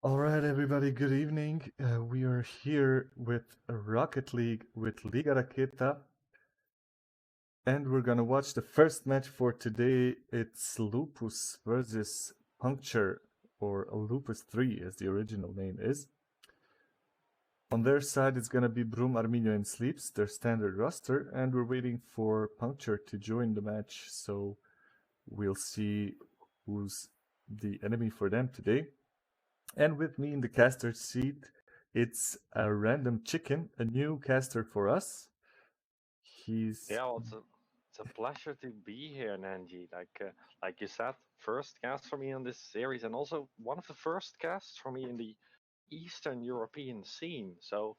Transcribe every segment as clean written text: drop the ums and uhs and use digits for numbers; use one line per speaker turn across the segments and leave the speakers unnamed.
All right, everybody, good evening. We are here with Rocket League with Ligaraketa, and we're gonna watch the first match for today. It's Lupus versus Puncture, or Lupus 3 as the original name is. On their side, it's gonna be Brum, Arminio, and Sleeps, their standard roster, and we're waiting for Puncture to join the match, so we'll see who's the enemy for them today. And with me in the caster seat, it's a random chicken, a new caster for us. He's
Yeah, well, it's a pleasure to be here, Nanji. Like you said, first cast for me on this series, and also one of the first casts for me in the Eastern European scene. So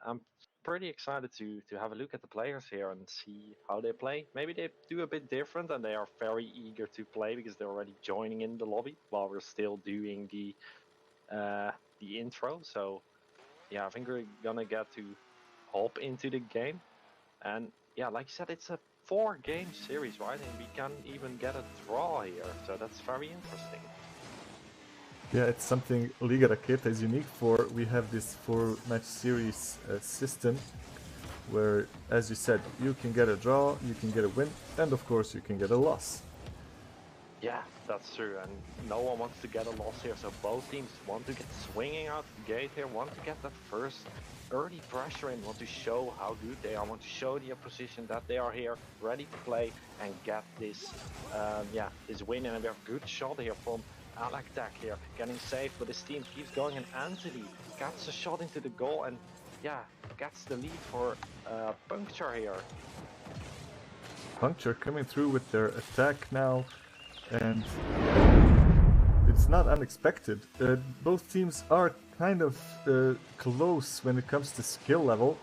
I'm pretty excited to have a look at the players here and see how they play. Maybe they do a bit different, and they are very eager to play because they're already joining in the lobby while we're still doing uh, the intro. So yeah, I think we're gonna get to hop into the game. And yeah, like you said, it's a 4 game series, right? And we can even get a draw here, so that's very interesting.
yeah, it's something Liga Raketa is unique for. We have this 4 match series system where, as you said, you can get a draw, you can get a win, and of course you can get a loss.
Yeah, that's true, and no one wants to get a loss here, so both teams want to get swinging out the gate here, want to get that first early pressure in, want to show how good they are, want to show the opposition that they are here, ready to play, and get this win. And we have a good shot here from Alaktak here, getting saved, but his team keeps going, and Anthony gets a shot into the goal, and yeah, gets the lead for Puncture here.
Puncture coming through with their attack now, and it's not unexpected. Both teams are kind of close when it comes to skill level.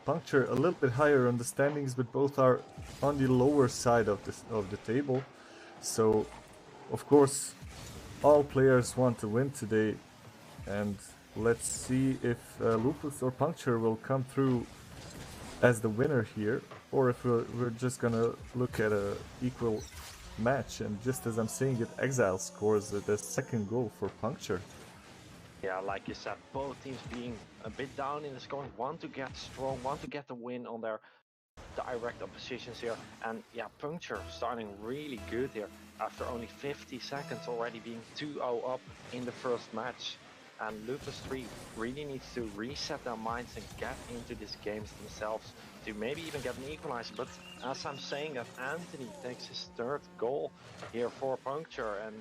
Puncture a little bit higher on the standings, but both are on the lower side of the table. So, of course, all players want to win today, and let's see if Lupus or Puncture will come through as the winner here, or if we're just gonna look at a equal match. And just as I'm saying it, Exile scores the second goal for Puncture.
Yeah, like you said, both teams being a bit down in the scoring, want to get strong, want to get the win on their direct oppositions here. And yeah, Puncture starting really good here after only 50 seconds already being 2-0 up in the first match. And Lupus 3 really needs to reset their minds and get into these games themselves to maybe even get an equalizer. But as I'm saying that, Anthony takes his third goal here for Puncture, and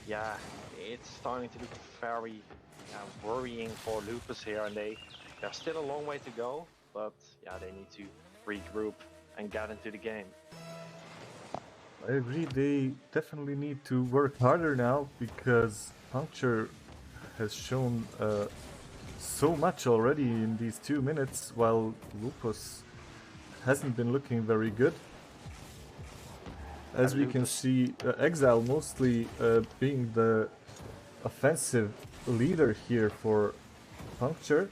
yeah, it's starting to look very worrying for Lupus here, and there's still a long way to go, but yeah, they need to regroup and get into the game.
I agree, they definitely need to work harder now because Puncture has shown so much already in these 2 minutes, while Lupus hasn't been looking very good. As we can
Lupus,
see, Exile mostly being the offensive leader here for Puncture.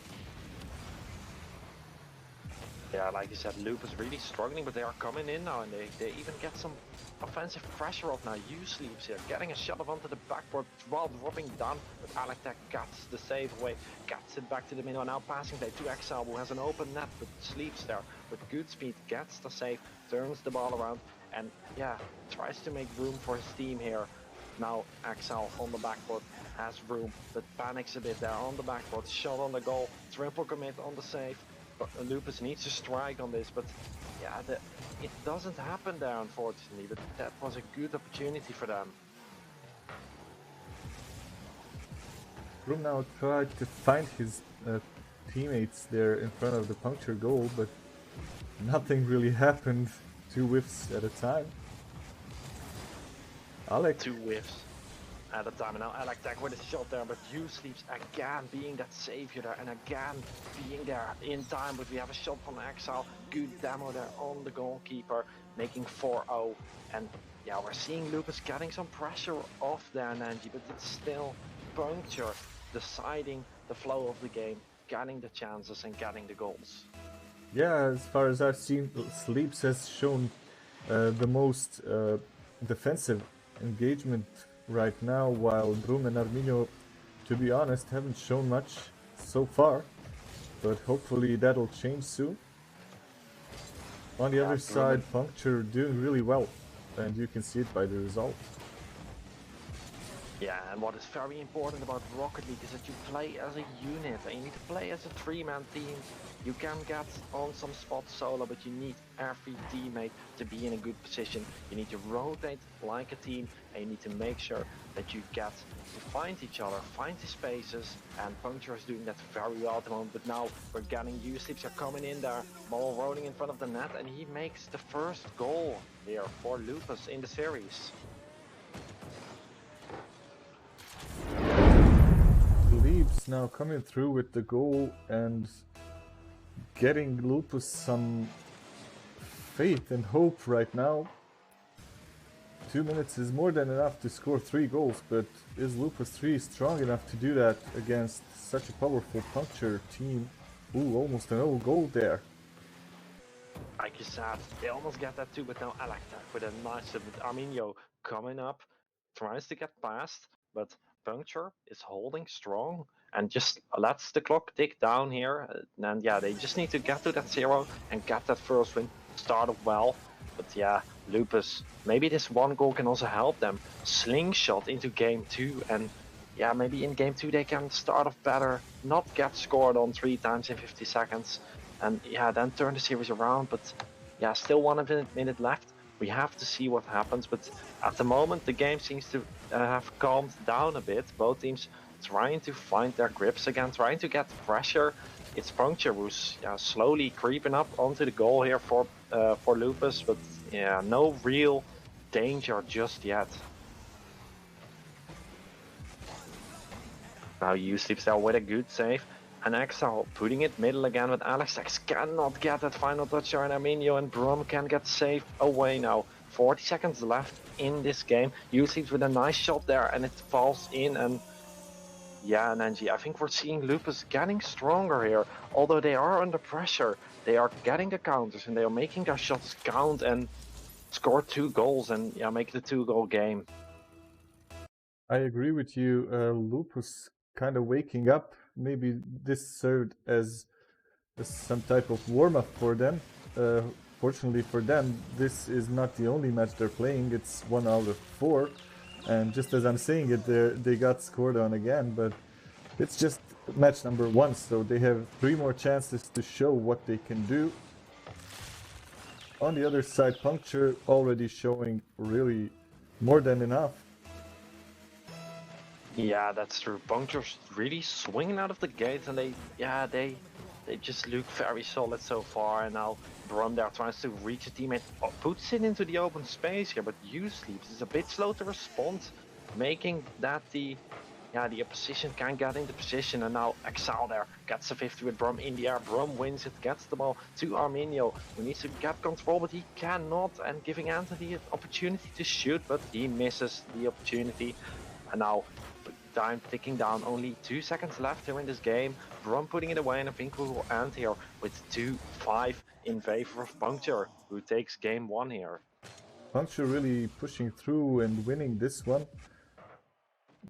yeah, like you said, Lupus really struggling, but they are coming in now, and they even get some offensive pressure off now. Sleeps here, getting a shot up onto the backboard while dropping down, but Alaktek gets the save away, gets it back to the middle, and now passing play to Exile, who has an open net, but Sleeps there with good speed, gets the save, turns the ball around, and yeah, tries to make room for his team here. Now Exile on the backboard has room, but panics a bit there on the backboard, shot on the goal, triple commit on the save. Lupus needs to strike on this, but yeah, it doesn't happen there, unfortunately. But that was a good opportunity for them.
Room now tried to find his teammates there in front of the Puncture goal, but nothing really happened. 2 whiffs at a time. Alec.
2 whiffs at a time, and now Alaktak with a shot there, but Sleeps again being that savior there, and again being there in time. But we have a shot from Exile, good demo there on the goalkeeper, making 4-0. And yeah, we're seeing Lupus getting some pressure off there, Nanji, but it's still Puncture deciding the flow of the game, getting the chances and getting the goals.
Yeah, as far as I've seen, Sleeps has shown the most defensive engagement right now, while Brum and Arminio to be honest, haven't shown much so far, but hopefully that'll change soon. On the other side, Puncture doing really well, and you can see it by the result.
Yeah, and what is very important about Rocket League is that you play as a unit, and you need to play as a three-man team. You can get on some spots solo, but you need every teammate to be in a good position. You need to rotate like a team, and you need to make sure that you get to find each other, find the spaces, and Puncture is doing that very well at the moment. But now we're getting U-Sleeps are coming in there, ball rolling in front of the net, and he makes the first goal here for Lupus in the series.
Leaps now coming through with the goal and getting Lupus some faith and hope right now. 2 minutes is more than enough to score 3 goals, but is Lupus 3 strong enough to do that against such a powerful Puncture team? Ooh, almost an own goal there.
Like you said, they almost get that too, but now Electa with a nice with Arminio coming up, tries to get past, but Puncture is holding strong and just lets the clock tick down here. And yeah, they just need to get to that 0 and get that first win. Started well, but yeah, Lupus, maybe this one goal can also help them slingshot into game 2, and yeah, maybe in game 2 they can start off better, not get scored on 3 times in 50 seconds, and yeah, then turn the series around. But yeah, still 1 minute left. We have to see what happens, but at the moment the game seems to have calmed down a bit. Both teams trying to find their grips again, trying to get pressure. It's Puncture who's slowly creeping up onto the goal here for Lupus, but yeah, no real danger just yet. Now U-Sleeps there with a good save. And Exile putting it middle again with Alex. X cannot get that final touch there, and Arminio and Brum can get safe away now. 40 seconds left in this game. U-Sleeps with a nice shot there, and it falls in. And yeah, Nanji, I think we're seeing Lupus getting stronger here. Although they are under pressure, they are getting the counters and they are making their shots count and score 2 goals and yeah, make the 2-goal game.
I agree with you. Lupus kind of waking up. Maybe this served as some type of warm-up for them. Fortunately for them, this is not the only match they're playing. It's 1 out of 4. And just as I'm saying it, they got scored on again. But it's just match number 1, so they have 3 more chances to show what they can do. On the other side, Puncture already showing really more than enough.
Yeah, that's true. Puncture's really swinging out of the gate, and they just look very solid so far. And now Brum there tries to reach a teammate, puts it into the open space here, but U-Sleeps is a bit slow to respond, making that the opposition can't get into position. And now Exile there gets a 50 with Brum in the air. Brum wins it, gets the ball to Arminio, who needs to get control, but he cannot, and giving Anthony an opportunity to shoot, but he misses the opportunity. And now time ticking down, only 2 seconds left here in this game. Brum putting it away, and I think we will end here with 2-5 in favor of Puncture, who takes game 1 here.
Puncture really pushing through and winning this one.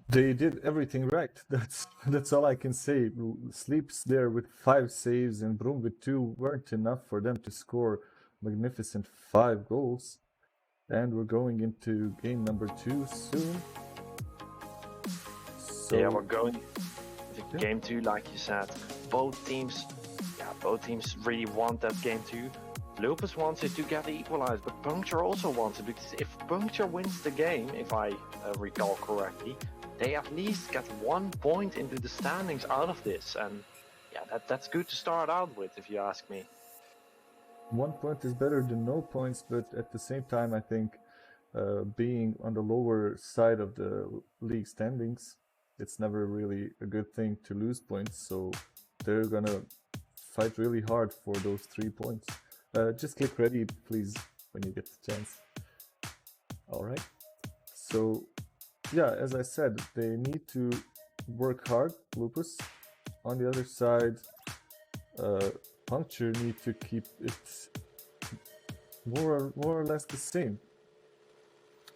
They did everything right. That's all I can say. Sleeps there with 5 saves and Brum with 2 weren't enough for them to score magnificent 5 goals. And we're going into game number 2 soon.
So, yeah, we're going to game 2, like you said. Both teams really want that game 2. Lupus wants it to get equalized, but Puncture also wants it, because if Puncture wins the game, if I recall correctly, they at least get 1 point into the standings out of this. And yeah, that's good to start out with, if you ask me.
1 point is better than no points, but at the same time, I think being on the lower side of the league standings, it's never really a good thing to lose points, so they're gonna fight really hard for those 3 points. Just click ready, please, when you get the chance. Alright, so yeah, as I said, they need to work hard, Lupus. On the other side, Puncture need to keep it more or less the same.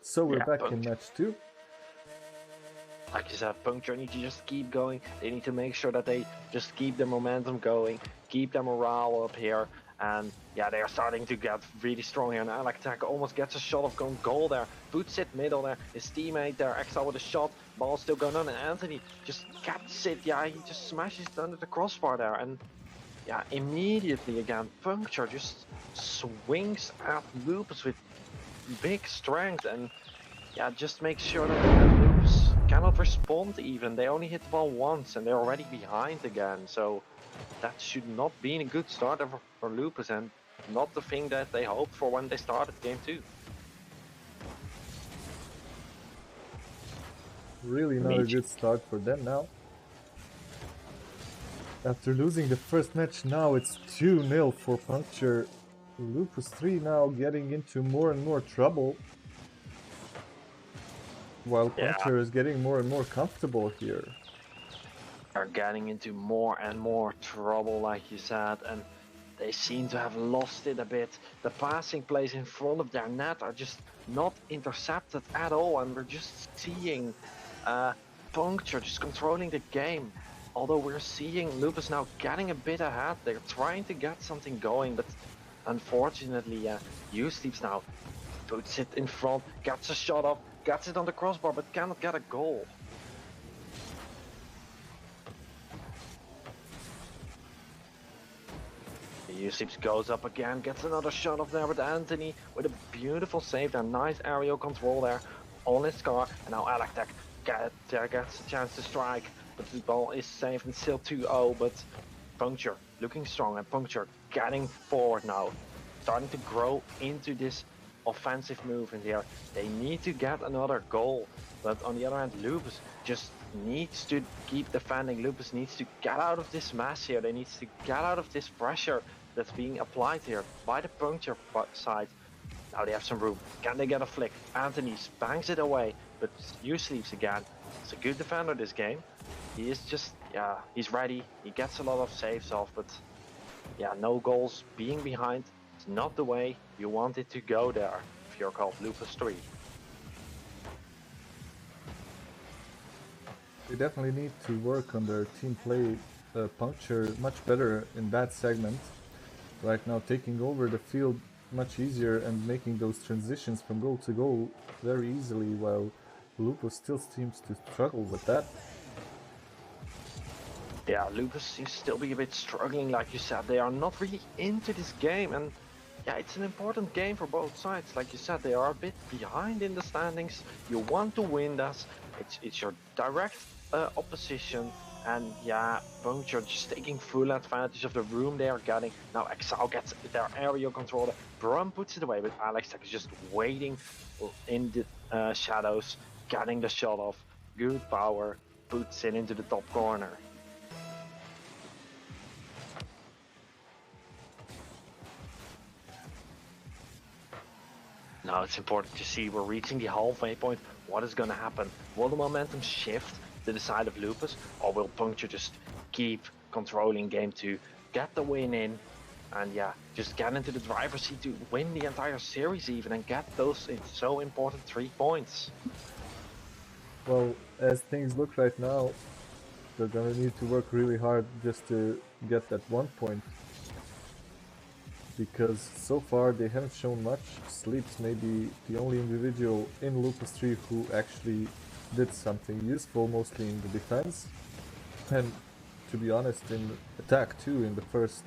So we're back in match 2.
like you said, Puncture need to just keep going. They need to make sure that they just keep the momentum going, keep their morale up here. And yeah, they are starting to get really strong here. And ligaraketa almost gets a shot of going goal there. Puts it middle there. His teammate there, Exile with a shot. Ball still going on. And Anthony just gets it. Yeah, he just smashes it under the crossbar there. And yeah, immediately again, Puncture just swings at Lupus with big strength. And yeah, just make sure that Lupus cannot respond even. They only hit the ball once and they're already behind again. So that should not be a good start for Lupus and not the thing that they hoped for when they started game 2.
Really not a good start for them now. After losing the first match, now it's 2-0 for Puncture. Lupus 3 now getting into more and more trouble, while Puncture is getting more and more comfortable here.
Are getting into more and more trouble, like you said, and they seem to have lost it a bit. The passing plays in front of their net are just not intercepted at all, and we're just seeing Puncture just controlling the game. Although we're seeing Lupus now getting a bit ahead, they're trying to get something going, but unfortunately, Sleeps now puts it in front, gets a shot up, gets it on the crossbar, but cannot get a goal. Sleeps goes up again, gets another shot off there with Anthony with a beautiful save and nice aerial control there on his car. And now ligaraketa gets a chance to strike, but the ball is safe and still 2-0. But Puncture looking strong and Puncture getting forward now, starting to grow into this offensive movement here. They need to get another goal, but on the other hand, Lupus just needs to keep defending. Lupus needs to get out of this mess here. They need to get out of this pressure that's being applied here by the Puncture side. Now they have some room. Can they get a flick? Anthony bangs it away, but Sleeps again. He's a good defender this game. He is just, yeah, he's ready. He gets a lot of saves off, but yeah, no goals. Being behind is not the way you want it to go there if you're called Lupus 3.
They definitely need to work on their team play. Puncture much better in that segment. Right now taking over the field much easier and making those transitions from goal to goal very easily, while Lupus still seems to struggle with that.
Yeah, Lupus seems to still be a bit struggling, like you said. They are not really into this game, and yeah, it's an important game for both sides. Like you said, they are a bit behind in the standings. You want to win this. It's your direct opposition. And yeah, Puncture just taking full advantage of the room they are getting. Now Exile gets their aerial controller. Brum puts it away, but ligaraketa is just waiting in the shadows, getting the shot off. Good power, puts it into the top corner. Now it's important to see we're reaching the halfway point. What is going to happen? Will the momentum shift to the side of Lupus, or will Puncture just keep controlling game 2, get the win in, and yeah, just get into the driver's seat to win the entire series even and get those so important 3 points?
Well, as things look right now, they're gonna need to work really hard just to get that 1 point. Because so far they haven't shown much. Sleeps may be the only individual in Lupus 3 who actually did something useful, mostly in the defense. And to be honest, in attack too, in the first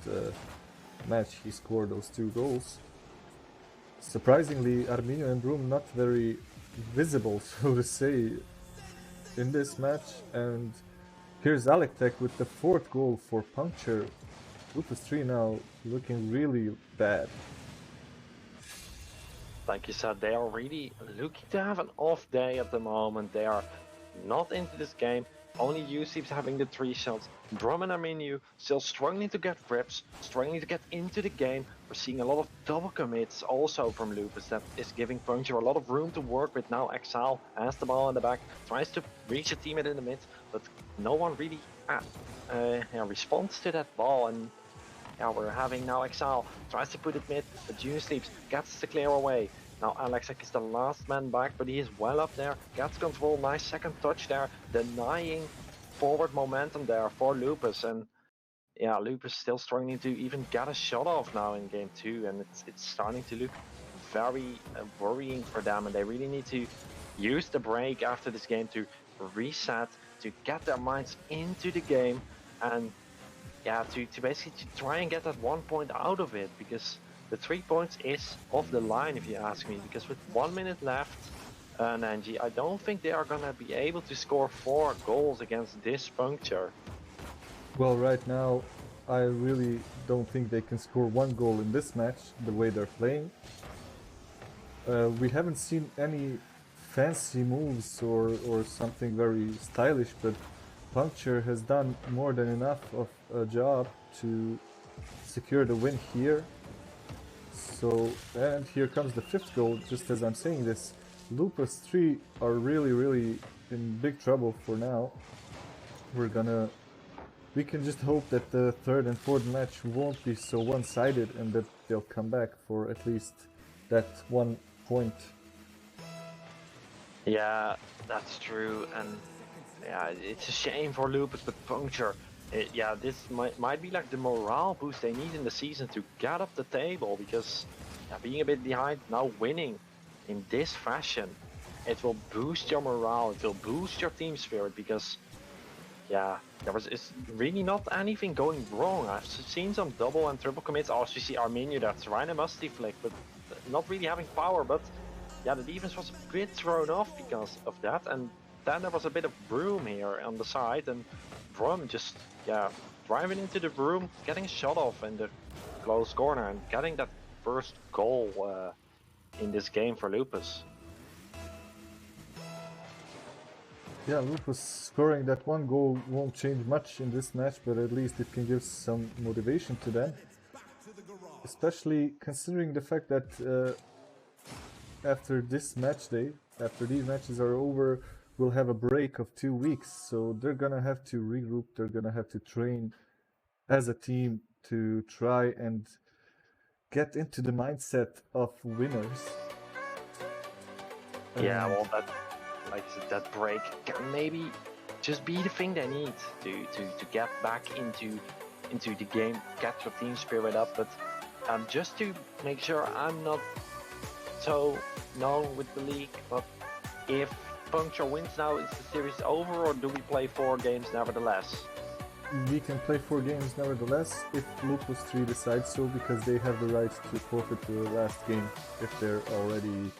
match he scored those 2 goals. Surprisingly, Arminio and Broom not very visible, so to say, in this match. And here's ligaraketa with the 4th goal for Puncture. Lupus 3 now looking really bad.
Like you said, they are really looking to have an off day at the moment. They are not into this game. Only Sleeps having the 3 shots. Brum and Arminio still struggling to get grips, struggling to get into the game. We're seeing a lot of double commits also from Lupus. That is giving Puncture a lot of room to work with. Now Exile has the ball in the back, tries to reach a teammate in the mid, but no one really responds to that ball. And yeah, we're having now Exile tries to put it mid, but Sleeps gets the clear away. Now Alexek is the last man back, but he is well up there. Gets control, nice second touch there, denying forward momentum there for Lupus. And yeah, Lupus still struggling to even get a shot off now in game 2, and it's starting to look very worrying for them, and they really need to use the break after this game to reset, to get their minds into the game, and yeah, to basically to try and get that 1 point out of it, because the 3 points is off the line if you ask me, because with 1 minute left, Nanji, I don't think they are gonna be able to score 4 goals against this Puncture.
Well, right now, I really don't think they can score 1 goal in this match, the way they're playing. We haven't seen any fancy moves or something very stylish, but Puncture has done more than enough of a job to secure the win here. So, and here comes the 5th goal, just as I'm saying this. Lupus 3 are really in big trouble for now. We can just hope that the 3rd and 4th match won't be so one-sided and that they'll come back for at least that 1 point.
Yeah, that's true, and yeah, it's a shame for Lupus, but Puncture, yeah, this might be like the morale boost they need in the season to get up the table, because yeah, being a bit behind, now winning in this fashion, it will boost your morale, it will boost your team spirit, because yeah, it's really not anything going wrong. I've seen some double and triple commits. Also, you see Armenia, that's right, a musty flick, but not really having power. But yeah, the defense was a bit thrown off because of that. And then there was a bit of room here on the side, and Brum just, yeah, driving into the room, getting a shot off in the close corner, and getting that first goal in this game for Lupus.
Yeah, Lupus scoring that 1 goal won't change much in this match, but at least it can give some motivation to them. Especially considering the fact that after this match day, after these matches are over, we'll have a break of 2 weeks. So they're gonna have to regroup, they're gonna have to train as a team to try and get into the mindset of winners.
Yeah, well, that break can maybe just be the thing they need to get back into the game, get your team spirit up. But just to make sure I'm not so known with the league, but if Puncture wins now, is the series over, or do we play 4 games nevertheless?
We can play 4 games nevertheless if Lupus 3 decides so, because they have the right to forfeit the last game if they're already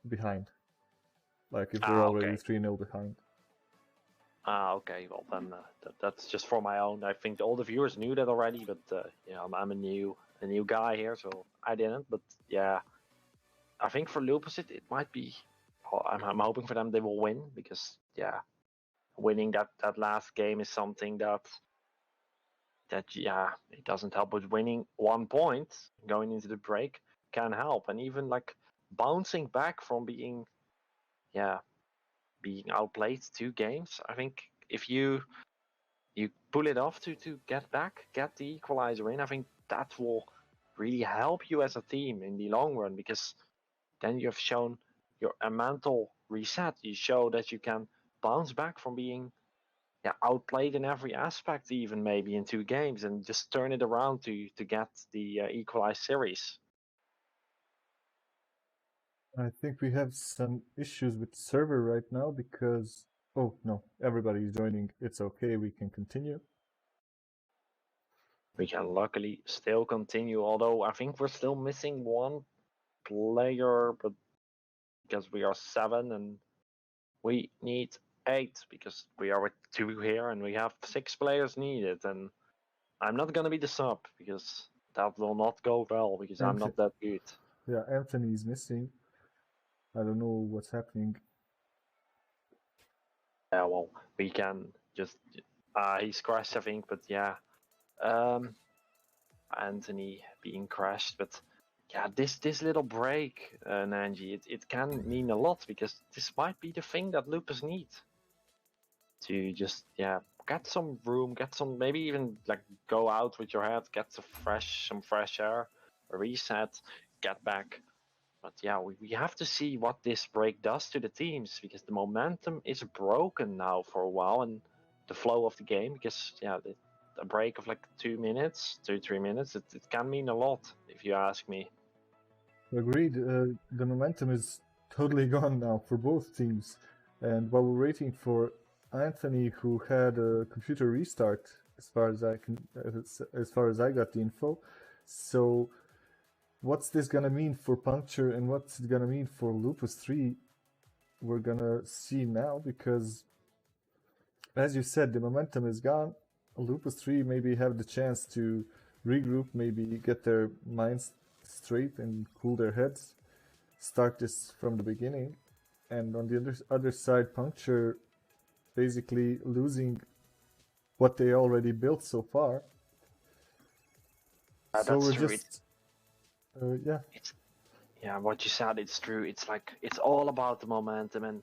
behind. Like if they're already 3-0 behind.
Okay. Well, then that's just for my own. I think all the viewers knew that already, but yeah, I'm a new guy here, so I didn't. But yeah, I think for Lupus it might be. I'm hoping for them they will win, because yeah, winning that last game is something that yeah, it doesn't help, but winning 1 point going into the break can help, and even like bouncing back from being outplayed 2 games. I think if you pull it off to get the equalizer in, I think that will really help you as a team in the long run, because then you have shown a mental reset. You show that you can bounce back from being outplayed in every aspect, even maybe in 2 games, and just turn it around to get the equalized series.
I think we have some issues with the server right now because... Oh, no, everybody's joining. It's okay, we can continue.
We can luckily still continue, although I think we're still missing 1 player, but because we are 7 and we need 8, because we are with 2 here and we have 6 players needed, and I'm not gonna be the sub, because that will not go well, because I'm not that good.
Yeah, Anthony is missing. I don't know what's happening.
Yeah, well, we can just he's crashed, I think, but yeah, Anthony being crashed, but yeah, this little break, Nanji, it can mean a lot, because this might be the thing that Lupus needs to just get some room, get some, maybe even like go out with your head, get some fresh air, a reset, get back. But yeah, we have to see what this break does to the teams, because the momentum is broken now for a while, and the flow of the game, because yeah, a break of like 2 minutes, 2-3 minutes, it can mean a lot if you ask me.
Agreed. The momentum is totally gone now for both teams. And while we're waiting for Anthony, who had a computer restart, as far as I got the info. So, what's this gonna mean for Puncture and what's it gonna mean for Lupus 3? We're gonna see now, because, as you said, the momentum is gone. Lupus 3 maybe have the chance to regroup, maybe get their minds straight and cool their heads, start this from the beginning. And on the other side, Puncture basically losing what they already built so far. So
That's
we're
true.
just, yeah.
Yeah, what you said, it's true. It's like it's all about the momentum, and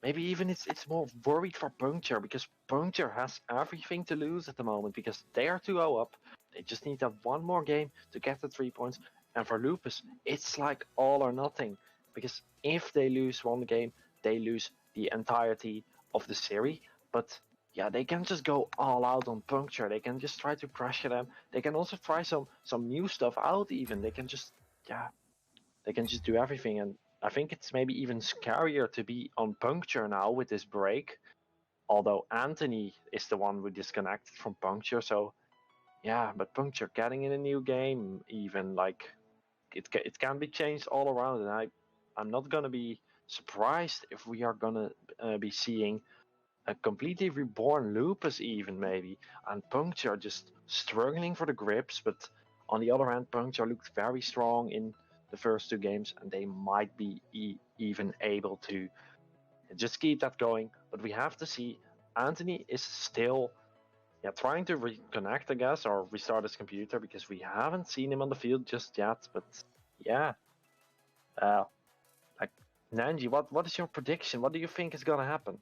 maybe even it's more worried for Puncture, because Puncture has everything to lose at the moment, because they are 2-0 up. They just need to have one more game to get the 3 points. And for Lupus, it's like all or nothing, because if they lose one game, they lose the entirety of the series. But yeah, they can just go all out on Puncture. They can just try to pressure them. They can also try some new stuff out. Even they can just do everything. And I think it's maybe even scarier to be on Puncture now with this break. Although Anthony is the one who disconnected from Puncture, so yeah, but Puncture getting in a new game, even like it can be changed all around, and I'm not gonna be surprised if we are gonna be seeing a completely reborn Lupus, even maybe, and Puncture just struggling for the grips. But on the other hand, Puncture looked very strong in the first 2 games, and they might be even able to just keep that going. But we have to see. Anthony is still trying to reconnect, I guess, or restart his computer, because we haven't seen him on the field just yet. But yeah, uh, like Nanji, what is your prediction? What do you think is gonna happen?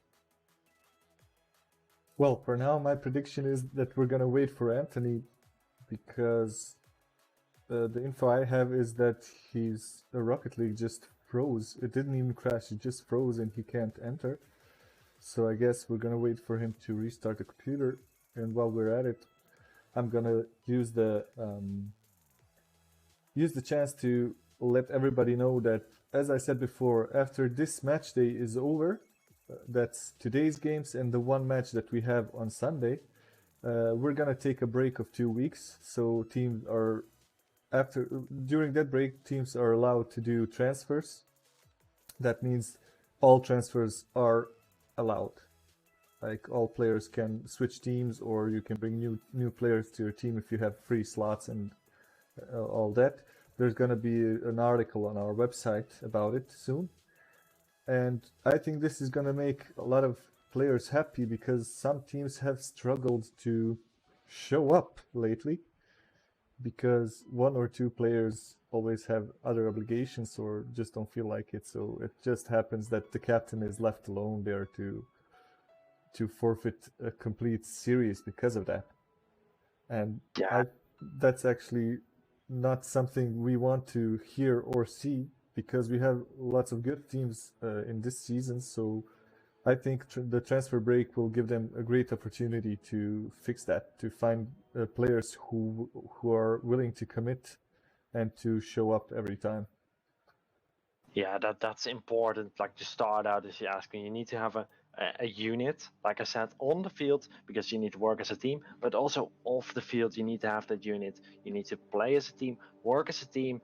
Well, for now, my prediction is that we're gonna wait for Anthony, because the info I have is that his Rocket League just froze. It didn't even crash, it just froze and he can't enter. So I guess we're gonna wait for him to restart the computer. And while we're at it, I'm gonna use the chance to let everybody know that, as I said before, after this match day is over, that's today's games and the one match that we have on Sunday, we're gonna take a break of 2 weeks. So teams are during that break, teams are allowed to do transfers. That means all transfers are allowed. Like, all players can switch teams, or you can bring new players to your team if you have free slots and all that. There's gonna be an article on our website about it soon. And I think this is gonna make a lot of players happy, because some teams have struggled to show up lately, because one or two players always have other obligations or just don't feel like it. So it just happens that the captain is left alone there to forfeit a complete series because of that. And
Yeah,
that's actually not something we want to hear or see, because we have lots of good teams in this season. So I think the transfer break will give them a great opportunity to fix that, to find players who are willing to commit and to show up every time.
yeah, that's important. Like, to start out, as you ask me, you need to have a unit, like I said, on the field, because you need to work as a team, but also off the field, you need to have that unit. You need to play as a team, work as a team,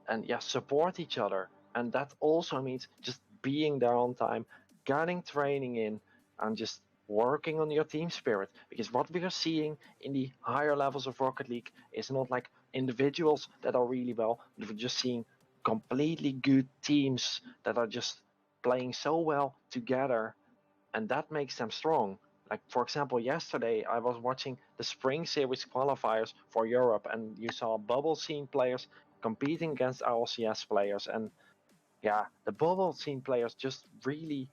and yeah, support each other. And that also means just being there on time, getting training in, and just working on your team spirit. Because what we are seeing in the higher levels of Rocket League is not like individuals that are really well, but we're just seeing completely good teams that are just playing so well together, and that makes them strong. Like, for example, yesterday I was watching the Spring Series qualifiers for Europe, and you saw bubble scene players competing against LCS players. And yeah, the bubble scene players just really,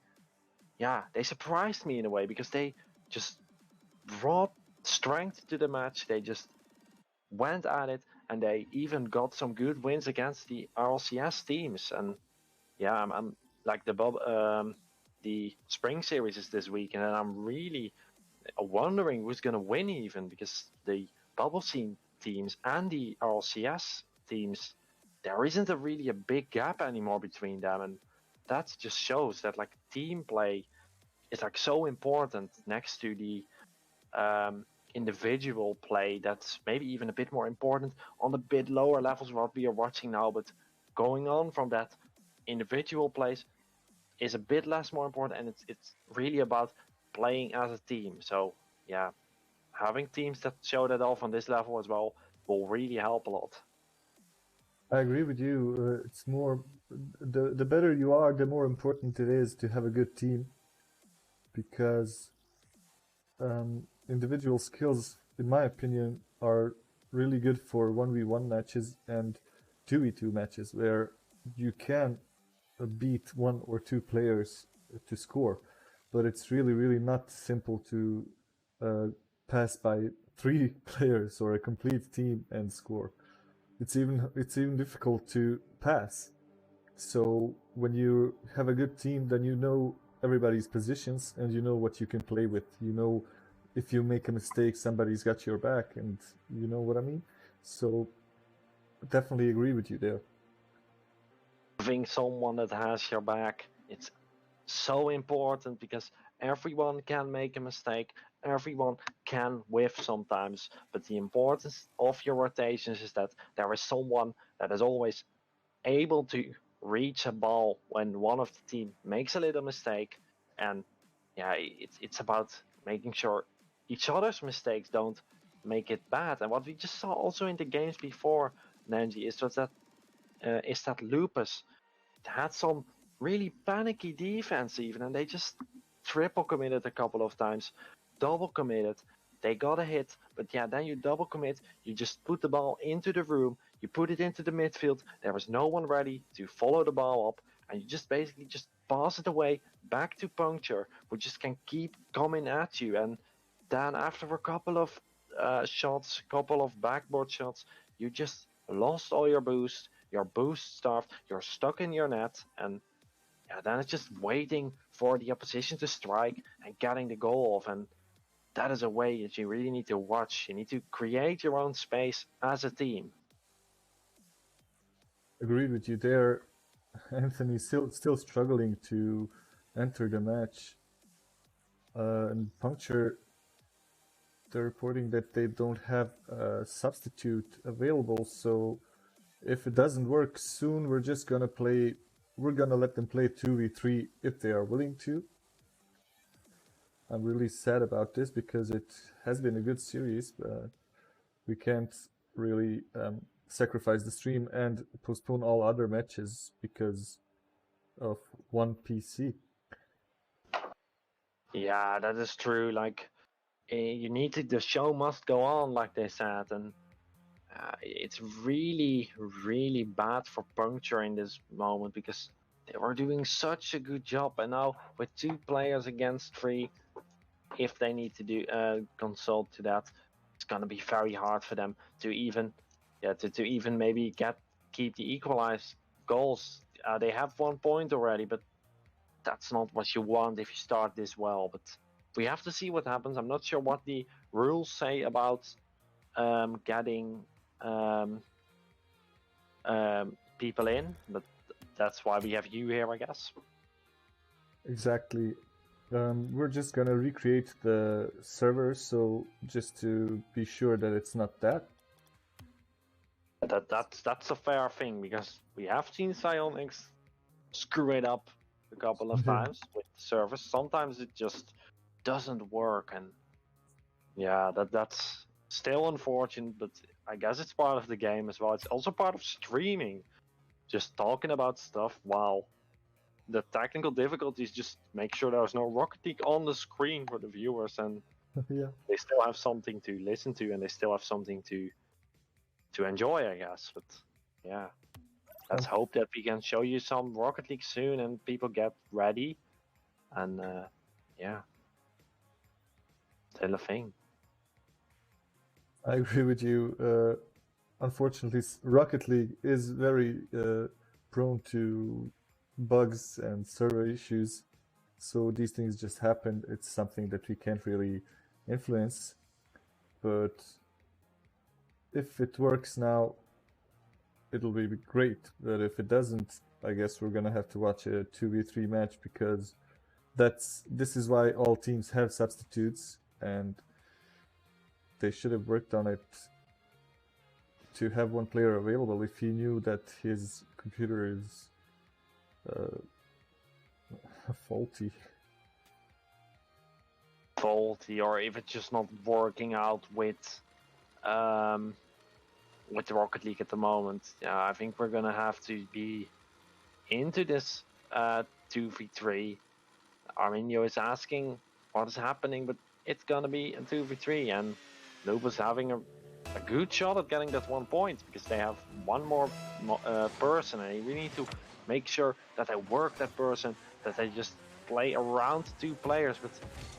yeah, they surprised me in a way, because they just brought strength to the match. They just went at it, and they even got some good wins against the RLCS teams. And yeah, I'm like the spring series is this week, and I'm really wondering who's gonna win even, because the bubble scene teams and the RLCS teams, there isn't really a big gap anymore between them, and that just shows that like team play is like so important next to the individual play. That's maybe even a bit more important on the bit lower levels what we are watching now, but going on from that, individual plays is a bit less more important, and it's really about playing as a team. So yeah, having teams that show that off on this level as well will really help a lot.
I agree with you. It's more the better you are, the more important it is to have a good team, because individual skills, in my opinion, are really good for 1v1 matches and 2v2 matches where you can beat one or two players to score, but it's really not simple to pass by three players or a complete team and score. It's even difficult to pass. So when you have a good team, then you know everybody's positions and you know what you can play with. You know if you make a mistake, somebody's got your back, and you know what I mean. So definitely agree with you there.
Having someone that has your back, it's so important, because everyone can make a mistake, everyone can whiff sometimes, but the importance of your rotations is that there is someone that is always able to reach a ball when one of the team makes a little mistake. And yeah, it's about making sure each other's mistakes don't make it bad. And what we just saw also in the games before, Nanji, is that Lupus had some really panicky defense even, and they just triple committed a couple of times, double committed. They got a hit, but yeah, then you double commit, you just put the ball into the room, you put it into the midfield, there was no one ready to follow the ball up, and you just basically just pass it away back to Puncture, who just can keep coming at you. And then after a couple of shots, couple of backboard shots, you just lost all your boost, your boost starved, you're stuck in your net, and yeah, then it's just waiting for the opposition to strike and getting the goal off. And that is a way that you really need to watch. You need to create your own space as a team.
Agreed with you there. Anthony's still struggling to enter the match. And Puncture, they're reporting that they don't have a substitute available, so if it doesn't work soon, we're gonna let them play 2v3 if they are willing to. I'm really sad about this because it has been a good series, but we can't really sacrifice the stream and postpone all other matches because of one PC.
Yeah, that is true. Like, you need to, the show must go on, like they said. And it's really bad for Puncture in this moment, because they were doing such a good job. And now with two players against three, if they need to do consult to that, it's gonna be very hard for them to even, to even maybe keep the equalized goals. They have 1 point already, but that's not what you want if you start this well. But we have to see what happens. I'm not sure what the rules say about getting people in, but that's why we have you here, I guess.
Exactly. We're just gonna recreate the server, so just to be sure that it's not that.
That's a fair thing, because we have seen Psionics screw it up a couple of times with the service. Sometimes it just doesn't work, and yeah, that's still unfortunate, but I guess it's part of the game as well. It's also part of streaming. Just talking about stuff while the technical difficulties, just make sure there's no Rocket League on the screen for the viewers, and
Yeah.
they still have something to listen to, and they still have something to enjoy, I guess. But yeah, let's hope that we can show you some Rocket League soon and people get ready. And yeah, still a thing.
I agree with you. unfortunately, Rocket League is very prone to bugs and server issues. So these things just happen. It's something that we can't really influence. But if it works now, it'll be great. But if it doesn't, I guess we're gonna have to watch a 2v3 match, because this is why all teams have substitutes, and they should have worked on it to have one player available if he knew that his computer is faulty.
Or if it's just not working out with the Rocket League at the moment. Yeah, I think we're gonna have to be into this 2v3. Arminio is asking what is happening, but it's gonna be a 2v3, and Lupus having a good shot at getting that 1 point, because they have one more person, and we need to make sure that they work that person, that they just play around 2 players. But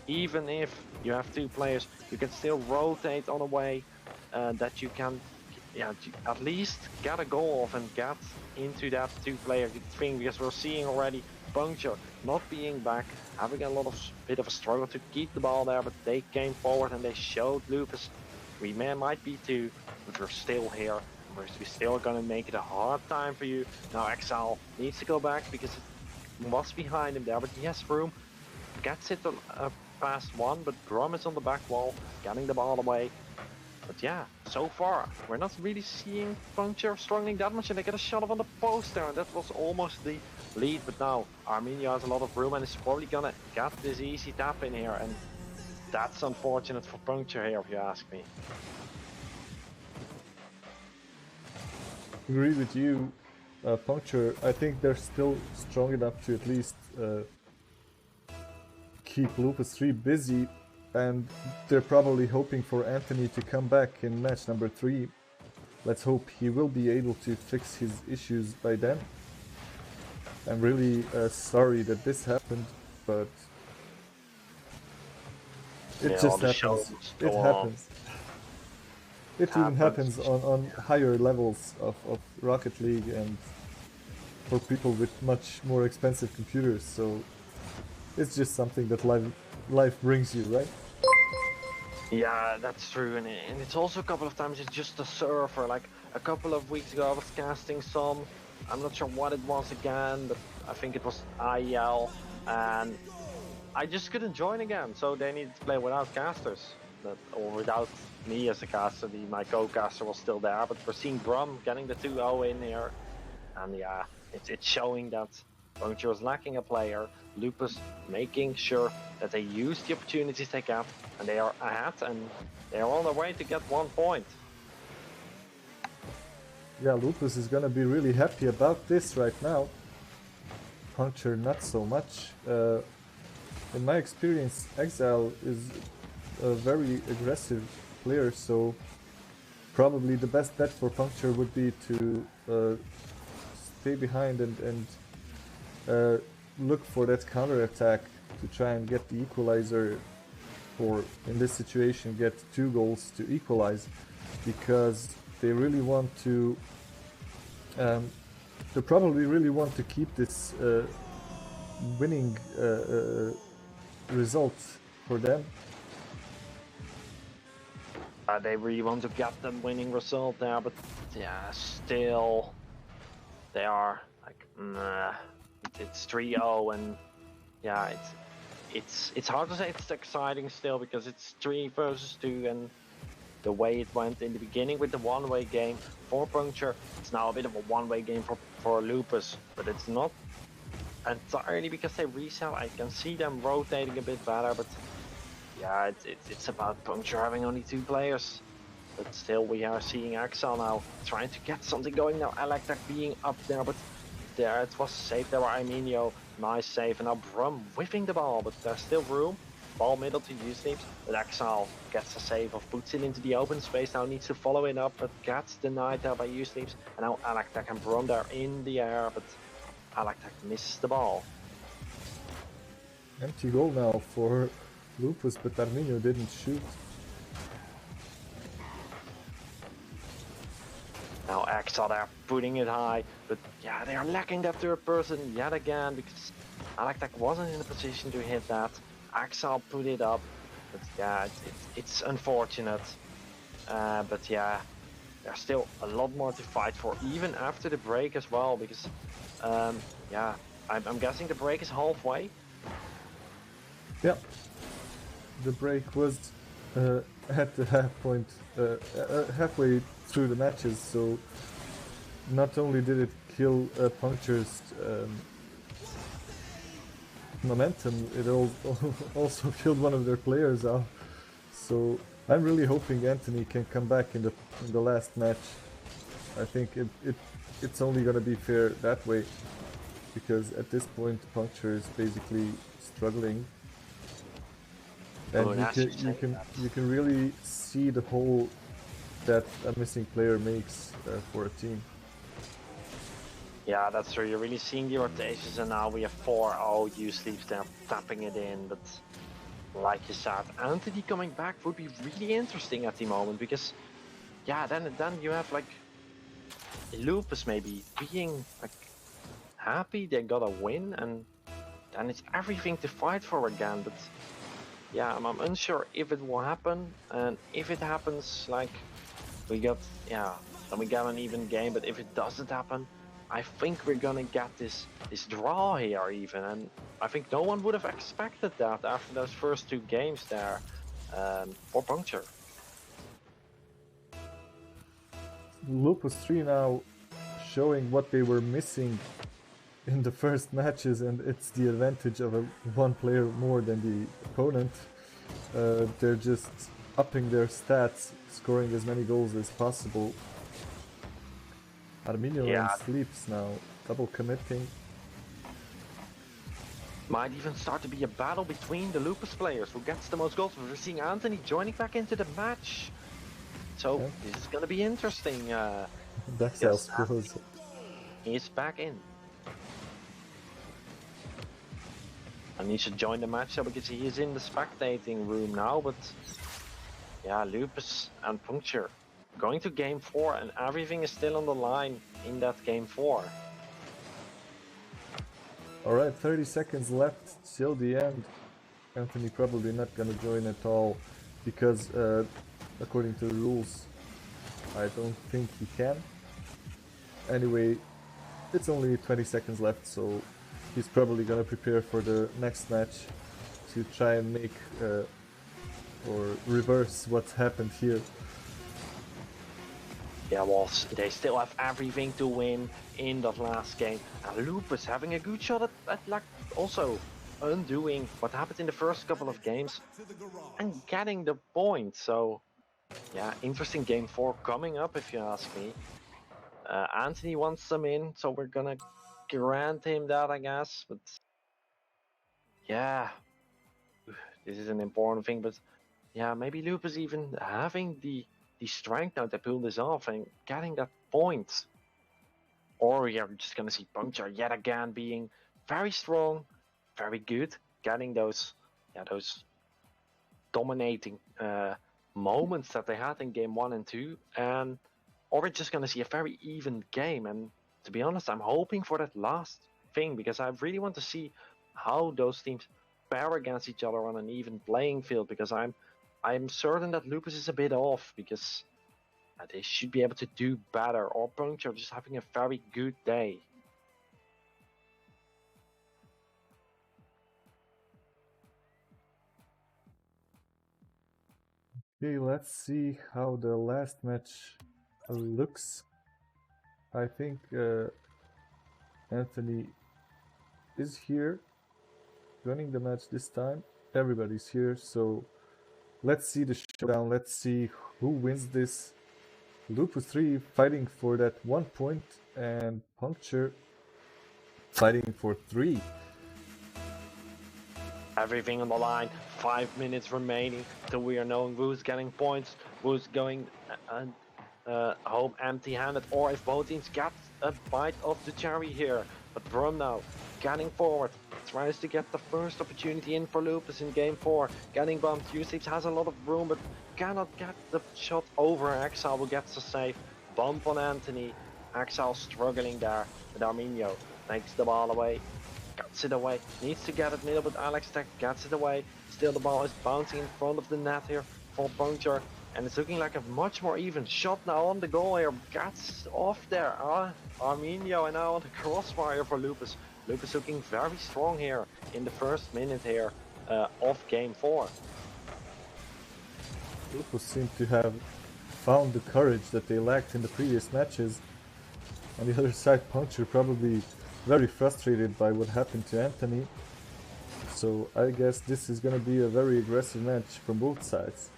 even if you have 2 players, you can still rotate on a way that you can at least get a goal off and get into that 2-player thing, because we're seeing already Puncture not being back, having a bit of a struggle to keep the ball there, but they came forward and they showed Lupus we might be 2, but we're still here. We're still gonna make it a hard time for you. Now Exile needs to go back because it was behind him there, but he has room. Gets it past 1, but Grom is on the back wall, getting the ball away. But yeah, so far, we're not really seeing Puncture struggling that much, and they get a shot on the post there, and that was almost the lead. But now Arminio has a lot of room and is probably gonna get this easy tap in here, and that's unfortunate for Puncture here, if you ask me.
Agree with you, Puncture. I think they're still strong enough to at least keep Lupus 3 busy, and they're probably hoping for Anthony to come back in match number 3. Let's hope he will be able to fix his issues by then. I'm really sorry that this happened, but it just happens. It happens. It even happens on higher levels of Rocket League and for people with much more expensive computers, so it's just something that life brings you, right?
Yeah, that's true, and it's also a couple of times it's just a server. Like a couple of weeks ago I was casting some, I'm not sure what it was again, but I think it was IEL, and I just couldn't join again, so they needed to play without casters. Or without me as a caster. My co-caster was still there, but we're seeing Brum getting the 2-0 in here, and yeah, it's showing that Puncture is lacking a player. Lupus making sure that they use the opportunities they get, and they are ahead, and they are on their way to get 1 point.
Yeah, Lupus is gonna be really happy about this right now. Puncture not so much. In my experience, Exile is a very aggressive player, so probably the best bet for Puncture would be to stay behind and look for that counter attack to try and get the equalizer, or in this situation get 2 goals to equalize, because they really want to they probably really want to keep this winning result for them.
They really want to get the winning result there, but yeah, still they are like it's 3-0, and yeah, it's hard to say it's exciting still, because it's 3 versus 2, and the way it went in the beginning with the one-way game for Puncture, it's now a bit of a one-way game for Lupus, but it's not entirely because they reset. I can see them rotating a bit better, but yeah, it's about Puncture having only 2 players. But still, we are seeing Axel now trying to get something going now. Electric being up there, but there it was safe there by Arminio. Nice save, and now Brum whipping the ball, but there's still room. Ball middle to U-Sleeps, but Axel gets a save of, puts it into the open space, now needs to follow it up, but gets denied there by U-Sleeps. And now Electric and Brum there in the air, but Electric misses the ball.
Empty goal now for Lupus, but Arminio didn't shoot.
Exile there, putting it high, but yeah, they are lacking that third person yet again because Alactech wasn't in a position to hit that. Exile put it up, but yeah, it's unfortunate. But yeah, there's still a lot more to fight for, even after the break as well, because yeah, I'm guessing the break is halfway.
Yeah, the break was at the halfway through the matches, so not only did it kill Puncture's momentum, it also killed one of their players out. So I'm really hoping Anthony can come back in the last match. I think it's only gonna be fair that way, because at this point Puncture is basically struggling, and you can really see the hole that a missing player makes for a team.
Yeah, that's true. You're really seeing the rotations, and now we have 4-0 U-Sleeps there tapping it in. But like you said, Anthony coming back would be really interesting at the moment, because yeah, then you have like Lupus maybe being like happy they got a win, and then it's everything to fight for again. But yeah, I'm unsure if it will happen, and if it happens, like we got, yeah, then we got an even game. But if it doesn't happen, I think we're gonna get this draw here even, and I think no one would have expected that after those first 2 games there for Puncture.
Lupus 3 now showing what they were missing in the first matches, and it's the advantage of one player more than the opponent. They're just upping their stats, scoring as many goals as possible. Arminio sleeps now, double committing.
Might even start to be a battle between the Lupus players who gets the most goals. We're seeing Anthony joining back into the match. So this is gonna be interesting.
Daxel scores.
He's back in. And he should join the match so because he is in the spectating room now, but yeah, Lupus and Puncture going to game 4, and everything is still on the line in that game 4.
Alright, 30 seconds left till the end. Anthony probably not gonna join at all, because according to the rules, I don't think he can. Anyway, it's only 20 seconds left, so he's probably gonna prepare for the next match to try and make or reverse what's happened here.
Yeah, well, they still have everything to win in that last game. And Lupus having a good shot at like also undoing what happened in the first couple of games and getting the point. So yeah, interesting game 4 coming up if you ask me. Anthony wants them in, so we're gonna grant him that, I guess. But yeah, this is an important thing. But yeah, maybe Lupus even having the strength now to pull this off and getting that point. Or you're just gonna see Puncture yet again being very strong, very good, getting those dominating moments that they had in game 1 and 2, and or we're just gonna see a very even game. And to be honest, I'm hoping for that last thing, because I really want to see how those teams pair against each other on an even playing field, because I'm certain that Lupus is a bit off, because they should be able to do better, or Puncture just having a very good day.
Okay, let's see how the last match looks. I think Anthony is here, running the match this time. Everybody's here, so let's see the showdown. Let's see who wins this. Lupus 3 fighting for that 1 point, and Puncture fighting for 3.
Everything on the line, 5 minutes remaining till we are knowing who's getting points, who's going home empty-handed, or if both teams get a bite of the cherry here. But Brum now getting forward, tries to get the first opportunity in for Lupus in game 4, getting bumped. U6 has a lot of room but cannot get the shot over. Exile will get the save, bump on Anthony, Axel struggling there with Arminio. Takes the ball away, gets it away, needs to get it middle, but Alex Tech gets it away. Still the ball is bouncing in front of the net here for Puncture. And it's looking like a much more even shot now on the goal here. Gets off there. Arminio and now on the crossfire for Lupus. Lupus looking very strong here in the first minute here of game 4.
Lupus seem to have found the courage that they lacked in the previous matches. On the other side, Puncture probably very frustrated by what happened to Anthony. So I guess this is gonna be a very aggressive match from both sides.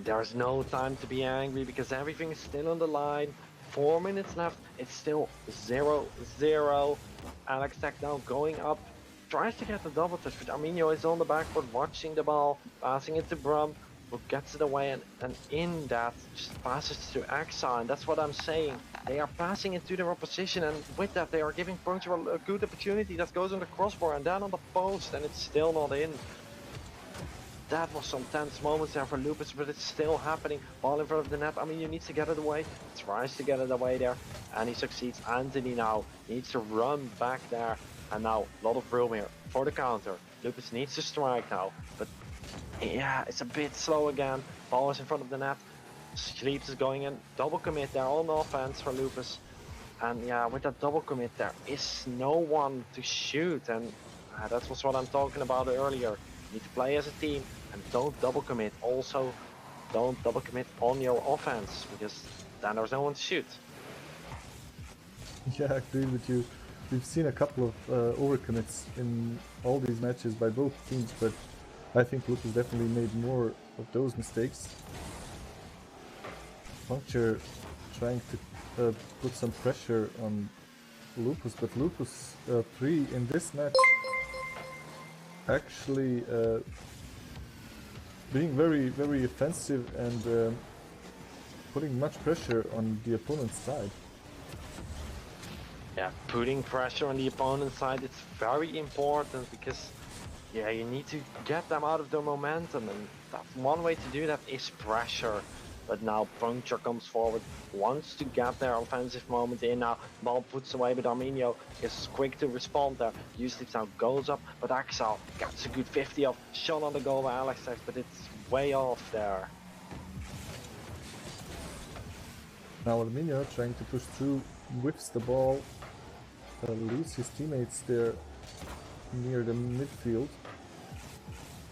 There's no time to be angry because everything is still on the line. 4 minutes left. It's still 0-0. Alex Tech now going up. Tries to get the double touch, but Arminio is on the backboard watching the ball. Passing it to Brum, who gets it away, and in that just passes to Axa. And that's what I'm saying. They are passing it to their opposition, and with that they are giving Puncture a good opportunity that goes on the crossbar and down on the post, and it's still not in. That was some tense moments there for Lupus, but it's still happening. Ball in front of the net. I mean, you need to get it away. Tries to get it away there, and he succeeds. Anthony now needs to run back there, and now a lot of room here for the counter. Lupus needs to strike now, but yeah, it's a bit slow again. Ball is in front of the net. Sleeps is going in. Double commit there on offense for Lupus, and yeah, with that double commit there is no one to shoot, and that was what I'm talking about earlier. You need to play as a team and don't double commit. Also, don't double commit on your offense because then there's no one to shoot.
Yeah, I agree with you. We've seen a couple of overcommits in all these matches by both teams, but I think Lupus definitely made more of those mistakes. Puncture trying to put some pressure on Lupus, but Lupus 3 in this match actually being very offensive and putting much pressure on the opponent's side.
Yeah, putting pressure on the opponent's side, it's very important because yeah, you need to get them out of their momentum, and that's one way to do that is pressure. But now Puncture comes forward, wants to get their offensive moment in now. Ball puts away, but Arminio is quick to respond there. Uslips now goes up, but Axel gets a good 50 off. Shot on the goal by Alex Tech, but it's way off there.
Now Arminio trying to push through, whiffs the ball, leaves his teammates there near the midfield.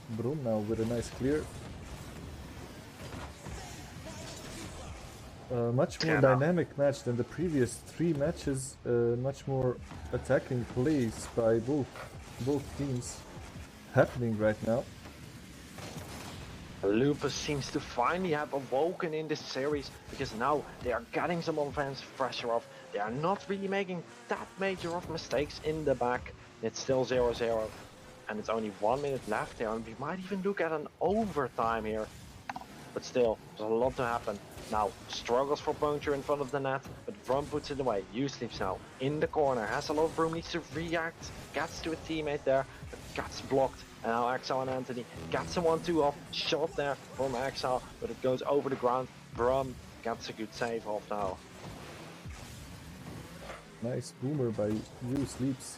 Brum now with a nice clear. Much more dynamic match than the previous 3 matches, much more attacking plays by both teams happening right now.
Lupus seems to finally have awoken in this series because now they are getting some offensive pressure off. They are not really making that major of mistakes in the back. It's still 0-0 and it's only 1 minute left there, and we might even look at an overtime here. But still, there's a lot to happen. Now, struggles for Puncture in front of the net, but Brum puts it away. Sleeps now in the corner, has a lot of room, needs to react, gets to a teammate there, but gets blocked. And now Axel and Anthony gets a 1-2 off, shot there from Axel, but it goes over the ground. Brum gets a good save off now.
Nice boomer by Sleeps.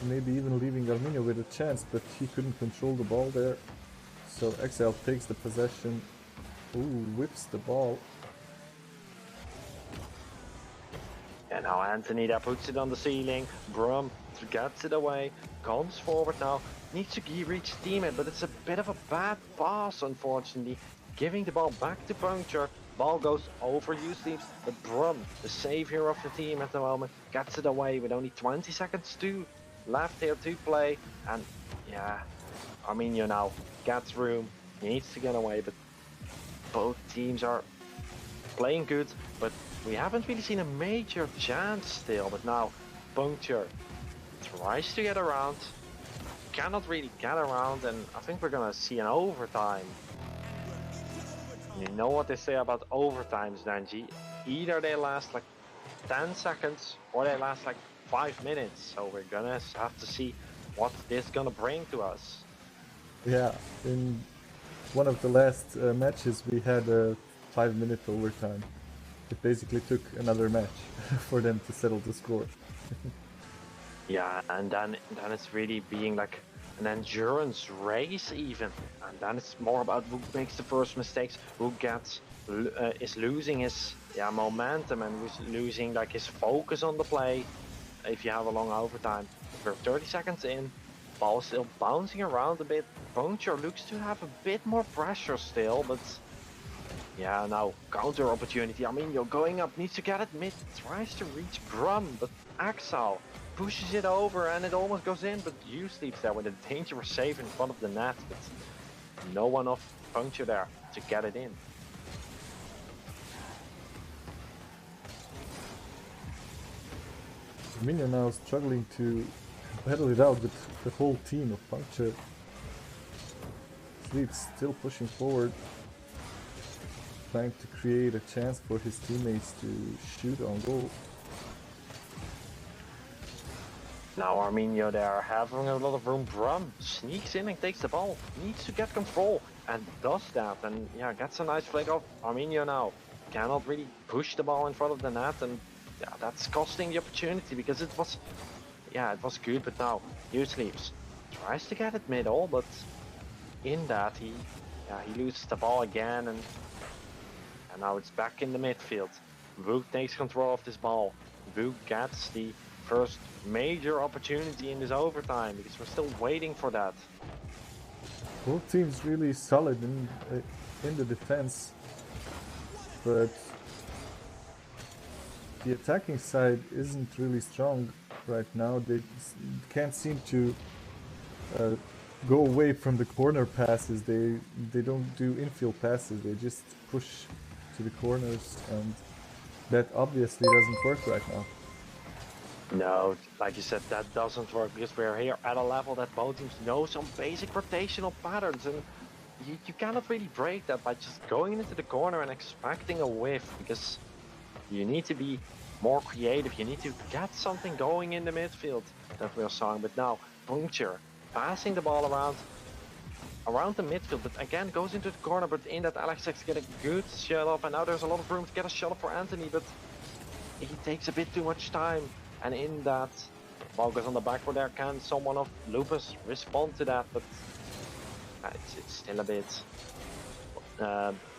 Maybe even leaving Arminio with a chance, but he couldn't control the ball there. So Axel takes the possession. Ooh, whips the ball.
And now Anthony there puts it on the ceiling. Brum gets it away, comes forward now, needs to reach teammate, but it's a bit of a bad pass, unfortunately. Giving the ball back to Puncture. Ball goes over Sleeps, but Brum, the savior of the team at the moment, gets it away with only 20 seconds left here to play. And yeah, Arminio now gets room, he needs to get away, but both teams are playing good, but we haven't really seen a major chance still. But now Puncture tries to get around, cannot really get around, and I think we're gonna see an overtime. You know what they say about overtimes, Danji? Either they last like 10 seconds or they last like 5 minutes, so we're gonna have to see what this is gonna bring to us.
Yeah, in one of the last matches we had 5-minute overtime. It basically took another match for them to settle the score.
Yeah, and then it's really being like an endurance race even, and then it's more about who makes the first mistakes, who gets is losing his momentum and who's losing like his focus on the play. If you have a long overtime, we're 30 seconds in, ball still bouncing around a bit. Puncture looks to have a bit more pressure still, but yeah, now counter opportunity. I mean, you're going up, needs to get it mid, tries to reach Brum, but Axel pushes it over and it almost goes in, but you sleeps there with a dangerous save in front of the net, but no one off Puncture there to get it in.
Armenia now struggling to battle it out with the whole team of Puncture. Sleeps still pushing forward, trying to create a chance for his teammates to shoot on goal.
Now Arminio there having a lot of room. Brum sneaks in and takes the ball, needs to get control and does that, and yeah, gets a nice flick off. Arminio now cannot really push the ball in front of the net, and yeah, that's costing the opportunity because it was good, but now Sleeps tries to get it middle, but in that he loses the ball again, and now it's back in the midfield. Vu takes control of this ball. Vu gets the first major opportunity in this overtime because we're still waiting for that.
Both teams really solid in the defense, but the attacking side isn't really strong right now. They can't seem to go away from the corner passes. They don't do infield passes. They just push to the corners, and that obviously doesn't work right now.
No, like you said, that doesn't work because we're here at a level that both teams know some basic rotational patterns, and you cannot really break that by just going into the corner and expecting a whiff, because you need to be more creative. You need to get something going in the midfield that we're seeing. But now Puncture passing the ball around the midfield, but again goes into the corner, but in that Alexx get a good shot off, and now there's a lot of room to get a shot off for Anthony, but he takes a bit too much time, and in that ball goes on the backboard there. Can someone of Lupus respond to that? But it's still a bit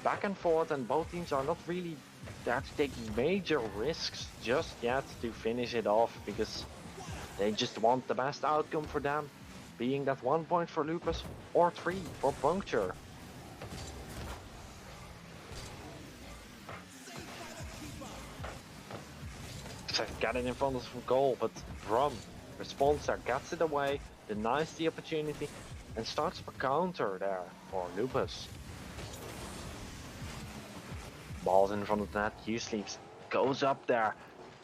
back and forth, and both teams are not really there to take major risks just yet to finish it off, because they just want the best outcome for them, being that 1 point for Lupus or 3 for Puncture. So got it in front of the goal, but Brum responds there, gets it away, denies the opportunity, and starts a counter there for Lupus. Ball's in front of the net, Sleeps goes up there,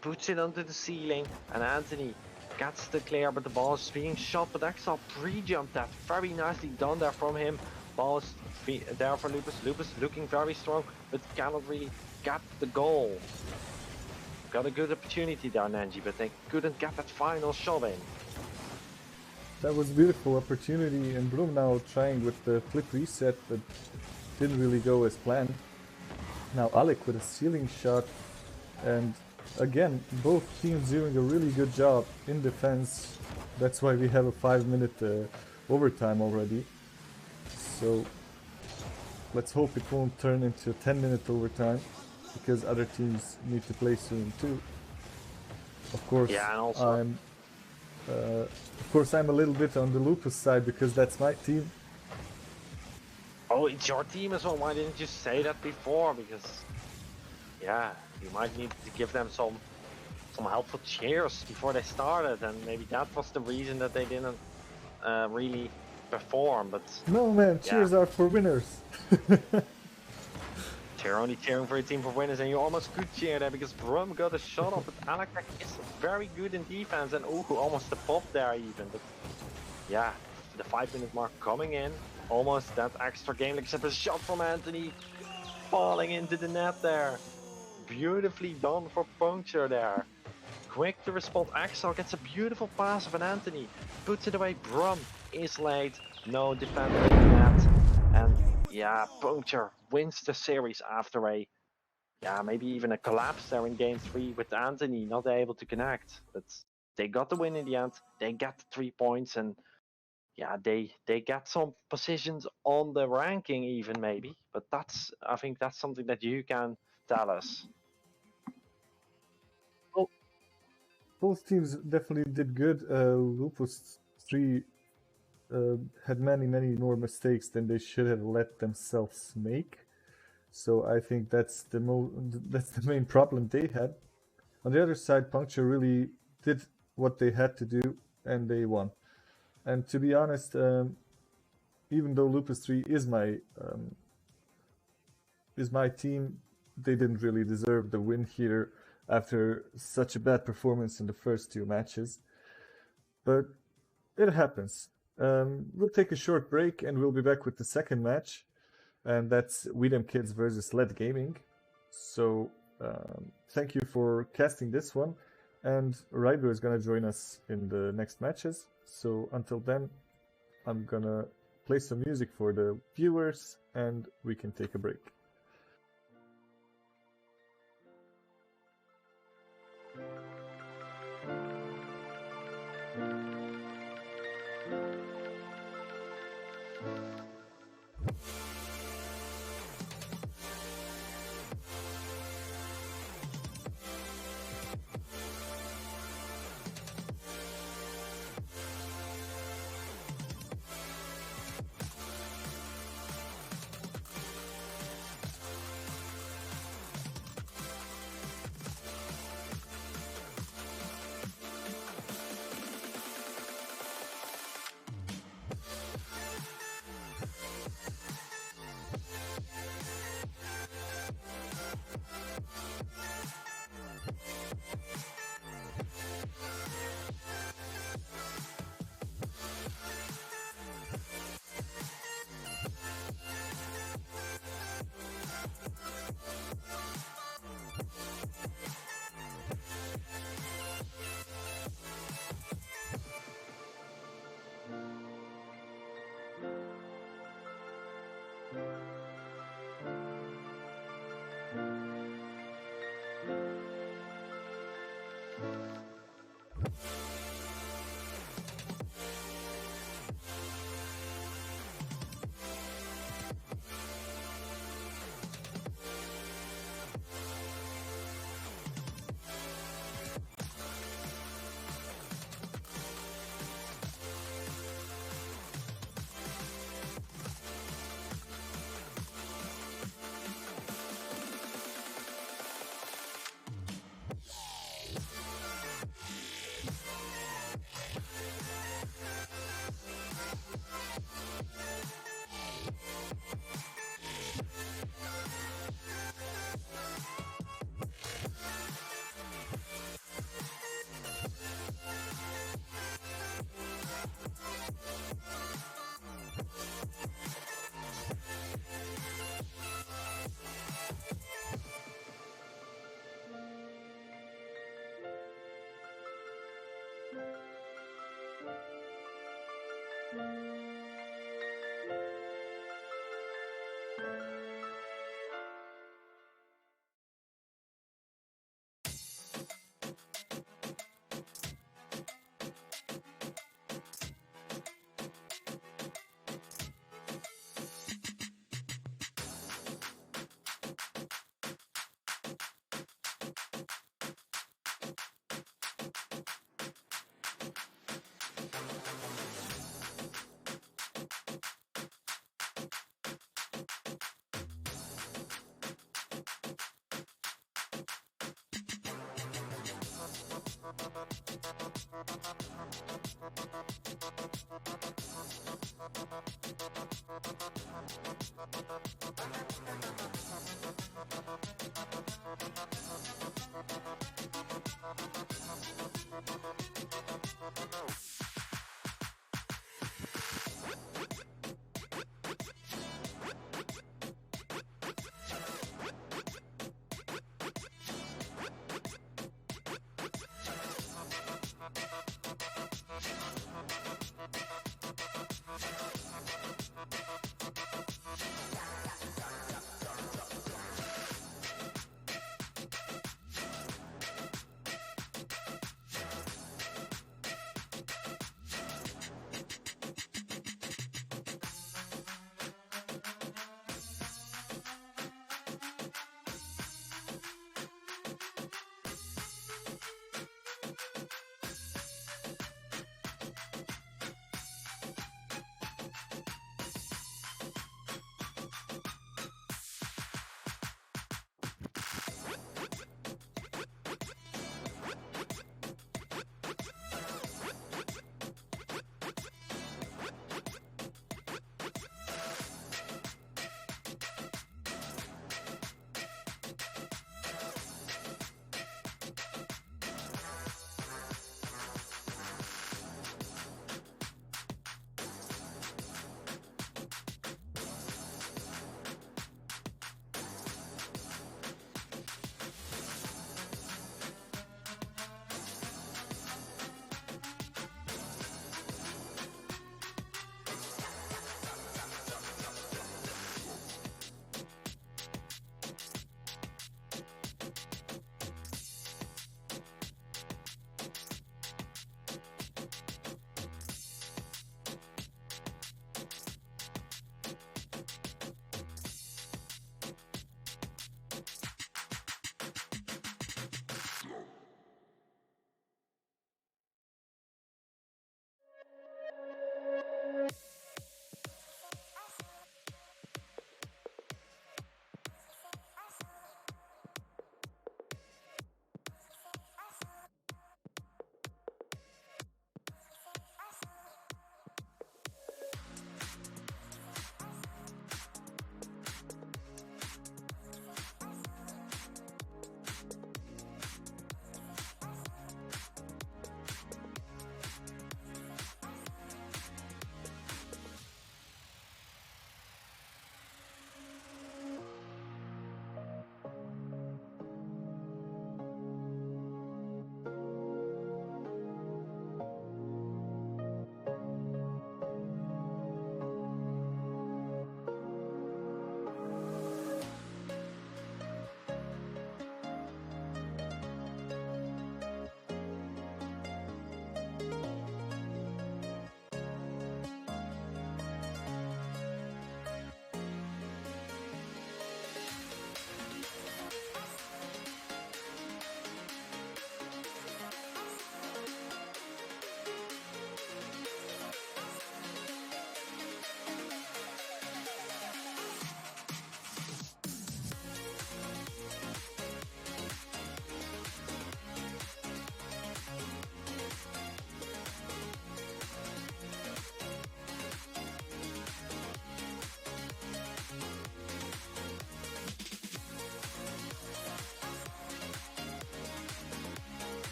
puts it onto the ceiling, and Anthony gets the clear, but the ball is being shot, but Axel pre-jumped that. Very nicely done there from him. Ball is there for Lupus. Lupus looking very strong, but cannot really get the goal. Got a good opportunity there, Nenji, but they couldn't get that final shot in.
That was a beautiful opportunity, and Bloom now trying with the flip reset, but didn't really go as planned. Now Alec with a ceiling shot, and again, both teams doing a really good job in defense. That's why we have a 5-minute overtime already. So let's hope it won't turn into a 10-minute overtime, because other teams need to play soon too. Of course,
yeah, and also
I'm a little bit on the Lupus side because that's my team.
Oh, it's your team as well. Why didn't you say that before? Because yeah, you might need to give them some helpful cheers before they started, and maybe that was the reason that they didn't really perform. But
no, man, cheers are for winners.
You're only cheering for your team for winners, and you almost could cheer there because Brum got a shot off, but Alec is very good in defense, and almost a pop there even. But yeah, the 5-minute mark coming in, almost that extra game, except a shot from Anthony falling into the net there. Beautifully done for Puncture there. Quick to respond. Axel gets a beautiful pass of an Anthony, puts it away. Brum is late, no defender in the net, and yeah, Puncture wins the series after maybe even a collapse there in game 3 with Anthony not able to connect. But they got the win in the end. They get the 3 points, and yeah, they get some positions on the ranking even maybe. But I think that's something that you can tell us.
Well, both teams definitely did good. Lupus 3 had many more mistakes than they should have let themselves make. So I think that's the main problem they had. On the other side, Puncture really did what they had to do, and they won. And to be honest, even though Lupus 3 is my team, they didn't really deserve the win here after such a bad performance in the first 2 matches. But it happens. We'll take a short break and we'll be back with the second match, and that's Dem Kidz versus LED Gaming. So thank you for casting this one, and Ryder is gonna join us in the next matches. So until then, I'm gonna play some music for the viewers and we can take a break.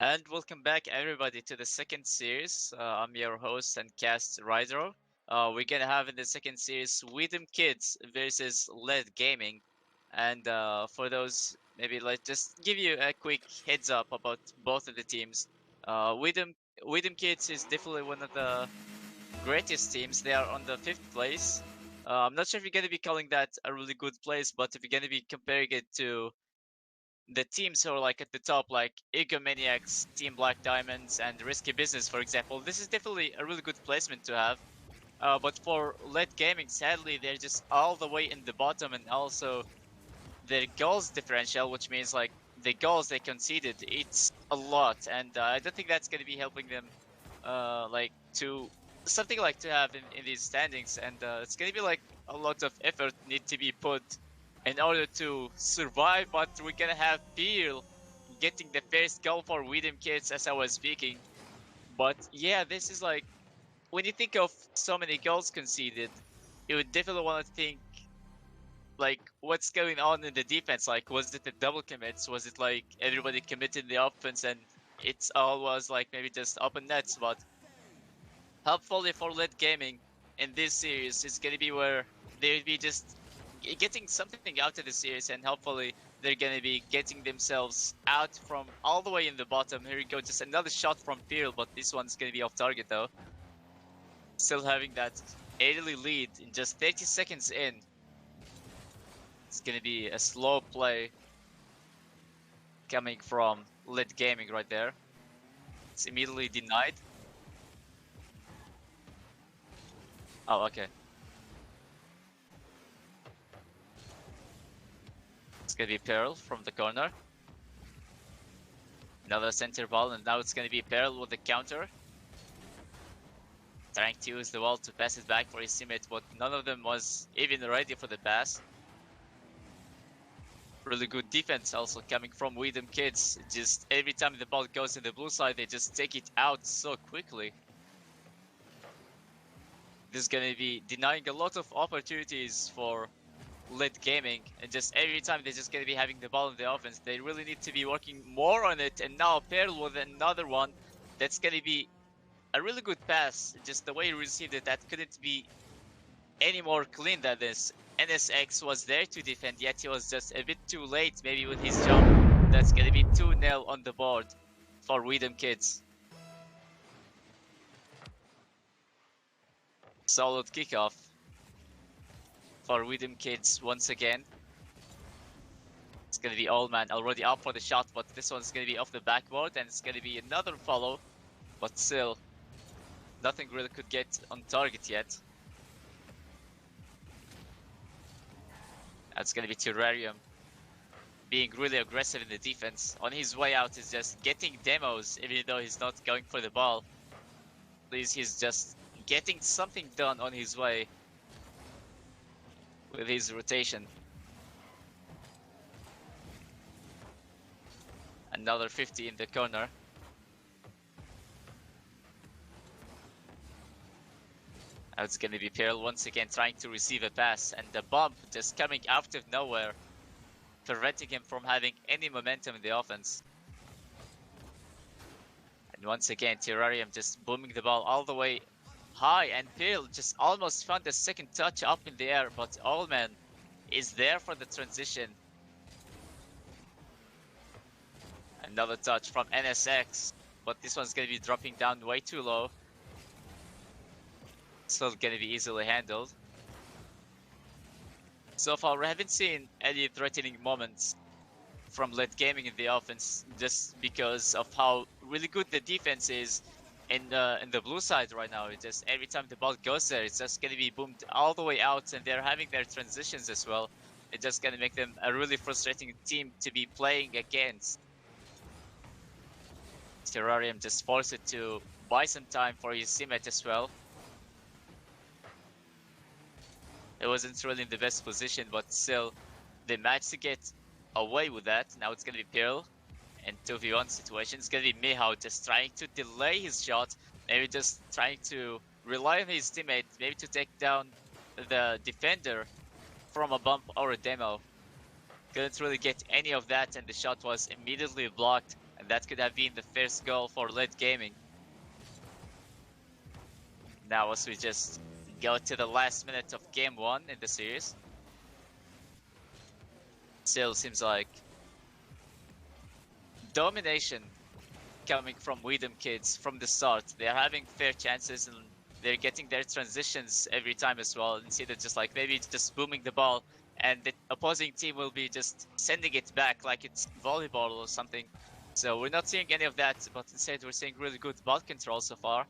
And welcome back, everybody, to the second series. I'm your host and cast Rider. We're gonna have in the second series Dem Kidz versus LED Gaming. And for those, maybe like just give you a quick heads up about both of the teams. Dem Kidz is definitely one of the greatest teams. They are on the 5th place. I'm not sure if you're gonna be calling that a really good place, but if you're gonna be comparing it to the teams who are like at the top, like Egomaniacs, Team Black Diamonds, and Risky Business, for example, this is definitely a really good placement to have. But for LED Gaming, sadly, they're just all the way in the bottom, and also their goals differential, which means like the goals they conceded, it's a lot, and I don't think that's going to be helping them, like to something like to have in these standings, and it's going to be like a lot of effort need to be put in order to survive. But we're gonna have Peel getting the first goal for Dem Kidz as I was speaking. But yeah, this is like when you think of so many goals conceded, you would definitely want to think like what's going on in the defense. Like, was it the double commits? Was it like everybody committed the offense and it's all was like maybe just open nets? But hopefully for LED Gaming in this series, it's gonna be where they will be just getting something out of the series, and hopefully they're gonna be getting themselves out from all the way in the bottom. Here we go, just another shot from Peel, but this one's gonna be off target though. Still having that early lead in just 30 seconds in. It's gonna be a slow play coming from LED Gaming right there. It's immediately denied. Oh, okay. It's gonna be Pearl from the corner. Another center ball, and now it's gonna be Pearl with the counter. Trying to use the wall to pass it back for his teammate, but none of them was even ready for the pass. Really good defense also coming from Dem Kidz. Just every time the ball goes in the blue side, they just take it out so quickly. This is gonna be denying a lot of opportunities for LED Gaming, and just every time they're just gonna be having the ball in the offense. They really need to be working more on it, and now Pearl with another one. That's gonna be a really good pass. Just the way he received it, that couldn't be any more clean than this. NSX was there to defend, yet he was just a bit too late, maybe with his jump. That's gonna be 2-0 on the board for Dem Kidz. Solid kickoff for Dem Kidz once again. It's gonna be Old Man already up for the shot, but this one's gonna be off the backboard, and it's gonna be another follow, but still nothing really could get on target yet. That's gonna be Terrarium being really aggressive in the defense. On his way out, is just getting demos, even though he's not going for the ball. At least he's just getting something done on his way with his rotation. Another 50 in the corner. Now it's gonna be Pearl once again trying to receive a pass, and the bump just coming out of nowhere, preventing him from having any momentum in the offense. And once again, Terrarium just booming the ball all the way high, and Pearl just almost found the second touch up in the air, but Allman is there for the transition. Another touch from NSX, but this one's gonna be dropping down way too low. Still gonna be easily handled. So far, we haven't seen any threatening moments from LED Gaming in the offense, just because of how really good the defense is in the blue side right now. It's just every time the ball goes there, it's just gonna be boomed all the way out, and they're having their transitions as well. It's just gonna make them a really frustrating team to be playing against. Terrarium just forced it to buy some time for his teammate as well. It wasn't really in the best position, but still, they managed to get away with that. Now it's gonna be Pearl in 2v1 situation. It's gonna be Mihao just trying to delay his shot, maybe just trying to rely on his teammate, maybe to take down the defender from a bump or a demo. Couldn't really get any of that, and the shot was immediately blocked, and That could have been the first goal for Led Gaming. Now as we just go to the last minute of game 1 in the series. Still seems like domination coming from Dem Kidz from the start. They're having fair chances and they're getting their transitions every time as well. Instead of just like maybe just booming the ball and the opposing team will be just sending it back like it's volleyball or something. So we're not seeing any of that, but instead we're seeing really good ball control so far.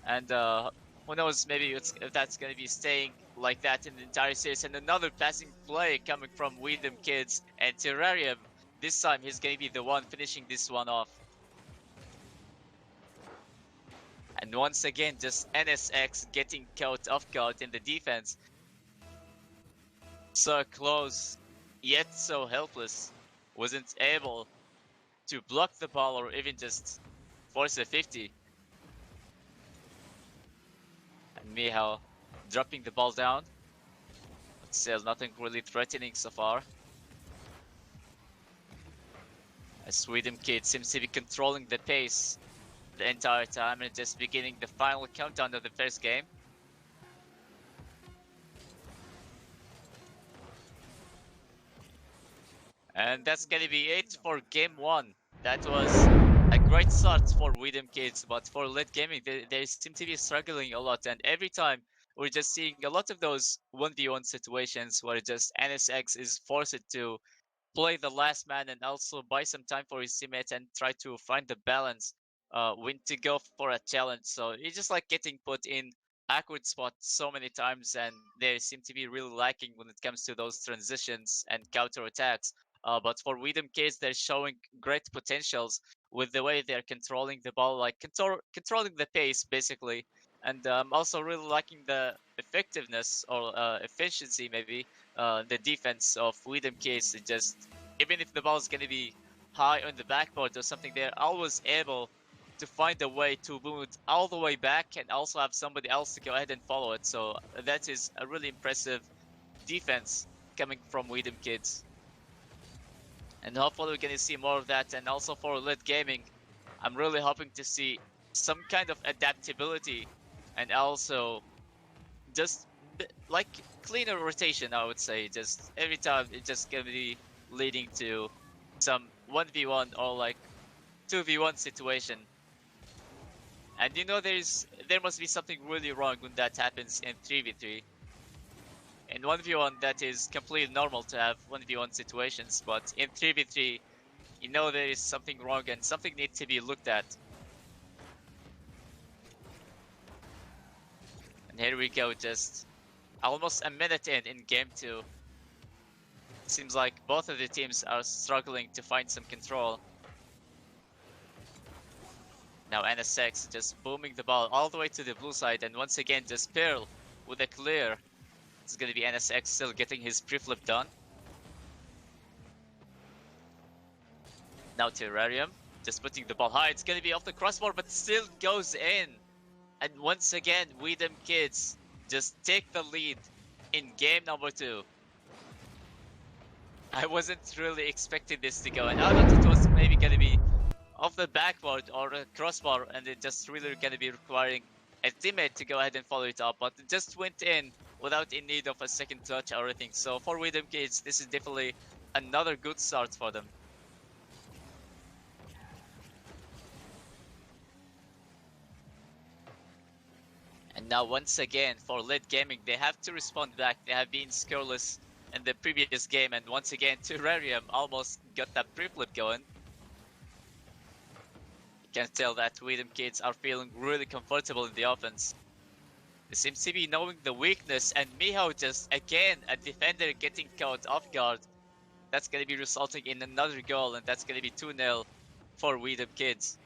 And who knows, maybe if that's going to be staying like that in the entire series. And another passing play coming from Dem Kidz and Terrarium. This time he's going to be the one finishing this one off. And once again, just NSX getting caught off guard in the defense. So close, yet so helpless. Wasn't able to block the ball or even just force a 50. And Michał dropping the ball down. But still nothing really threatening so far. As Dem Kidz seems to be controlling the pace the entire time and just beginning the final countdown of the first game. And that's gonna be it for game 1. That was a great start for Dem Kidz, but for Led Gaming, they seem to be struggling a lot, and every time we're just seeing a lot of those 1v1 situations where just NSX is forced to play the last man and also buy some time for his teammate and try to find the balance when to go for a challenge. So it's just like getting put in awkward spots so many times, and they seem to be really lacking when it comes to those transitions and counter attacks. But for Dem Kidz, they're showing great potentials with the way they're controlling the ball, like controlling the pace basically. And also really liking the effectiveness or efficiency, maybe, the defense of Dem Kidz. Just even if the ball is going to be high on the backboard or something, they're always able to find a way to boom it all the way back and also have somebody else to go ahead and follow it. So that is a really impressive defense coming from Dem Kidz. And hopefully we're going to see more of that. And also for Led Gaming, I'm really hoping to see some kind of adaptability and also just like cleaner rotation, I would say. Just every time it's just going to be leading to some 1v1 or like 2v1 situation. And you know there must be something really wrong when that happens in 3v3. In 1v1, that is completely normal to have 1v1 situations, but in 3v3, you know there is something wrong and something needs to be looked at. And here we go, just almost a minute in game 2. Seems like both of the teams are struggling to find some control. Now NSX just booming the ball all the way to the blue side, and once again just Pearl with a clear. It's gonna be NSX still getting his pre-flip done. Now Terrarium just putting the ball high. It's gonna be off the crossbar, but still goes in. And once again, Dem Kidz just take the lead in game number 2. I wasn't really expecting this to go, and I thought it was maybe gonna be off the backboard or a crossbar, and it just really gonna be requiring a teammate to go ahead and follow it up, but it just went in without in need of a second touch or anything. So for Dem Kidz, this is definitely another good start for them. And now once again for Led Gaming, they have to respond back. They have been scoreless in the previous game, and once again Terrarium almost got that pre-flip going. You can tell that Dem Kidz are feeling really comfortable in the offense. They seem to be knowing the weakness, and Michał just again a defender getting caught off guard. That's going to be resulting in another goal, and that's going to be 2-0 for Dem Kidz.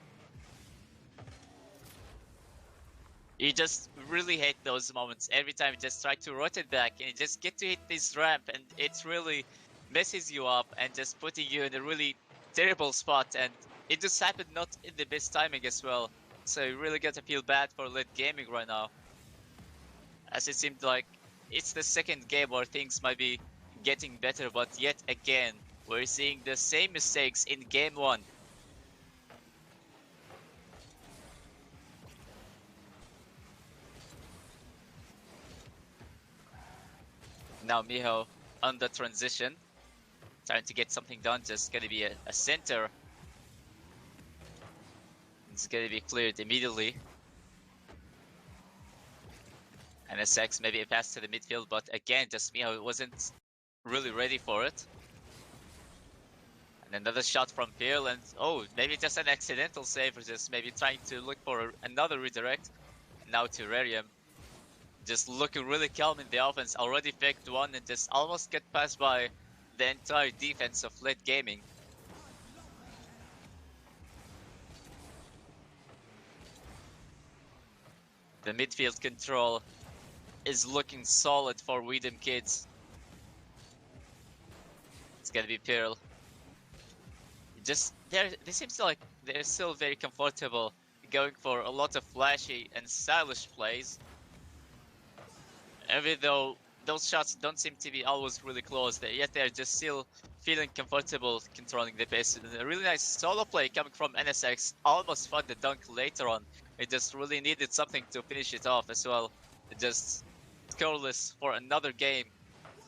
You just really hate those moments. Every time you just try to rotate back and you just get to hit this ramp, and it really messes you up and just putting you in a really terrible spot, and it just happened not in the best timing as well. So you really got to feel bad for Led Gaming right now, as it seemed like it's the second game where things might be getting better, but yet again we're seeing the same mistakes in game 1. now Miho on the transition, trying to get something done. Just gonna be a center. It's gonna be cleared immediately. And SX maybe a pass to the midfield, but again, just Miho wasn't really ready for it. And another shot from Peel, and oh, maybe just an accidental save, or just maybe trying to look for another redirect. And now Terrarium, just looking really calm in the offense, already faked one and just almost get passed by the entire defense of Late Gaming. The midfield control is looking solid for Dem Kidz. It's gonna be Pearl. Just they seems like they're still very comfortable going for a lot of flashy and stylish plays. Even though those shots don't seem to be always really close, yet they're just still feeling comfortable controlling the pace. A really nice solo play coming from NSX, almost found the dunk later on. It just really needed something to finish it off as well. Just scoreless for another game.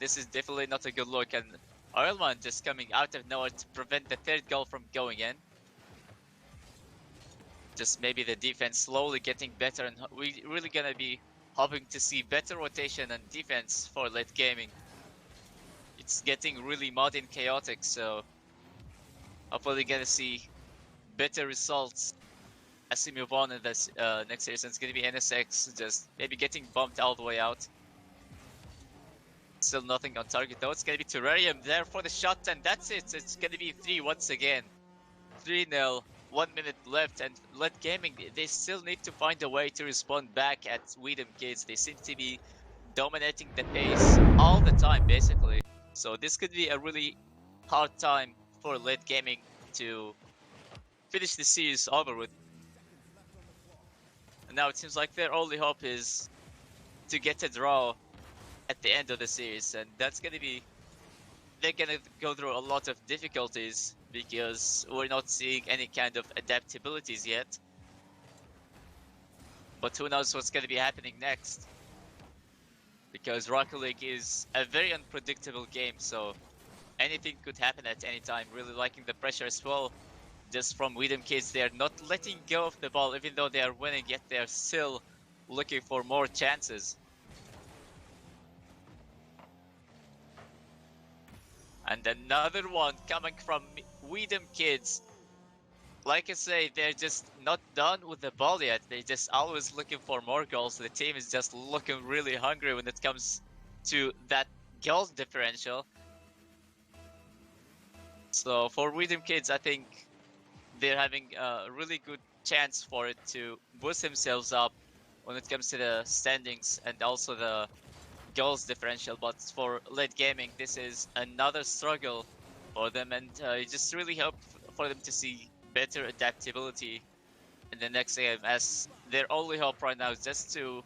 This is definitely not a good look, and Oilman just coming out of nowhere to prevent the third goal from going in. Just maybe the defense slowly getting better, and we really gonna be hoping to see better rotation and defense for Late Gaming. It's getting really muddy and chaotic, so hopefully gonna see better results as we move on in this next series. And it's gonna be NSX just maybe getting bumped all the way out. Still nothing on target though. It's gonna be Terrarium there for the shot, and that's it. It's gonna be 3 once again. 3-0, 1 minute left, and Late Gaming, they still need to find a way to respond back at Dem Kidz. They seem to be dominating the pace all the time, basically. So this could be a really hard time for Late Gaming to finish the series over with. And now it seems like their only hope is to get a draw at the end of the series, and that's gonna be, they're gonna go through a lot of difficulties because we're not seeing any kind of adaptabilities yet. But who knows what's gonna be happening next? Because Rocket League is a very unpredictable game, so anything could happen at any time. Really liking the pressure as well. Just from Dem Kidz, they're not letting go of the ball, even though they are winning, yet they're still looking for more chances. And another one coming from Dem Kidz. Like I say, they're just not done with the ball yet. They're just always looking for more goals. The team is just looking really hungry when it comes to that goals differential. So for Dem Kidz, I think they're having a really good chance for it to boost themselves up when it comes to the standings and also the goals differential. But for Late Gaming, this is another struggle for them, and I just really hope for them to see better adaptability in the next game, as their only hope right now is just to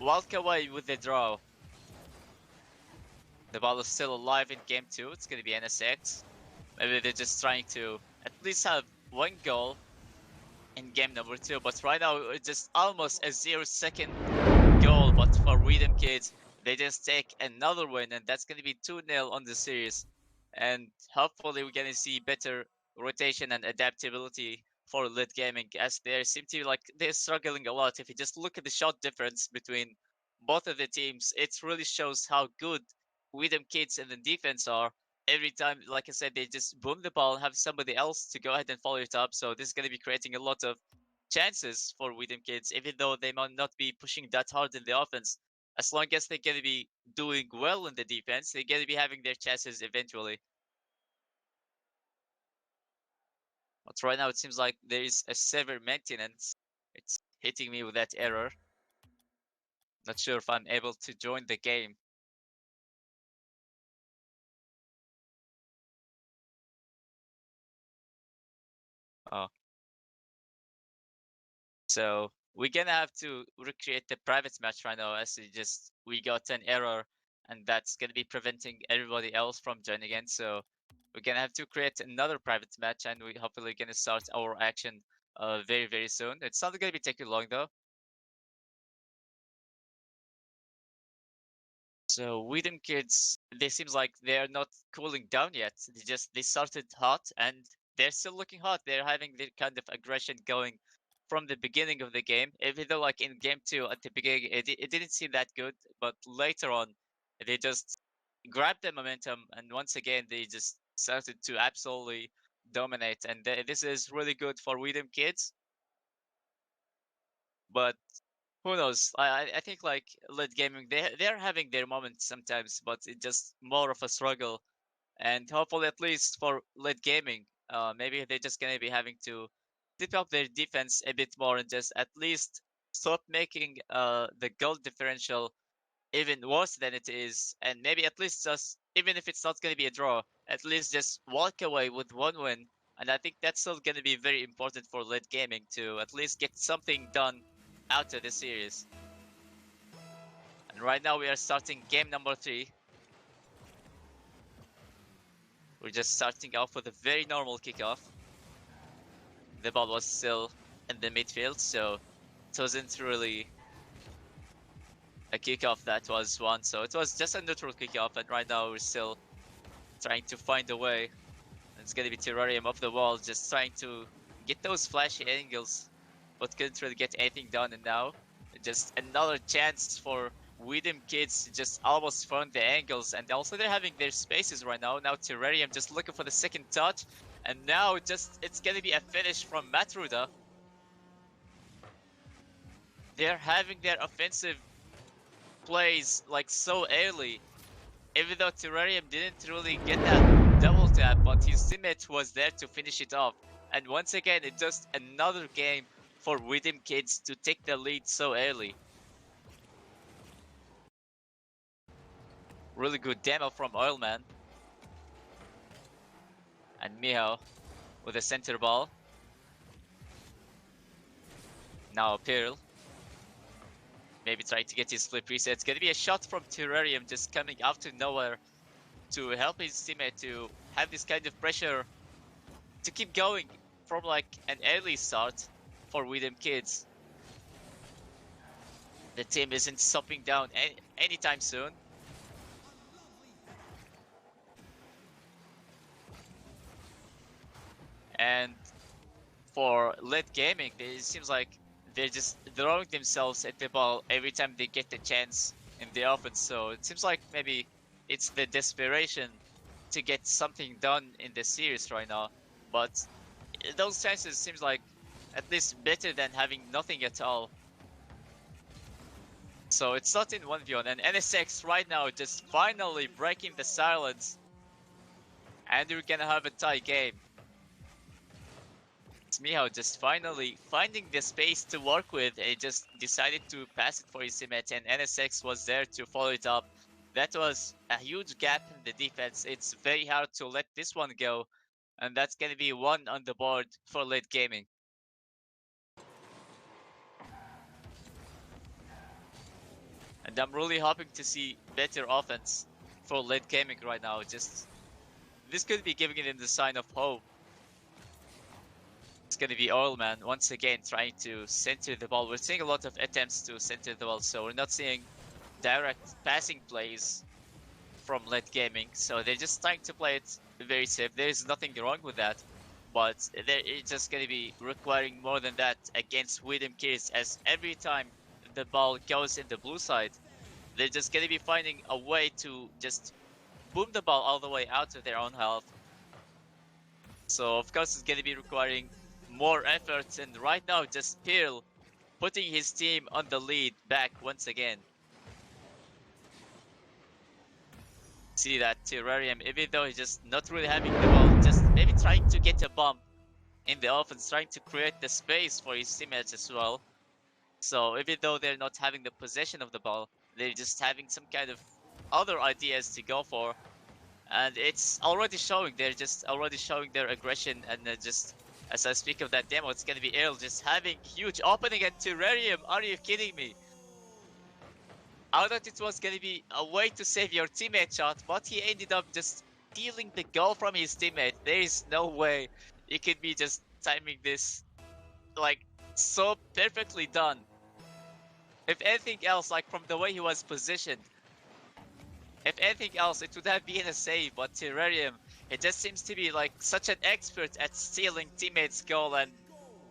walk away with the draw. The ball is still alive in game 2. It's going to be NSX. Maybe they're just trying to at least have one goal in game number 2, but right now it's just almost a 0-second goal. But for Dem Kidz, they just take another win, and that's going to be 2-0 on the series. And hopefully we're going to see better rotation and adaptability for Late Gaming, as they seem to like they're struggling a lot. If you just look at the shot difference between both of the teams, it really shows how good Dem Kidz and the defense are. Every time, like I said, they just boom the ball, have somebody else to go ahead and follow it up. So this is going to be creating a lot of chances for Dem Kidz, even though they might not be pushing that hard in the offense. As long as they're going to be doing well in the defense, they're going to be having their chances eventually. But right now it seems like there is a server maintenance. It's hitting me with that error. Not sure if I'm able to join the game. Oh. So we're gonna have to recreate the private match right now, as we got an error, and that's gonna be preventing everybody else from joining in. So we're gonna have to create another private match, and we hopefully gonna start our action very, very soon. It's not gonna be taking long though. So Dem Kidz, they seems like they're not cooling down yet. They started hot and they're still looking hot. They're having the kind of aggression going from the beginning of the game. Even though like in game 2 at the beginning it didn't seem that good, but later on they just grabbed the momentum and once again they just started to absolutely dominate. And this is really good for Dem Kidz. But who knows? I think like late gaming they're having their moments sometimes, but it's just more of a struggle. And hopefully at least for late gaming, maybe they're just gonna be having to step up their defense a bit more and just at least stop making the goal differential even worse than it is, and maybe at least just even if it's not gonna be a draw, at least just walk away with one win. And I think that's still gonna be very important for late gaming to at least get something done out of the series. And right now we are starting game number 3. We're just starting off with a very normal kickoff. The ball was still in the midfield, so it wasn't really a kickoff that was won. So it was just a neutral kickoff, and right now we're still trying to find a way. It's gonna be Terrarium off the wall, just trying to get those flashy angles, but couldn't really get anything done. And now, just another chance for Dem Kidz to just almost found the angles, and also they're having their spaces right now. Now Terrarium just looking for the second touch, and now just it's gonna be a finish from Matruda. They're having their offensive plays like so early, even though Terrarium didn't really get that double tap, but his teammate was there to finish it off. And once again, it's just another game for Dem Kidz to take the lead so early. Really good demo from Oilman. And Miho with a center ball. Now Pearl. Maybe trying to get his flip reset. It's gonna be a shot from Terrarium just coming out of nowhere to help his teammate to have this kind of pressure to keep going from like an early start for Dem Kidz. The team isn't stopping down anytime soon. And for late gaming, it seems like they're just throwing themselves at the ball every time they get the chance in the offense. So it seems like maybe it's the desperation to get something done in the series right now. But those chances seems like at least better than having nothing at all. So it's not in 1v1, and NSX right now just finally breaking the silence. And we're gonna have a tie game. It's Miho just finally finding the space to work with, and he just decided to pass it for his teammate, and NSX was there to follow it up. That was a huge gap in the defense. It's very hard to let this one go, and that's gonna be one on the board for late gaming. And I'm really hoping to see better offense for late gaming right now. Just this could be giving them the sign of hope. It's gonna be Oilman once again trying to center the ball. We're seeing a lot of attempts to center the ball, so we're not seeing direct passing plays from late gaming. So they're just trying to play it very safe. There is nothing wrong with that, but it's just gonna be requiring more than that against Dem Kidz, as every time the ball goes in the blue side, they're just gonna be finding a way to just boom the ball all the way out of their own health. So of course it's gonna be requiring more efforts, and right now just Pearl putting his team on the lead back once again. See that Terrarium, even though he's just not really having the ball, just maybe trying to get a bump in the offense, trying to create the space for his teammates as well. So even though they're not having the possession of the ball, they're just having some kind of other ideas to go for. And it's already showing, they're just already showing their aggression, and just as I speak of that demo, it's gonna be Earl just having huge opening at Terrarium. Are you kidding me? I thought it was gonna be a way to save your teammate shot, but he ended up just stealing the goal from his teammate. There is no way you could be just timing this like so perfectly done. If anything else, like from the way he was positioned, If anything else, it would have been a save, but Terrarium, it just seems to be like such an expert at stealing teammates' goal, and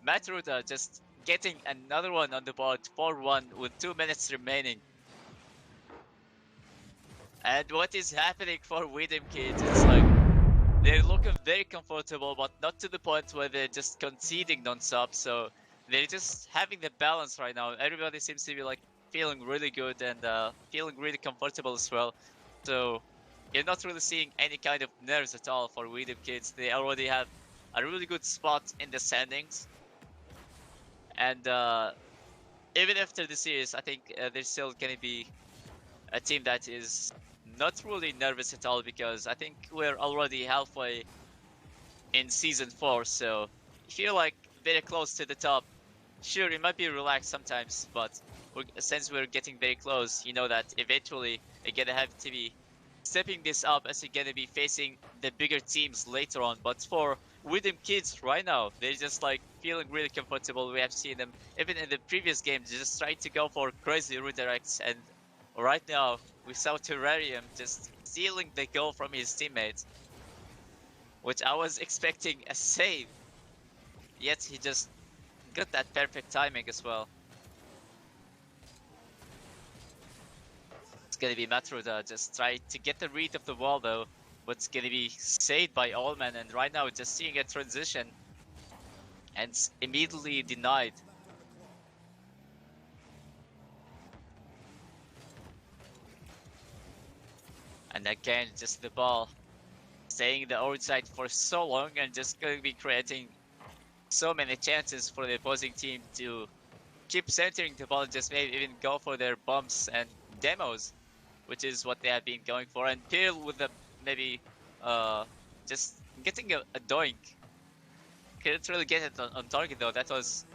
Matruda just getting another one on the board, 4-1 with 2 minutes remaining. And what is happening for Dem Kidz? It's like they're looking very comfortable, but not to the point where they're just conceding non-stop. So they're just having the balance right now. Everybody seems to be like feeling really good and feeling really comfortable as well. So you're not really seeing any kind of nerves at all for Dem Kidz. They already have a really good spot in the standings. And even after the series, I think they're still going to be a team that is not really nervous at all, because I think we're already halfway in season 4, so if you're like very close to the top, sure, it might be relaxed sometimes, but since we're getting very close, you know that eventually you're gonna have to be stepping this up as you're gonna be facing the bigger teams later on. But for Dem Kidz right now, they're just like feeling really comfortable. We have seen them even in the previous games just trying to go for crazy redirects, and right now we saw Terrarium just stealing the goal from his teammates, which I was expecting a save, yet he just got that perfect timing as well. It's gonna be Matruda just try to get the read of the wall though, but it's gonna be saved by Allman, and right now just seeing a transition and immediately denied. And again, just the ball staying in the outside for so long and just going to be creating so many chances for the opposing team to keep centering the ball, just maybe even go for their bumps and demos, which is what they have been going for. And Peel with the maybe just getting a doink. Couldn't really get it on target though. That was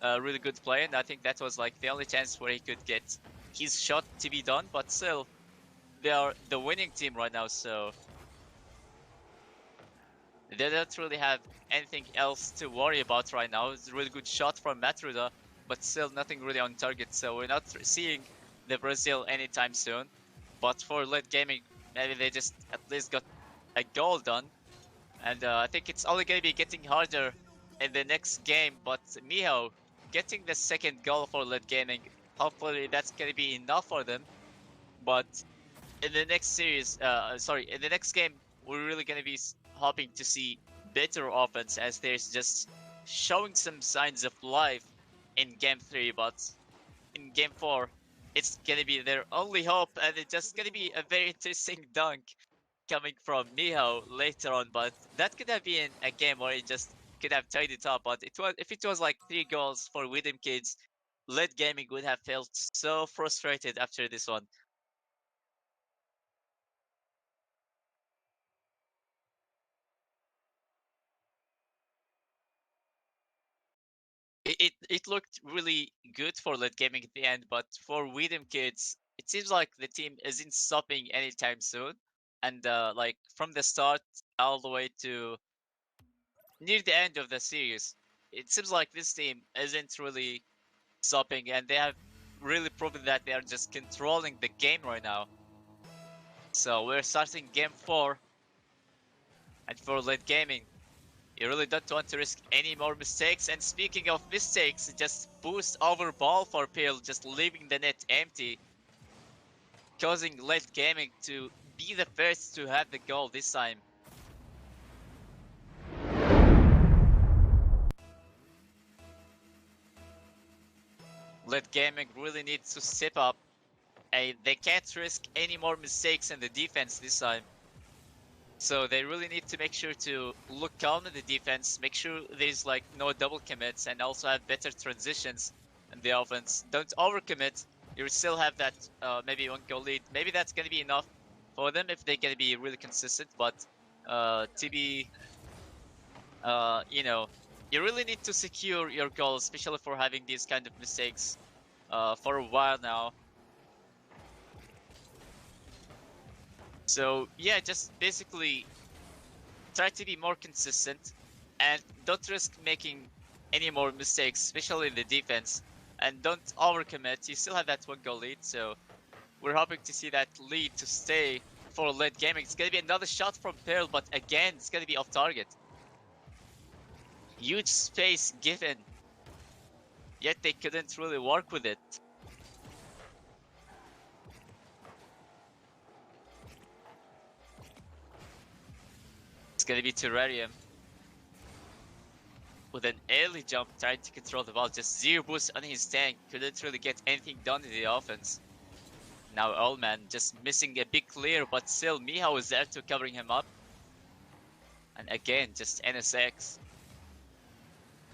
a really good play, and I think that was like the only chance where he could get his shot to be done, but still, they are the winning team right now, so they don't really have anything else to worry about right now. It's a really good shot from Matruda, but still nothing really on target, so we're not seeing the Brazil anytime soon. But for late gaming, maybe they just at least got a goal done, and I think it's only going to be getting harder in the next game. But Miho getting the second goal for late gaming, hopefully that's going to be enough for them. But in the next series, in the next game, we're really going to be hoping to see better offense, as there's just showing some signs of life in game 3, but in game 4, it's going to be their only hope, and it's just going to be a very interesting dunk coming from Miho later on. But that could have been a game where he just could have tied it up, but it was, if it was like 3 goals for Dem Kidz, late gaming would have felt so frustrated after this one. It looked really good for late gaming at the end, but for Dem Kidz, it seems like the team isn't stopping anytime soon. And like from the start all the way to near the end of the series, it seems like this team isn't really stopping, and they have really proven that they are just controlling the game right now. So we're starting game 4, and for late gaming, you really don't want to risk any more mistakes. And speaking of mistakes, just boost over ball for Peel, just leaving the net empty, causing late gaming to be the first to have the goal this time. Late gaming really needs to step up, and they can't risk any more mistakes in the defense this time. So they really need to make sure to look calm in the defense, make sure there's like no double commits, and also have better transitions in the offense. Don't overcommit. You still have that maybe 1 goal lead. Maybe that's going to be enough for them if they're going to be really consistent. But to be, you know, you really need to secure your goals, especially for having these kind of mistakes for a while now. So yeah, just basically try to be more consistent and don't risk making any more mistakes, especially in the defense. And don't overcommit. You still have that 1 goal lead, so we're hoping to see that lead to stay for late gaming. It's gonna be another shot from Pearl, but again, it's gonna be off target. Huge space given, yet they couldn't really work with it. It's gonna be Terrarium with an early jump trying to control the ball. Just 0 boost on his tank, couldn't really get anything done in the offense. Now Allman just missing a big clear, but still Miho is there to covering him up. And again, just NSX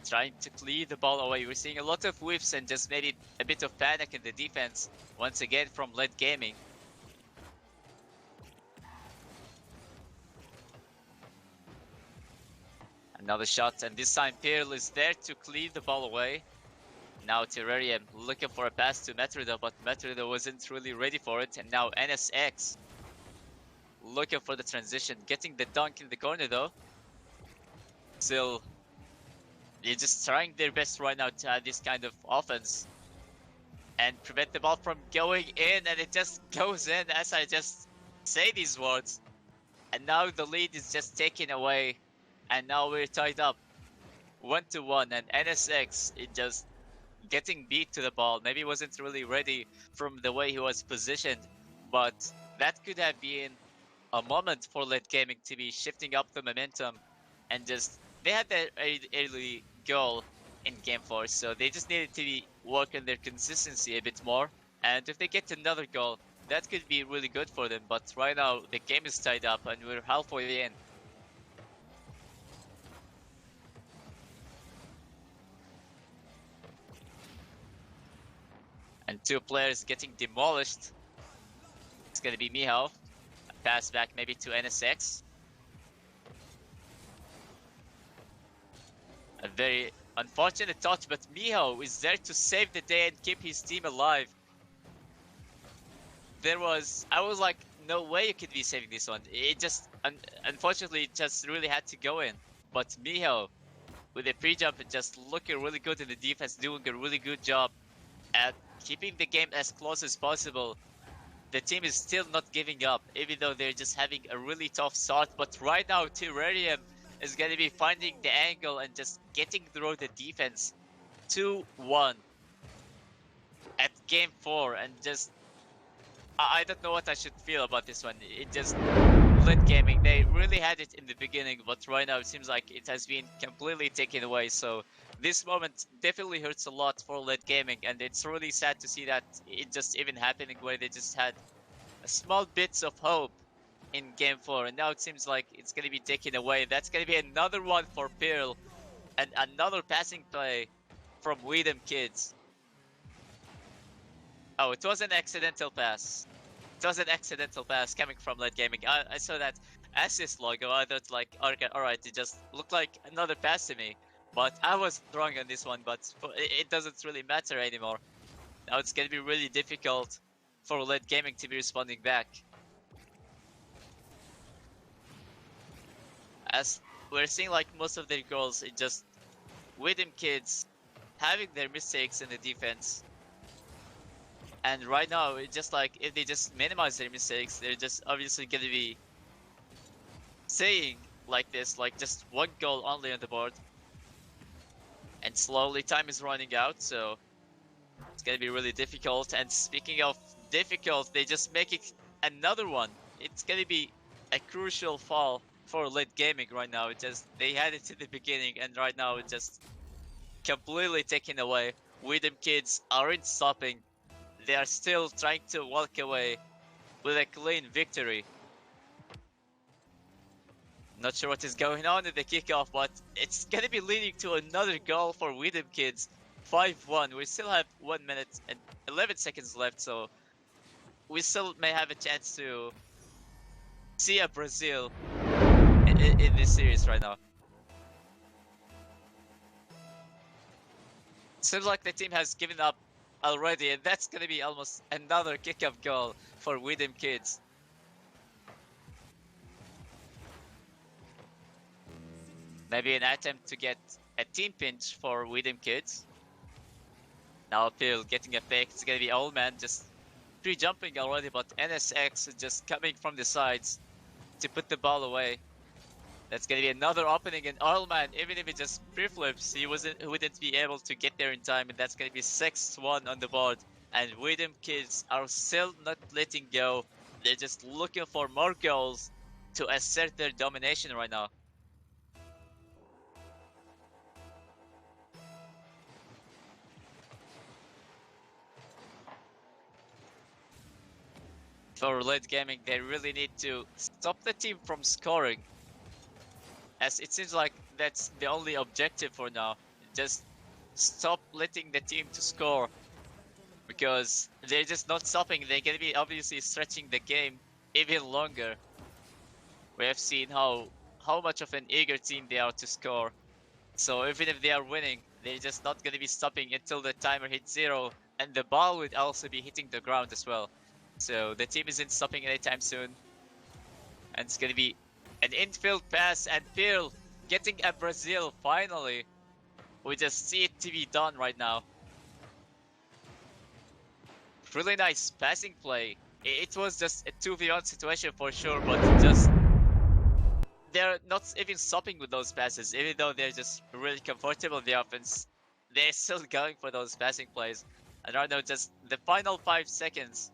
trying to clear the ball away. We're seeing a lot of whiffs and just maybe a bit of panic in the defense once again from Led Gaming. Another shot, and this time Pearl is there to clear the ball away. Now Terrarium looking for a pass to Metroida, but Metroida wasn't really ready for it. And now NSX looking for the transition, getting the dunk in the corner though. Still, they're just trying their best right now to have this kind of offense and prevent the ball from going in, and it just goes in as I just say these words. And now the lead is just taken away, and now we're tied up 1-1, and NSX is just getting beat to the ball. Maybe wasn't really ready from the way he was positioned, but that could have been a moment for Late Gaming to be shifting up the momentum, and just they had that early goal in game 4, so they just needed to be working their consistency a bit more, and if they get another goal, that could be really good for them. But right now the game is tied up and we're halfway in. And 2 players getting demolished. It's gonna be Miho. A pass back maybe to NSX. A very unfortunate touch, but Miho is there to save the day and keep his team alive. I was like, no way you could be saving this one. It just, unfortunately, it just really had to go in. But Miho, with a pre-jump, just looking really good in the defense, doing a really good job at keeping the game as close as possible. The team is still not giving up, even though they're just having a really tough start. But right now, Terrarium is going to be finding the angle and just getting through the defense. 2-1 at game 4, and just I don't know what I should feel about this one. It just Late Gaming, they really had it in the beginning, but right now it seems like it has been completely taken away. So this moment definitely hurts a lot for Late Gaming, and it's really sad to see that it just even happening where they just had small bits of hope in game 4, and now it seems like it's gonna be taken away. That's gonna be another one for Pearl, and another passing play from Dem Kidz. Oh, it was an accidental pass. It was an accidental pass coming from Late Gaming. I saw that assist logo. I thought like, okay, alright, it just looked like another pass to me. But I was wrong on this one, but it doesn't really matter anymore. Now it's gonna be really difficult for Late Gaming to be responding back. As we're seeing like most of their goals, it just Dem Kidz having their mistakes in the defense. And right now, it's just like, if they just minimize their mistakes, they're just obviously gonna be saying like this, like just 1 goal only on the board. And slowly time is running out, so it's gonna be really difficult. And speaking of difficult, they just make it another one. It's gonna be a crucial fall for Late Gaming right now. It just, they had it in the beginning, and right now it's just completely taken away. Dem Kidz aren't stopping. They are still trying to walk away with a clean victory. Not sure what is going on in the kickoff, but it's gonna be leading to another goal for Dem Kidz. 5-1. We still have 1 minute and 11 seconds left, so we still may have a chance to see a Brazil in this series right now. Seems like the team has given up already, and that's gonna be almost another kickoff goal for Dem Kidz. Maybe an attempt to get a team pinch for Dem Kidz. Now Phil getting a fake. It's gonna be Old Man just pre-jumping already, but NSX is just coming from the sides to put the ball away. That's gonna be another opening, and Oilman, even if he just pre-flips, he wouldn't be able to get there in time, and that's gonna be 6-1 on the board. And Dem Kidz are still not letting go. They're just looking for more goals to assert their domination right now. For late gaming, they really need to stop the team from scoring, as it seems like that's the only objective for now. Just stop letting the team to score, because they're just not stopping. They're gonna be obviously stretching the game even longer. We have seen how much of an eager team they are to score. So even if they are winning, they're just not gonna be stopping until the timer hits 0, and the ball would also be hitting the ground as well. So the team isn't stopping anytime soon. And it's gonna be an infield pass, and Phil getting a Brazil finally. We just see it to be done right now. Really nice passing play. It was just a 2v1 situation for sure, but just they're not even stopping with those passes. Even though they're just really comfortable in the offense, they're still going for those passing plays. And right now, just the final 5 seconds,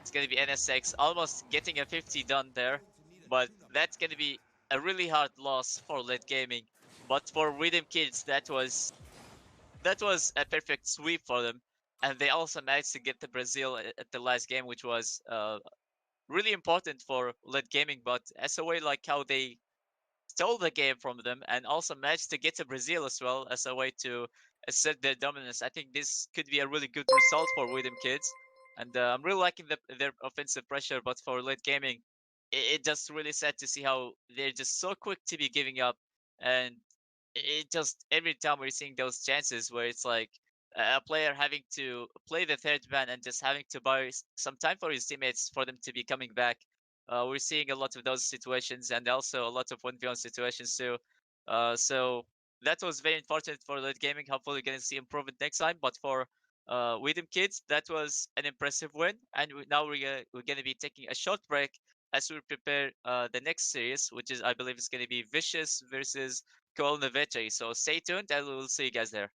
it's gonna be NSX almost getting a 50 done there, but that's gonna be a really hard loss for late gaming. But for Dem Kidz, that was a perfect sweep for them, and they also managed to get the Brazil at the last game, which was really important for late gaming. But as a way like how they stole the game from them and also managed to get to Brazil as well as a way to assert their dominance, I think this could be a really good result for Dem Kidz. And I'm really liking their offensive pressure, but for late gaming, it just really sad to see how they're just so quick to be giving up. And it just every time we're seeing those chances where it's like a player having to play the third man and just having to buy some time for his teammates for them to be coming back. We're seeing a lot of those situations, and also a lot of 1v1 situations too. So that was very important for late gaming. Hopefully we're going to see improvement next time. But for Dem Kidz, that was an impressive win. And now we're going to be taking a short break as we prepare the next series, which is, I believe, is going to be Vicious versus Kulenovići. So stay tuned, and we'll see you guys there.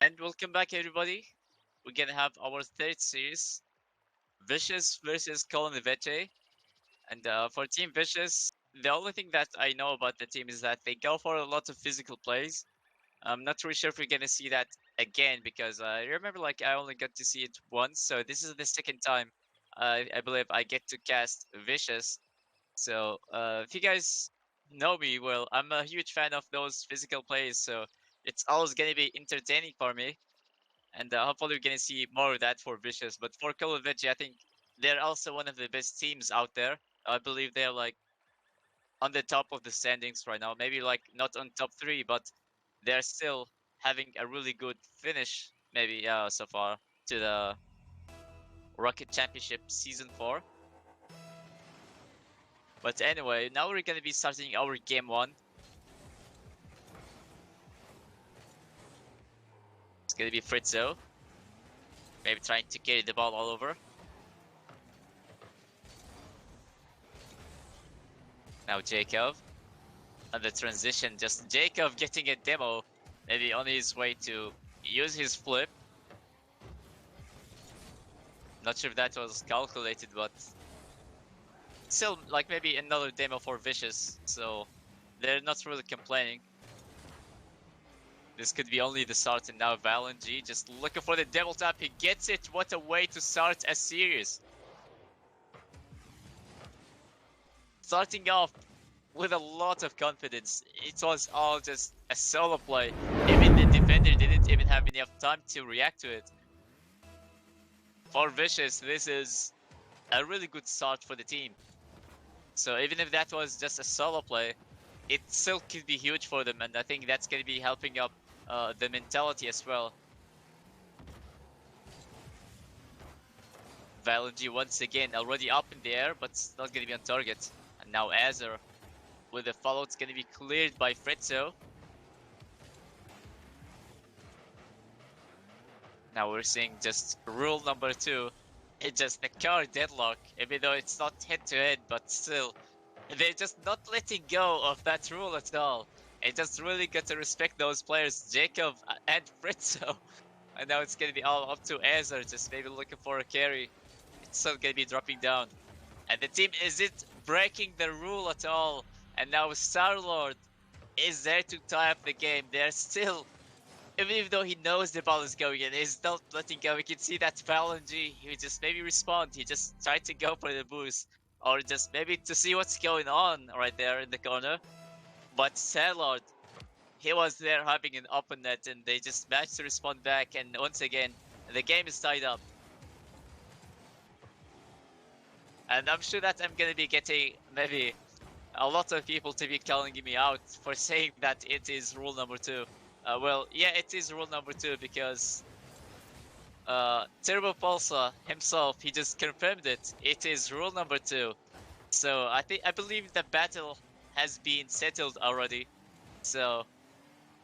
And welcome back, everybody. We're gonna have our third series, Vicious versus Kulenovići. And for Team Vicious, the only thing that I know about the team is that they go for a lot of physical plays. I'm not really sure if we're gonna see that again because I remember like I only got to see it once, so this is the second time I believe I get to cast Vicious. So if you guys know me well, I'm a huge fan of those physical plays, so it's always gonna be entertaining for me. And hopefully we're gonna see more of that for Vicious. But for Kulenovići, I think they're also one of the best teams out there. I believe they're like on the top of the standings right now. Maybe like not on top 3, but they're still having a really good finish, maybe so far to the Rocket Championship Season 4. But anyway, now we're gonna be starting our game 1. It's gonna be Fritzo. Maybe trying to carry the ball all over. Now Jacob. On the transition, just Jacob getting a demo. Maybe on his way to use his flip. Not sure if that was calculated, but still, like maybe another demo for Vicious. So they're not really complaining. This could be only the start, and now Valenji just looking for the double tap. He gets it. What a way to start a series. Starting off with a lot of confidence. It was all just a solo play. Even the defender didn't even have enough time to react to it. For Vicious, this is a really good start for the team. So even if that was just a solo play, it still could be huge for them, and I think that's going to be helping up the mentality as well. Valenji once again already up in the air, but it's not going to be on target. And now Azur with the follow, it's going to be cleared by Fritzo. Now we're seeing just rule number 2. It's just the car deadlock, even though it's not head-to-head, but still. They're just not letting go of that rule at all. And just really got to respect those players, Jacob and Fritzo. And now it's going to be all up to Azur, just maybe looking for a carry. It's still going to be dropping down. And the team isn't breaking the rule at all. And now Star-Lord is there to tie up the game. They're still, even though he knows the ball is going in, he's not letting go. We can see that Valenji, he just maybe respond. He just tried to go for the boost. Or just maybe to see what's going on right there in the corner. But Star-Lord, he was there having an open net, and they just managed to respond back. And once again, the game is tied up. And I'm sure that I'm gonna be getting maybe a lot of people to be calling me out for saying that it is rule number 2. Well, yeah, it is rule number 2 because Turbo Pulsar himself, he just confirmed it. It is rule number 2. So I believe the battle has been settled already. So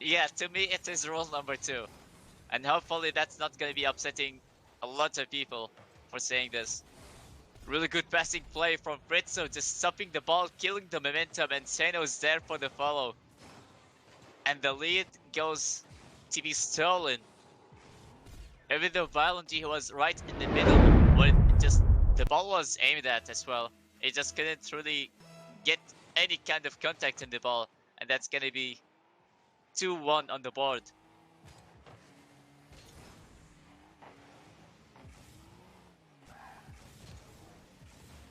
yeah, to me it is rule number 2. And hopefully that's not gonna be upsetting a lot of people for saying this. Really good passing play from Fritzo, just stopping the ball, killing the momentum, and Seno's there for the follow. And the lead goes to be stolen. Even though Valenji was right in the middle, when the ball was aimed at as well. It just couldn't really get any kind of contact in the ball, and that's gonna be 2-1 on the board.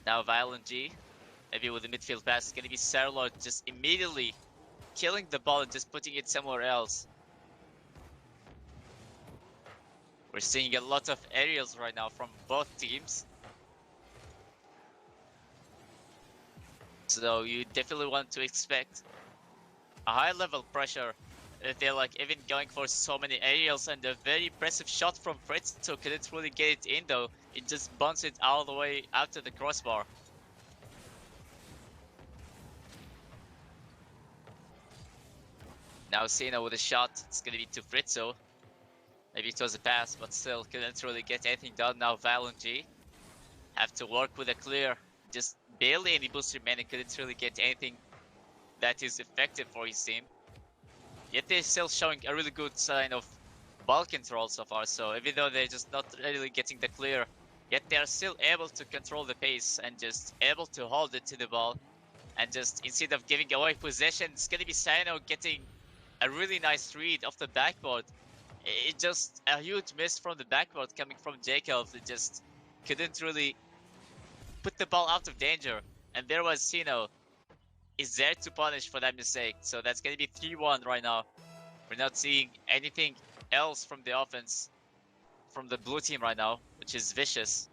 Now Valenji, maybe with the midfield pass, it's gonna be Star-Lord just immediately killing the ball and just putting it somewhere else. We're seeing a lot of aerials right now from both teams. So you definitely want to expect a high level pressure. They're like even going for so many aerials, and a very impressive shot from Fritz, so couldn't really get it in though. It just bounced it all the way out to the crossbar. Now Sena with a shot, it's gonna be to Fritzo. Maybe it was a pass, but still couldn't really get anything done. Now Valenji have to work with a clear. Just barely any boost remaining, couldn't really get anything that is effective for his team. Yet they're still showing a really good sign of ball control so far. So even though they're just not really getting the clear, yet they are still able to control the pace and just able to hold it to the ball. And just instead of giving away possession, it's gonna be Sino getting a really nice read off the backboard. It just a huge miss from the backboard coming from Jacob. It just couldn't really put the ball out of danger. And there was Sino is there to punish for that mistake. So that's gonna be 3-1 right now. We're not seeing anything else from the offense from the blue team right now, which is vicious.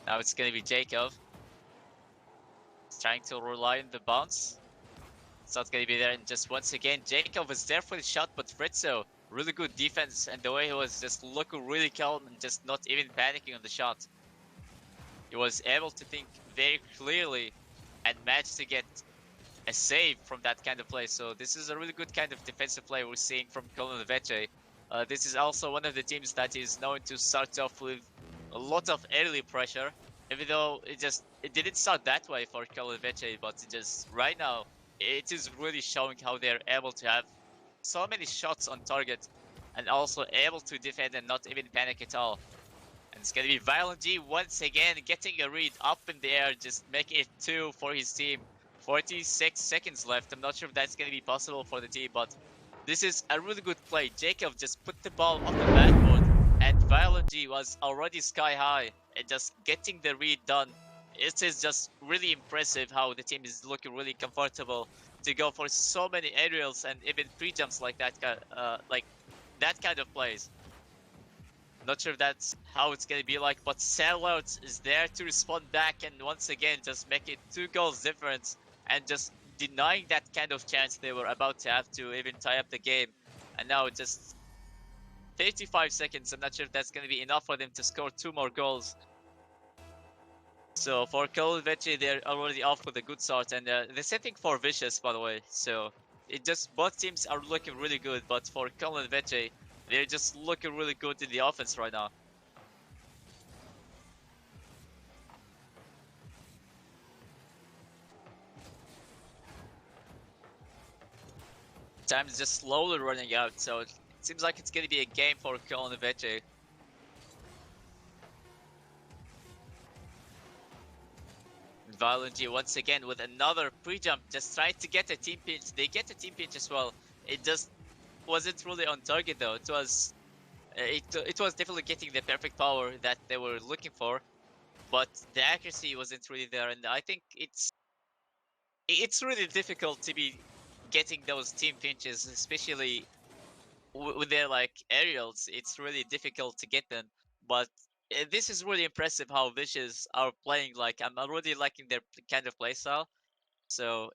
Now it's gonna be Jacob. He's trying to rely on the bounce. It's not gonna be there, and just once again, Jacob was there for the shot, but Fritzo, really good defense, and the way he was just looking really calm and just not even panicking on the shot. He was able to think very clearly and managed to get a save from that kind of play. So this is a really good kind of defensive play we're seeing from Kulenovići. This is also one of the teams that is known to start off with a lot of early pressure, even though it didn't start that way for Kulenovići, but just right now it is really showing how they're able to have so many shots on target and also able to defend and not even panic at all. And it's gonna be Violent G once again getting a read up in the air, just making it 2 for his team. 46 seconds left. I'm not sure if that's gonna be possible for the team, but this is a really good play. Jacob just put the ball on the backboard, and Violent G was already sky high and just getting the read done. It is just really impressive how the team is looking really comfortable to go for so many aerials and even pre-jumps like that kind of plays. Not sure if that's how it's gonna be like, but Sellout is there to respond back and once again just make it 2 goals difference and just denying that kind of chance they were about to have to even tie up the game. And now just 35 seconds, I'm not sure if that's gonna be enough for them to score 2 more goals. So for Kulenovići, they're already off with a good start, and the same thing for Vicious, by the way. So it just both teams are looking really good, but for Kulenovići, they're just looking really good in the offense right now. Time is just slowly running out, so it seems like it's gonna be a game for Kulenovići. Violent G once again with another pre-jump, just trying to get a team pinch. They get a team pinch as well. It just wasn't really on target though. It was definitely getting the perfect power that they were looking for, but the accuracy wasn't really there. And I think it's really difficult to be getting those team pinches, especially with their like aerials. It's really difficult to get them, but this is really impressive how Vicious are playing. Like, I'm already liking their kind of playstyle. So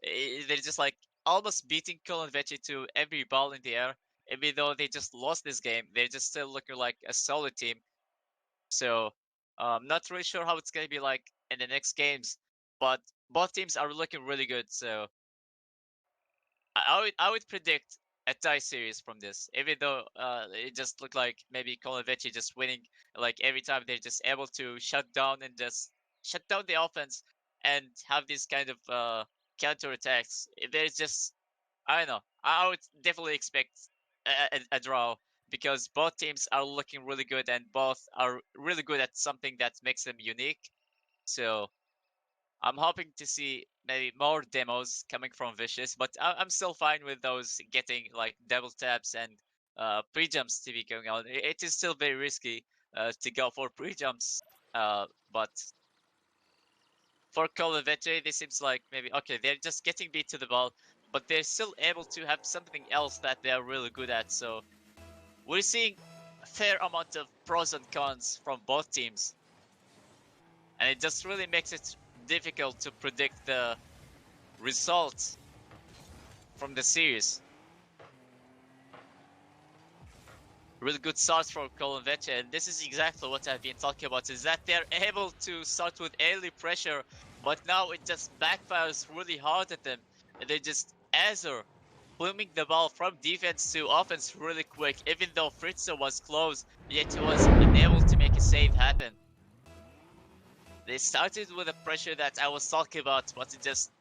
they're just like almost beating Kulenovići to every ball in the air. Even though they just lost this game, they're just still looking like a solid team. So not really sure how it's gonna be like in the next games, but both teams are looking really good. So I would predict a tie series from this, even though it just looked like maybe Kulenovići just winning like every time they're just able to shut down and just shut down the offense and have these kind of counter attacks. There's just, I don't know. I would definitely expect a draw because both teams are looking really good and both are really good at something that makes them unique. So I'm hoping to see maybe more demos coming from Vicious, but I'm still fine with those getting like double taps and pre-jumps to be going on. It is still very risky to go for pre-jumps, but for Kulenovići, this seems like maybe, okay, they're just getting beat to the ball, but they're still able to have something else that they are really good at. So we're seeing a fair amount of pros and cons from both teams. And it just really makes it difficult to predict the results from the series. Really good starts for Kulenovići, and this is exactly what I've been talking about, is that they're able to start with early pressure, but now it just backfires really hard at them. And they just Azure booming the ball from defense to offense really quick, even though Fritzo was close, yet he was unable to make a save happen. They started with a pressure that I was talking about, but it just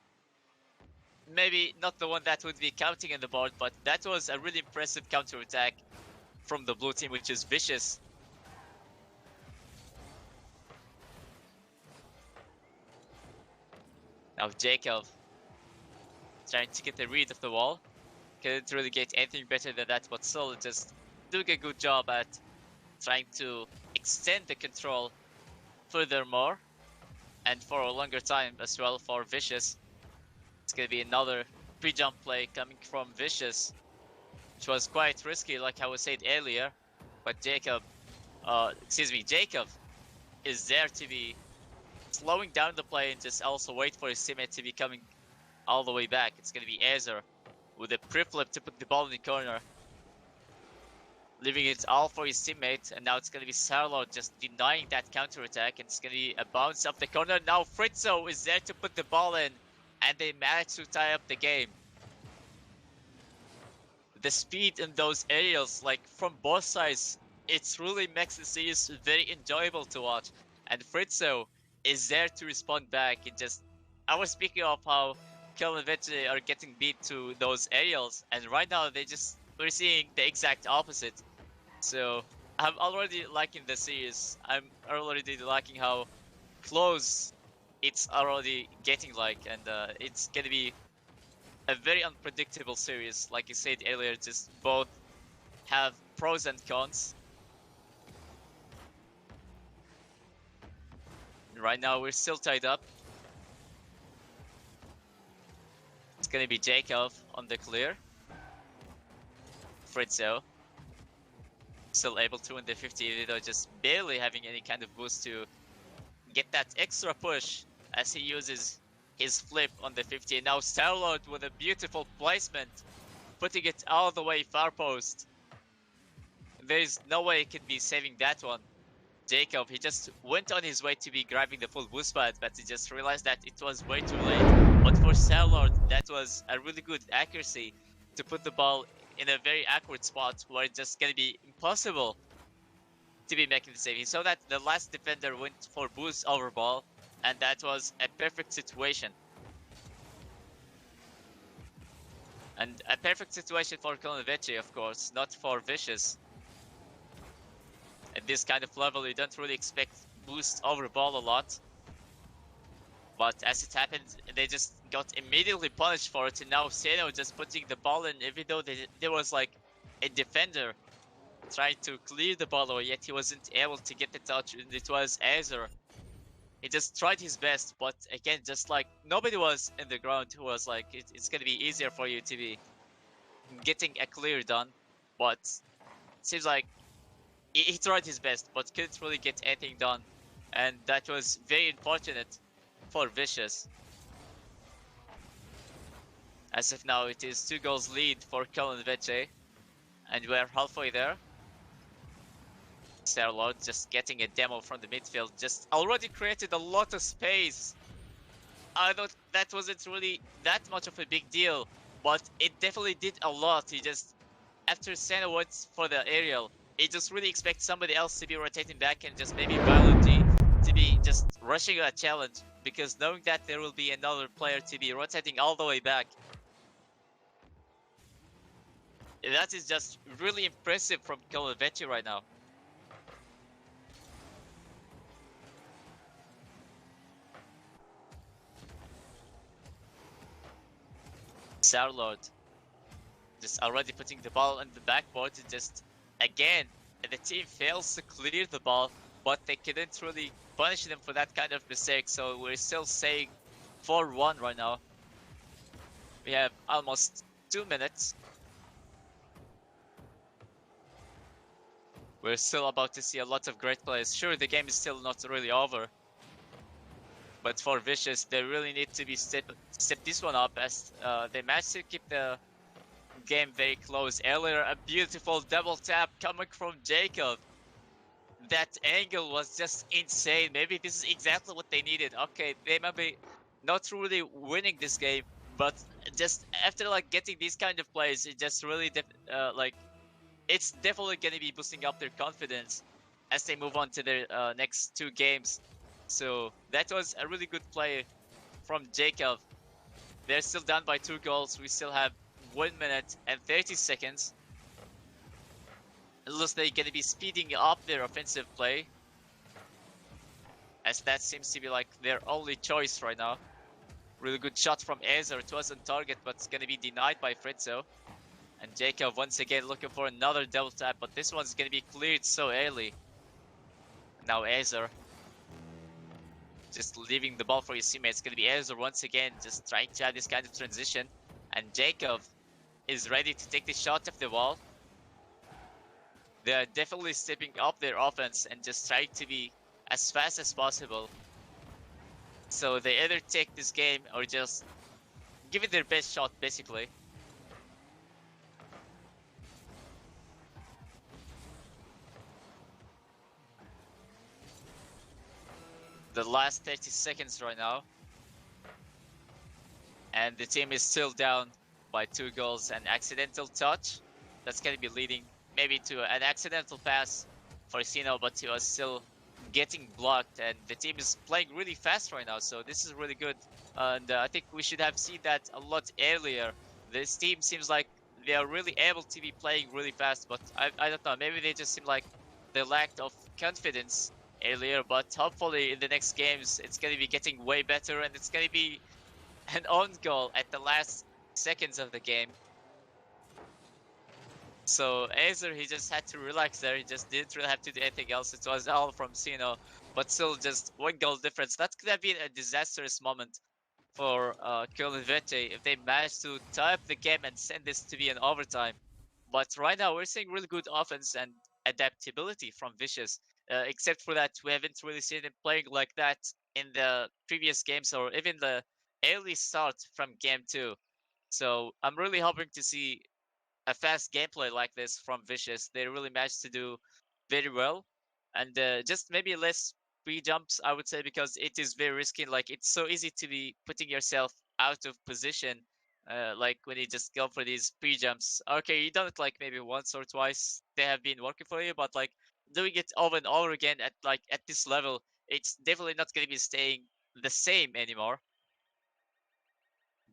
maybe not the one that would be counting in the board, but that was a really impressive counter attack from the blue team, which is vicious. Now Jacob trying to get the read of the wall. Couldn't really get anything better than that, but still just doing a good job at trying to extend the control furthermore and for a longer time as well for Vicious. It's gonna be another pre-jump play coming from Vicious, which was quite risky like I was said earlier, but Jacob is there to be slowing down the play and just also wait for his teammate to be coming all the way back. It's gonna be Azer with a pre-flip to put the ball in the corner, leaving it all for his teammate, and now it's gonna be Sarlo just denying that counter attack, and it's gonna be a bounce up the corner. Now Fritzo is there to put the ball in, and they manage to tie up the game. The speed in those aerials, like from both sides, it's really makes the series very enjoyable to watch, and Fritzo is there to respond back. And just, I was speaking of how Kulenovići are getting beat to those aerials, and right now we're seeing the exact opposite. So I'm already liking the series. I'm already liking how close it's already getting like, and it's gonna be a very unpredictable series. Like you said earlier, just both have pros and cons. Right now we're still tied up. It's gonna be Jacob on the clear. Fritzo still able to win the 50, even though just barely having any kind of boost to get that extra push as he uses his flip on the 50. And now Starlord with a beautiful placement, putting it all the way far post. There's no way he could be saving that one. Jacob, he just went on his way to be grabbing the full boost pad, but he just realized that it was way too late. But for Starlord, that was a really good accuracy to put the ball in a very awkward spot where it's just gonna be impossible to be making the save. He saw that the last defender went for boost over ball, and that was a perfect situation. And a perfect situation for Kulenovići, of course, not for Vicious. At this kind of level, you don't really expect boost over ball a lot. But as it happened, they just got immediately punished for it, and now Seno just putting the ball in, even though there was like a defender trying to clear the ball away, yet he wasn't able to get the touch, and it was Azer. He just tried his best, but again, just like nobody was in the ground who was like, it's gonna be easier for you to be getting a clear done, but it seems like he tried his best, but couldn't really get anything done, and that was very unfortunate for Vicious. As of now, it is 2 goals lead for Kulenovići, and we're halfway there. Starlord just getting a demo from the midfield, just already created a lot of space. I thought that wasn't really that much of a big deal, but it definitely did a lot. He just, after Sena went for the aerial, he just really expects somebody else to be rotating back and just maybe violently to be just rushing a challenge, because knowing that there will be another player to be rotating all the way back. That is just really impressive from Kulenovići right now. Starlord just already putting the ball on the backboard, and just again the team fails to clear the ball, but they couldn't really punish them for that kind of mistake, so we're still saying 4-1 right now. We have almost 2 minutes. We're still about to see a lot of great plays. Sure, the game is still not really over, but for Vicious, they really need to be step this one up, as they managed to keep the game very close. Earlier, a beautiful double tap coming from Jacob. That angle was just insane. Maybe this is exactly what they needed. Okay, they might be not really winning this game, but just after like getting these kind of plays, it just really like it's definitely going to be boosting up their confidence as they move on to their next 2 games. So that was a really good play from Jacob. They're still down by 2 goals. We still have 1 minute and 30 seconds. It looks like they're gonna be speeding up their offensive play, as that seems to be like their only choice right now. Really good shot from Ezer. It was on target, but it's gonna be denied by Fritzo. And Jacob once again looking for another double tap, but this one's gonna be cleared so early. Now Ezer just leaving the ball for his teammates. It's gonna be Ezer once again, just trying to have this kind of transition. And Jacob is ready to take the shot of the wall. They're definitely stepping up their offense and just trying to be as fast as possible. So they either take this game or just give it their best shot, basically. The last 30 seconds right now. And the team is still down by 2 goals. An accidental touch that's going to be leading maybe to an accidental pass for Sino, but he was still getting blocked. And the team is playing really fast right now, so this is really good. And I think we should have seen that a lot earlier. This team seems like they are really able to be playing really fast, but I don't know, maybe they just seem like they lacked of confidence earlier, but hopefully in the next games it's going to be getting way better, and it's going to be an own goal at the last seconds of the game. So Azer, he just had to relax there. He just didn't really have to do anything else. It was all from Sino, but still just 1 goal difference. That could have been a disastrous moment for Kulenovići if they managed to tie up the game and send this to be an overtime. But right now we're seeing really good offense and adaptability from Vicious. Except for that, we haven't really seen him playing like that in the previous games or even the early start from game 2. So I'm really hoping to see a fast gameplay like this from Vicious. They really managed to do very well, and just maybe less pre-jumps, I would say, because it is very risky. Like, it's so easy to be putting yourself out of position, like when you just go for these pre-jumps. Okay, you done it like maybe once or twice, they have been working for you, but like doing it over and over again at this level, it's definitely not going to be staying the same anymore.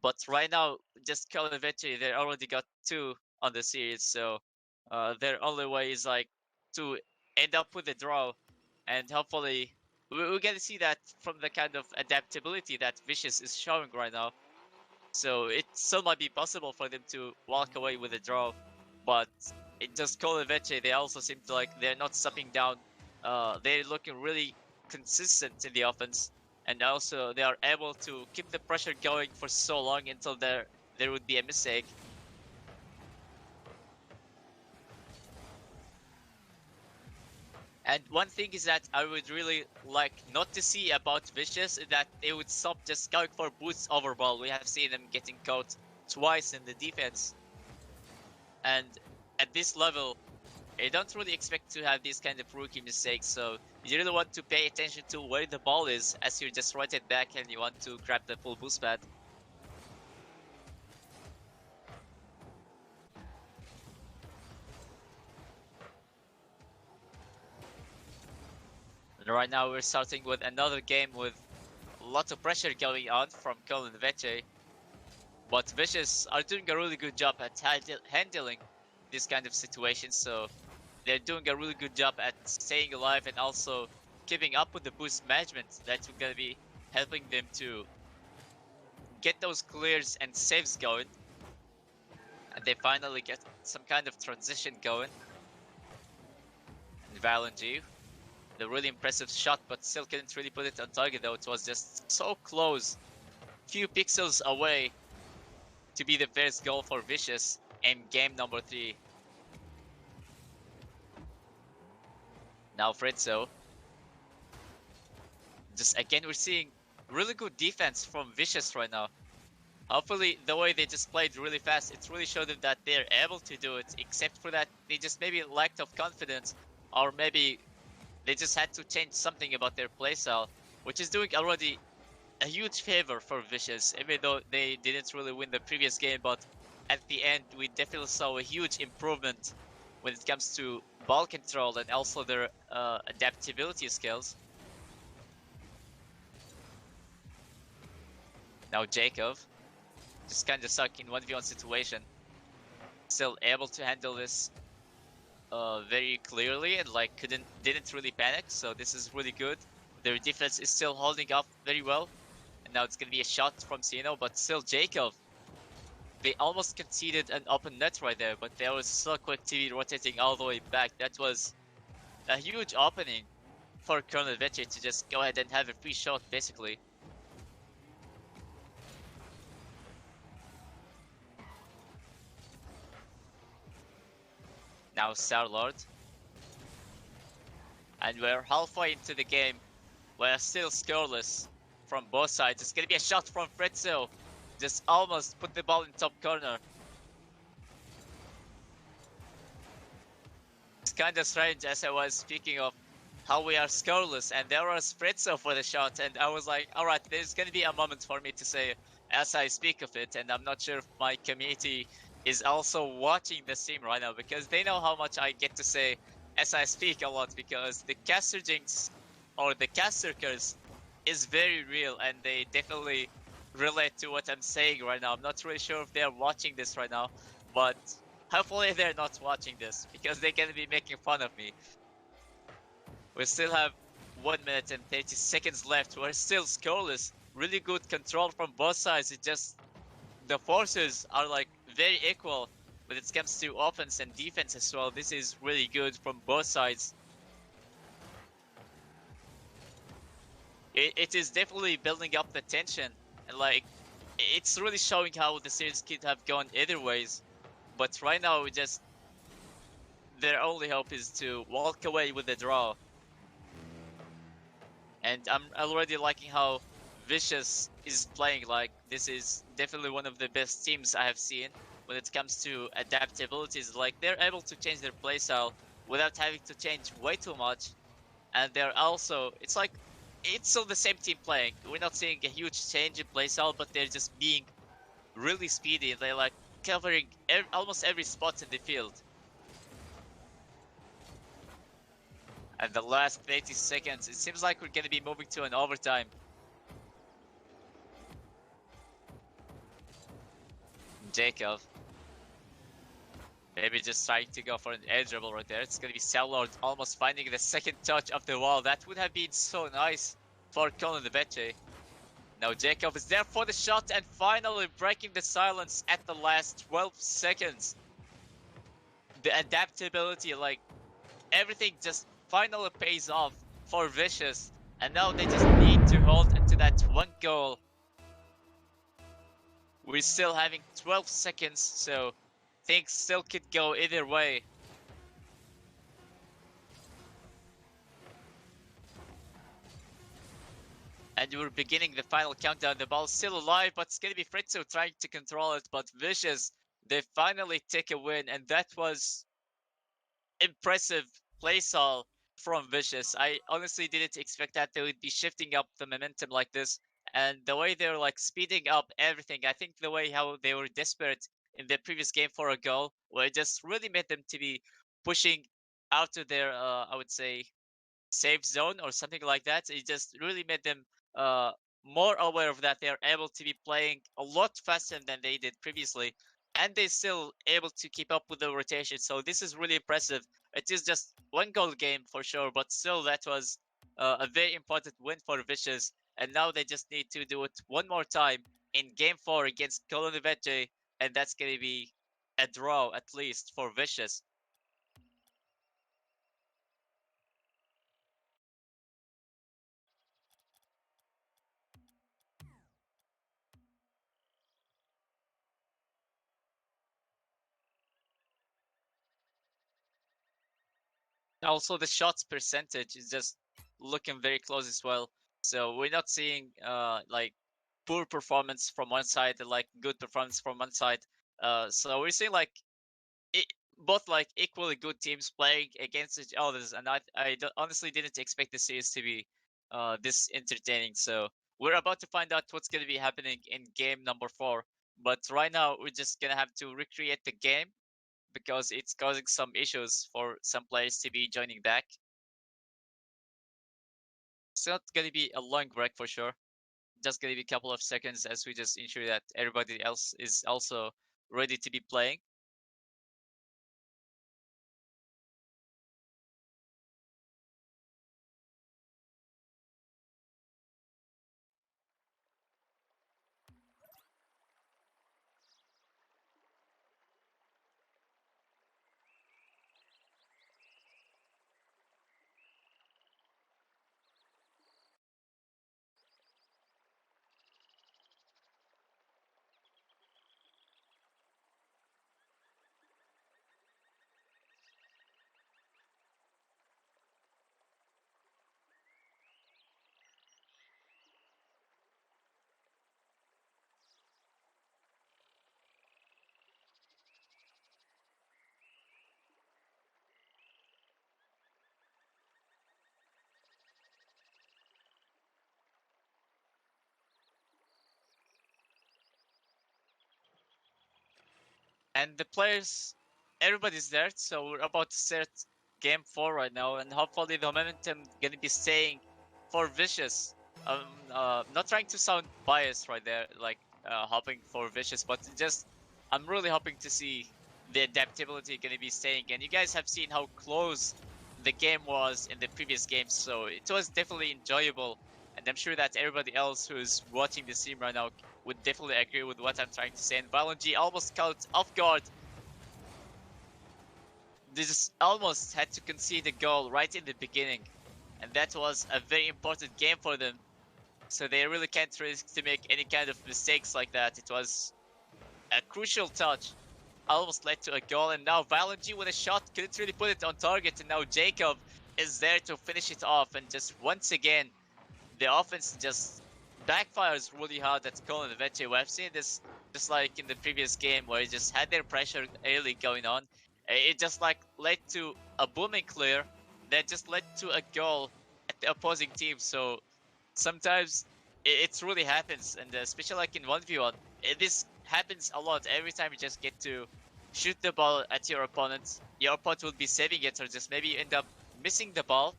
But right now, just Kulenovići, they already got 2 on the series, so their only way is like to end up with a draw, and hopefully we're gonna see that from the kind of adaptability that Vicious is showing right now. So it still might be possible for them to walk away with a draw, but it just Kulenovići, they also seem to like they're not stopping down. They're looking really consistent in the offense, and also they are able to keep the pressure going for so long until there would be a mistake. And one thing is that I would really like not to see about Vicious is that they would stop just going for boosts over ball. We have seen them getting caught twice in the defense. And at this level, I don't really expect to have these kind of rookie mistakes, so you really want to pay attention to where the ball is as you just rotate back and you want to grab the full boost pad. And right now we're starting with another game with lots of pressure going on from Kulenovići, but Vicious are doing a really good job at handling this kind of situation, so they're doing a really good job at staying alive and also keeping up with the boost management that's going to be helping them to get those clears and saves going. And they finally get some kind of transition going. And Valenji, the really impressive shot, but still couldn't really put it on target though. It was just so close, few pixels away to be the first goal for Vicious in game number 3. Now Fritzo. Just again, we're seeing really good defense from Vicious right now. Hopefully, the way they just played really fast, it's really showed them that they're able to do it, except for that they just maybe lacked of confidence, or maybe they just had to change something about their playstyle, which is doing already a huge favor for Vicious, even though they didn't really win the previous game, but at the end, we definitely saw a huge improvement when it comes to ball control and also their adaptability skills. Now Jacob, just kind of stuck in 1v1 situation. Still able to handle this very clearly and like didn't really panic, so this is really good. Their defense is still holding up very well. And now it's gonna be a shot from Sino, but still Jacob. They almost conceded an open net right there, but there was still quick TV rotating all the way back. That was a huge opening for Kulenovići to just go ahead and have a free shot, basically. Now Starlord. And we're halfway into the game. We're still scoreless from both sides. It's gonna be a shot from Fritzo. Just almost put the ball in top corner. It's kind of strange as I was speaking of how we are scoreless, and there was Fritzo for the shot, and I was like, alright, there's gonna be a moment for me to say as I speak of it, and I'm not sure if my community is also watching the stream right now, because they know how much I get to say as I speak a lot, because the caster jinx or the caster curse is very real, and they definitely relate to what I'm saying right now. I'm not really sure if they're watching this right now, but hopefully they're not watching this, because they're gonna be making fun of me. We still have 1 minute and 30 seconds left. We're still scoreless. Really good control from both sides. It just, the forces are like very equal when it comes to offense and defense as well. This is really good from both sides. It is definitely building up the tension, and like, it's really showing how the series could have gone either ways. But right now, we just, their only hope is to walk away with a draw. And I'm already liking how Vicious is playing. Like, this is definitely one of the best teams I have seen when it comes to adaptabilities. Like, they're able to change their playstyle without having to change way too much. And they're also, it's like, it's still the same team playing. We're not seeing a huge change in playstyle, but they're just being really speedy. They're like covering almost every spot in the field. And the last 80 seconds, it seems like we're gonna be moving to an overtime. Jacob. Maybe just trying to go for an edge dribble right there. It's gonna be Cellord almost finding the second touch of the wall. That would have been so nice for Kulenovići. Now Jacob is there for the shot and finally breaking the silence at the last 12 seconds. The adaptability, like, everything just finally pays off for Vicious. And now they just need to hold into that one goal. We're still having 12 seconds, so things still could go either way. And we're beginning the final countdown. The ball's still alive, but it's gonna be Fritzo trying to control it. But Vicious, they finally take a win, and that was impressive playstyle from Vicious. I honestly didn't expect that they would be shifting up the momentum like this. And the way they're like speeding up everything, I think the way how they were desperate in the previous game for a goal, where it just really made them to be pushing out of their, I would say, safe zone or something like that. It just really made them uh, more aware of that. They're able to be playing a lot faster than they did previously, and they're still able to keep up with the rotation. So this is really impressive. It is just one goal game for sure, but still that was a very important win for Vicious. And now they just need to do it one more time in Game 4 against Kulenovići, and that's going to be a draw at least for Vicious. Also, the shots percentage is just looking very close as well. So we're not seeing like poor performance from one side and like good performance from one side. So we're seeing like both like equally good teams playing against each others, and honestly didn't expect the series to be this entertaining. So we're about to find out what's going to be happening in game number 4. But right now we're just gonna have to recreate the game because it's causing some issues for some players to be joining back. It's not gonna be a long break for sure. just gonna be a couple of seconds as we just ensure that everybody else is also ready to be playing. And the players, everybody's there, so we're about to start game 4 right now, and hopefully the momentum gonna be staying for Vicious. Not trying to sound biased right there, like hoping for Vicious, but just I'm really hoping to see the adaptability gonna be staying. And you guys have seen how close the game was in the previous games, so it was definitely enjoyable. And I'm sure that everybody else who's watching the stream right now would definitely agree with what I'm trying to say. And Violent G almost caught off guard. They just almost had to concede a goal right in the beginning. And that was a very important game for them. So they really can't risk to make any kind of mistakes like that. It was a crucial touch. Almost led to a goal, and now Violent G with a shot couldn't really put it on target, and now Jacob is there to finish it off. And just once again, the offense just backfires really hard at Kulenovići. We've seen this just like in the previous game where it just had their pressure early going on. It just like led to a booming clear that just led to a goal at the opposing team. So sometimes it really happens, and especially like in 1v1, this happens a lot. Every time you just get to shoot the ball at your opponent will be saving it, or just maybe you end up missing the ball,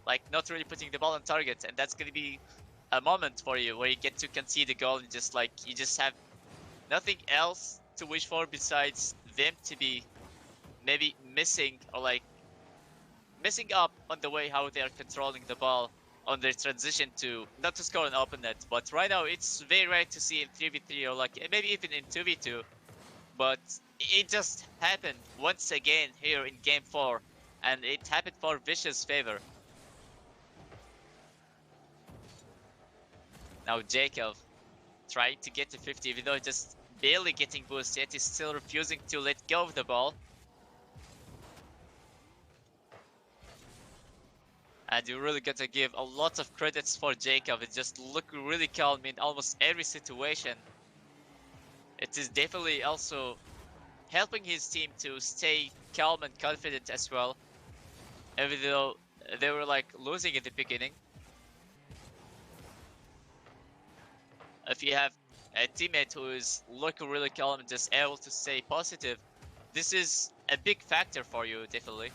like not really putting the ball on target, and that's gonna be a moment for you where you get to concede a goal and just like you just have nothing else to wish for besides them to be maybe missing or like messing up on the way how they are controlling the ball on their transition to not to score an open net. But right now it's very rare to see in 3v3 or like maybe even in 2v2, but it just happened once again here in game 4, and it happened for Vicious' favor. Now Jacob trying to get to 50, even though just barely getting boost, yet he's still refusing to let go of the ball. And you really got to give a lot of credits for Jacob. It just look really calm in almost every situation. It is definitely also helping his team to stay calm and confident as well, even though they were like losing in the beginning. If you have a teammate who is looking really calm and just able to stay positive, this is a big factor for you, definitely.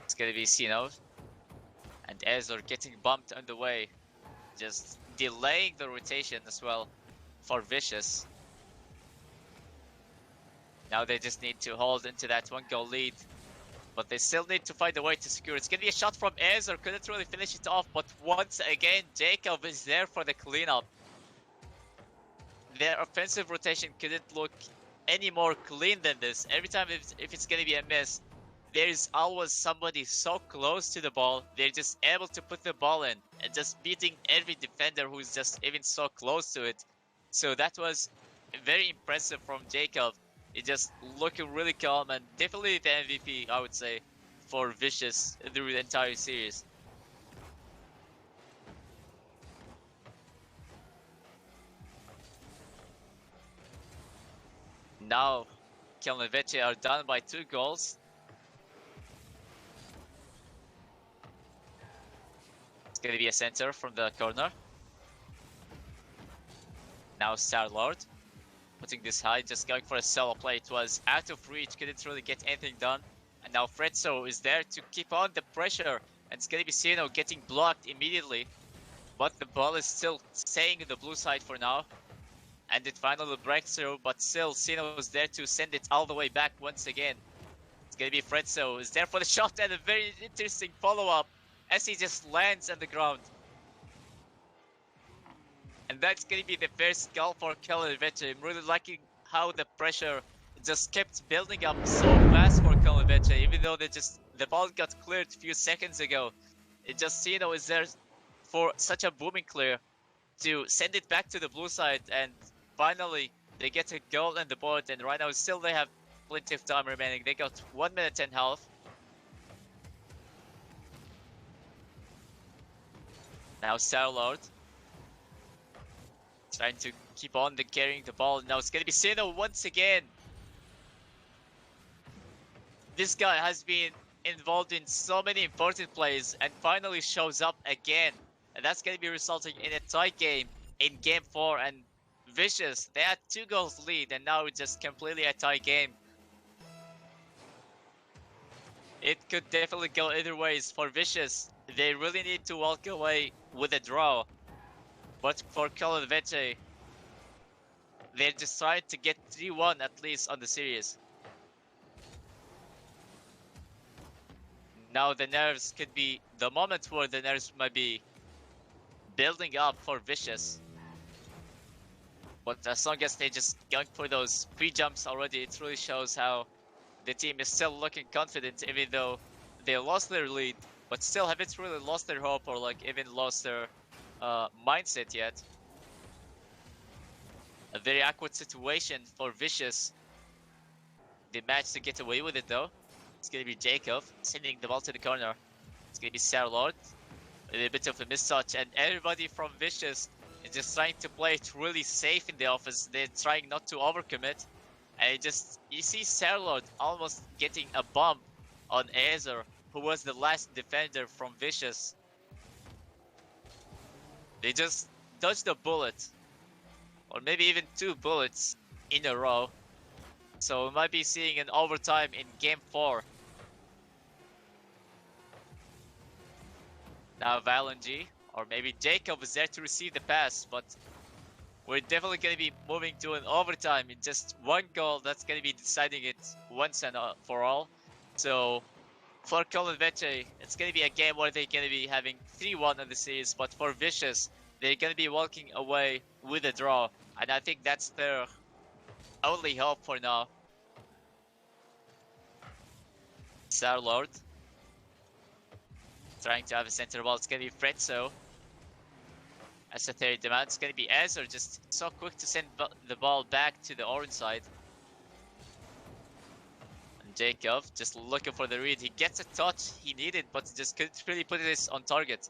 It's gonna be Sino and Ezor getting bumped on the way, just delaying the rotation as well for Vicious. Now they just need to hold into that 1-goal lead, but they still need to find a way to secure. It's gonna be a shot from Ezor, couldn't really finish it off, but once again Jacob is there for the cleanup. Their offensive rotation couldn't look any more clean than this. Every time if it's gonna be a miss, there's always somebody so close to the ball, they're just able to put the ball in and just beating every defender who's just even so close to it. So that was very impressive from Jacob. It just looking really calm and definitely the MVP, I would say, for Vicious through the entire series. Now, Kulenovići are down by 2 goals. It's gonna be a center from the corner. Now Star-Lord putting this high, just going for a solo play. It was out of reach, couldn't really get anything done. And And now Fretzo is there to keep on the pressure. And it's gonna be Sino getting blocked immediately. But the ball is still staying in the blue side for now. And it finally breaks through, but still Sino is there to send it all the way back once again. It's gonna be Fretzo is there for the shot and a very interesting follow-up as he just lands on the ground. And that's gonna be the first goal for Kulenovići. I'm really liking how the pressure just kept building up so fast for Kulenovići, even though the ball got cleared a few seconds ago. It just Sino is there for such a booming clear to send it back to the blue side, and finally they get a goal on the board. And right now still they have plenty of time remaining. They got 1 minute and a half. Now Starlord trying to keep on carrying the ball. Now it's gonna be Sino once again. This guy has been involved in so many important plays and finally shows up again. And that's gonna be resulting in a tie game in game 4. And Vicious, they had 2 goals lead and now it's just completely a tie game. It could definitely go either ways for Vicious. They really need to walk away with a draw. But for Kulenovići, they're just trying to get 3-1 at least on the series. Now the nerves could be the moment where the nerves might be building up for Vicious. But as long as they just going for those pre-jumps already, it really shows how the team is still looking confident, even though they lost their lead, but still haven't really lost their hope or like even lost their mindset yet. A very awkward situation for Vicious. They managed to get away with it though. It's gonna be Jacob sending the ball to the corner. It's gonna be Starlord. A little bit of a mistouch, and everybody from Vicious is just trying to play it really safe in the office. They're trying not to overcommit. And you see Starlord almost getting a bump on Azer, who was the last defender from Vicious. They just dodged a bullet, or maybe even 2 bullets in a row. So we might be seeing an overtime in game 4. Now Valenji, or maybe Jacob is there to receive the pass, but we're definitely going to be moving to an overtime in just 1 goal. That's going to be deciding it once and for all. So for Kulenovići, it's going to be a game where they're going to be having 3-1 in the series, but for Vicious, they're going to be walking away with a draw. And I think that's their only hope for now. Starlord trying to have a center ball. It's going to be Fretzo as a third demand. It's going to be Azer, just so quick to send the ball back to the orange side. And Jacob just looking for the read. He gets a touch he needed, but just couldn't really put this on target.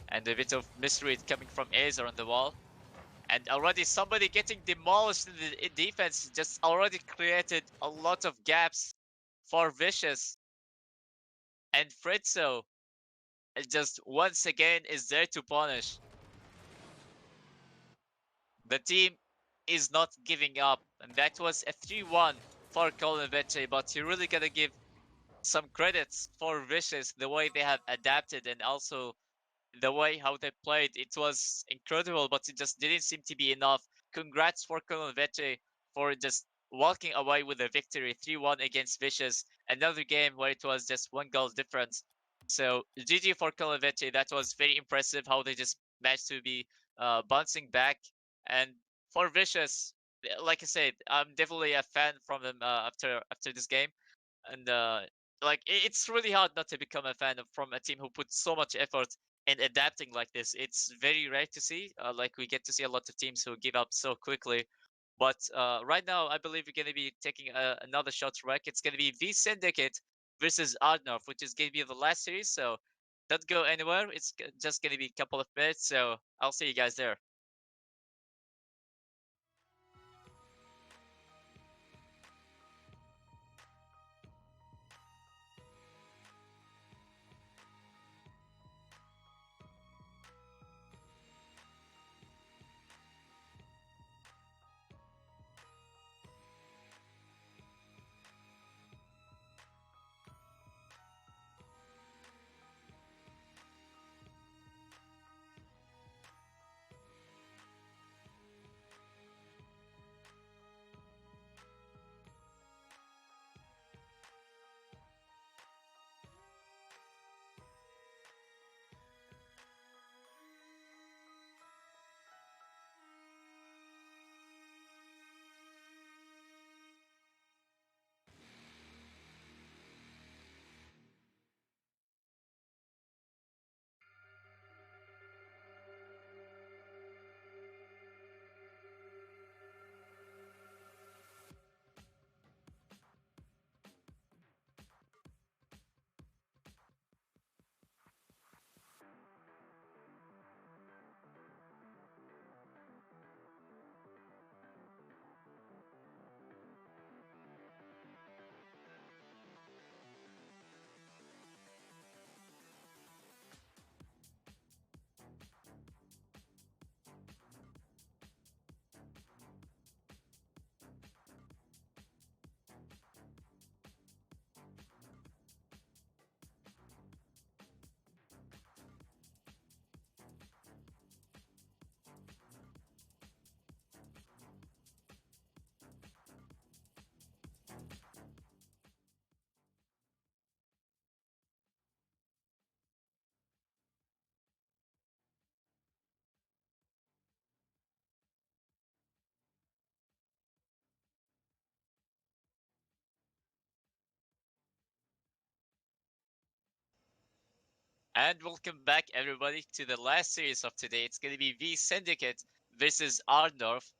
And a bit of misread coming from Azer on the wall. And already somebody getting demolished in the defense just already created a lot of gaps for Vicious. And Fretzo just once again is there to punish. The team is not giving up, and that was a 3-1 for Kulenovići, but you really gotta give some credits for Vicious, the way they have adapted and also the way how they played. It was incredible, but it just didn't seem to be enough. Congrats for Kulenovići for just walking away with a victory, 3-1 against Vicious. Another game where it was just 1 goal difference. So GG for Kulenovići. That was very impressive how they just managed to be bouncing back. And for Vicious, like I said, I'm definitely a fan from them after this game. And like it's really hard not to become a fan from a team who puts so much effort and adapting like this. It's very rare to see. Like we get to see a lot of teams who give up so quickly. But right now, I believe we're going to be taking another shot track. It's going to be the Syndicate versus Arn Dorf, which is going to be the last series. So don't go anywhere. It's just going to be a couple of minutes. So I'll see you guys there. And welcome back, everybody, to the last series of today. It's going to be V Syndicate versus Arn Dorf.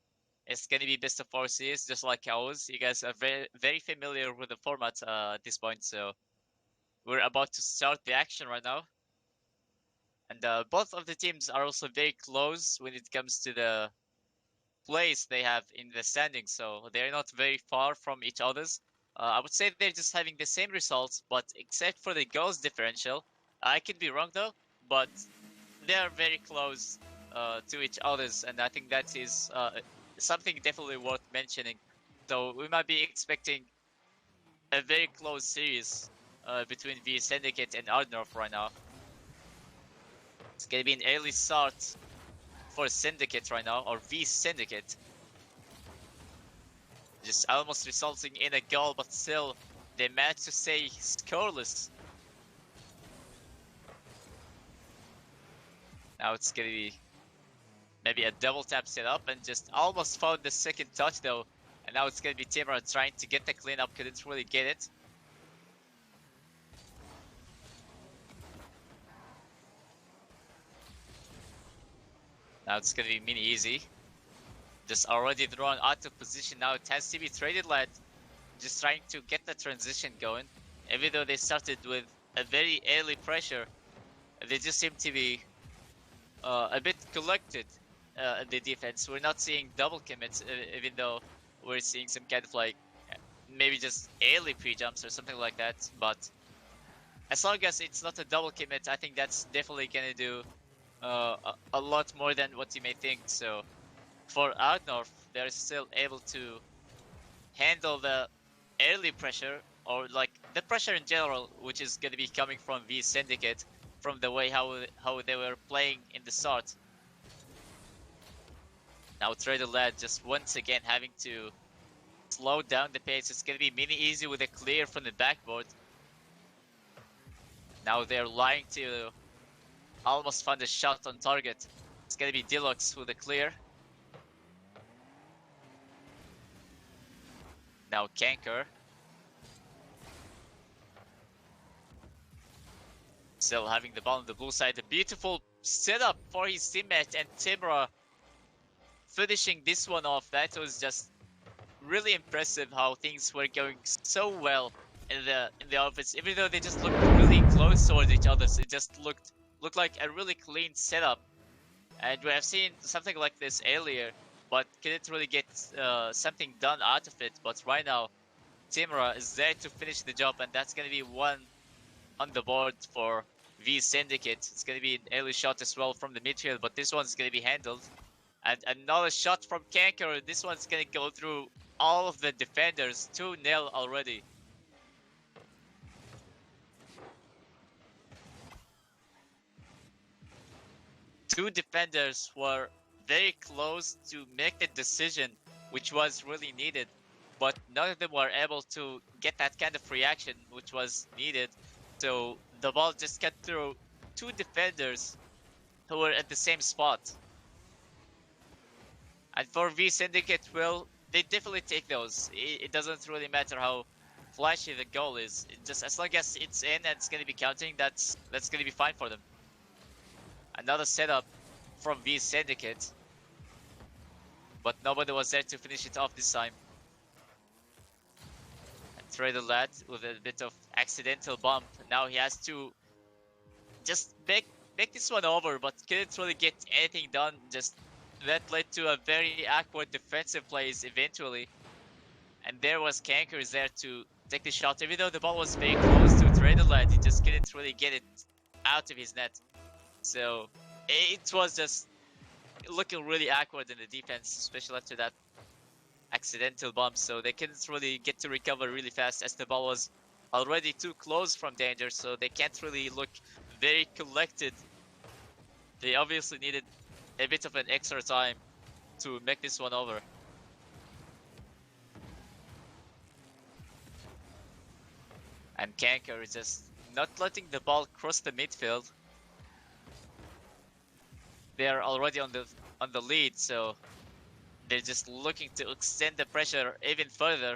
It's going to be best of 4 series, just like ours. You guys are very familiar with the format at this point, so we're about to start the action right now. And both of the teams are also very close when it comes to the place they have in the standings, so they're not very far from each other's. I would say they're just having the same results, but except for the goals differential. I could be wrong though, but they are very close to each other's, and I think that is something definitely worth mentioning. So we might be expecting a very close series between V Syndicate and Arn Dorf right now. It's gonna be an early start for Syndicate right now, or V Syndicate. Just almost resulting in a goal, but still they managed to stay scoreless. Now it's gonna be maybe a double tap setup and just almost found the second touch though. And now it's gonna be Timur trying to get the cleanup, couldn't really get it. Now it's gonna be mini easy. Just already drawn out of position. Now it has to be traded lad. Just trying to get the transition going. Even though they started with a very early pressure, they just seem to be a bit collected in the defense. We're not seeing double commits, even though we're seeing some kind of like maybe just early pre-jumps or something like that. But as long as it's not a double commit, I think that's definitely gonna do a lot more than what you may think. So for Arn Dorf, they're still able to handle the early pressure, or like the pressure in general, which is gonna be coming from V Syndicate, from the way how they were playing in the start. Now Trader Lad just once again having to slow down the pace. It's gonna be mini easy with a clear from the backboard. Now they're lying to almost find a shot on target. It's gonna be Deluxe with a clear. Now Kanker. Still having the ball on the blue side. A beautiful setup for his teammate, and Timra finishing this one off. That was just really impressive how things were going so well in the offense. Even though they just looked really close towards each other, so it just looked like a really clean setup. And we have seen something like this earlier, but couldn't really get something done out of it. But right now, Timra is there to finish the job, and that's gonna be one on the board for V Syndicate. It's gonna be an early shot as well from the midfield, but this one's gonna be handled. And another shot from Kanker. This one's gonna go through all of the defenders. 2-0 already. Two defenders were very close to make the decision, which was really needed, but none of them were able to get that kind of reaction, which was needed. So the ball just cut through two defenders who were at the same spot. And for V Syndicate, well, they definitely take those. It doesn't really matter how flashy the goal is. Just as long as it's in and it's gonna be counting, that's gonna be fine for them. Another setup from V Syndicate, but nobody was there to finish it off this time. And Trader Lad with a bit of accidental bump. Now he has to just make this one over, but couldn't really get anything done. Just that led to a very awkward defensive plays eventually. And there was Kanker there to take the shot. Even though the ball was very close to Trader Lad, he just couldn't really get it out of his net. So it was just looking really awkward in the defense, especially after that accidental bump. So they couldn't really get to recover really fast, as the ball was already too close from danger. So they can't really look very collected. They obviously needed a bit of an extra time to make this one over. And Kanker is just not letting the ball cross the midfield. They're already on the lead, so they're just looking to extend the pressure even further,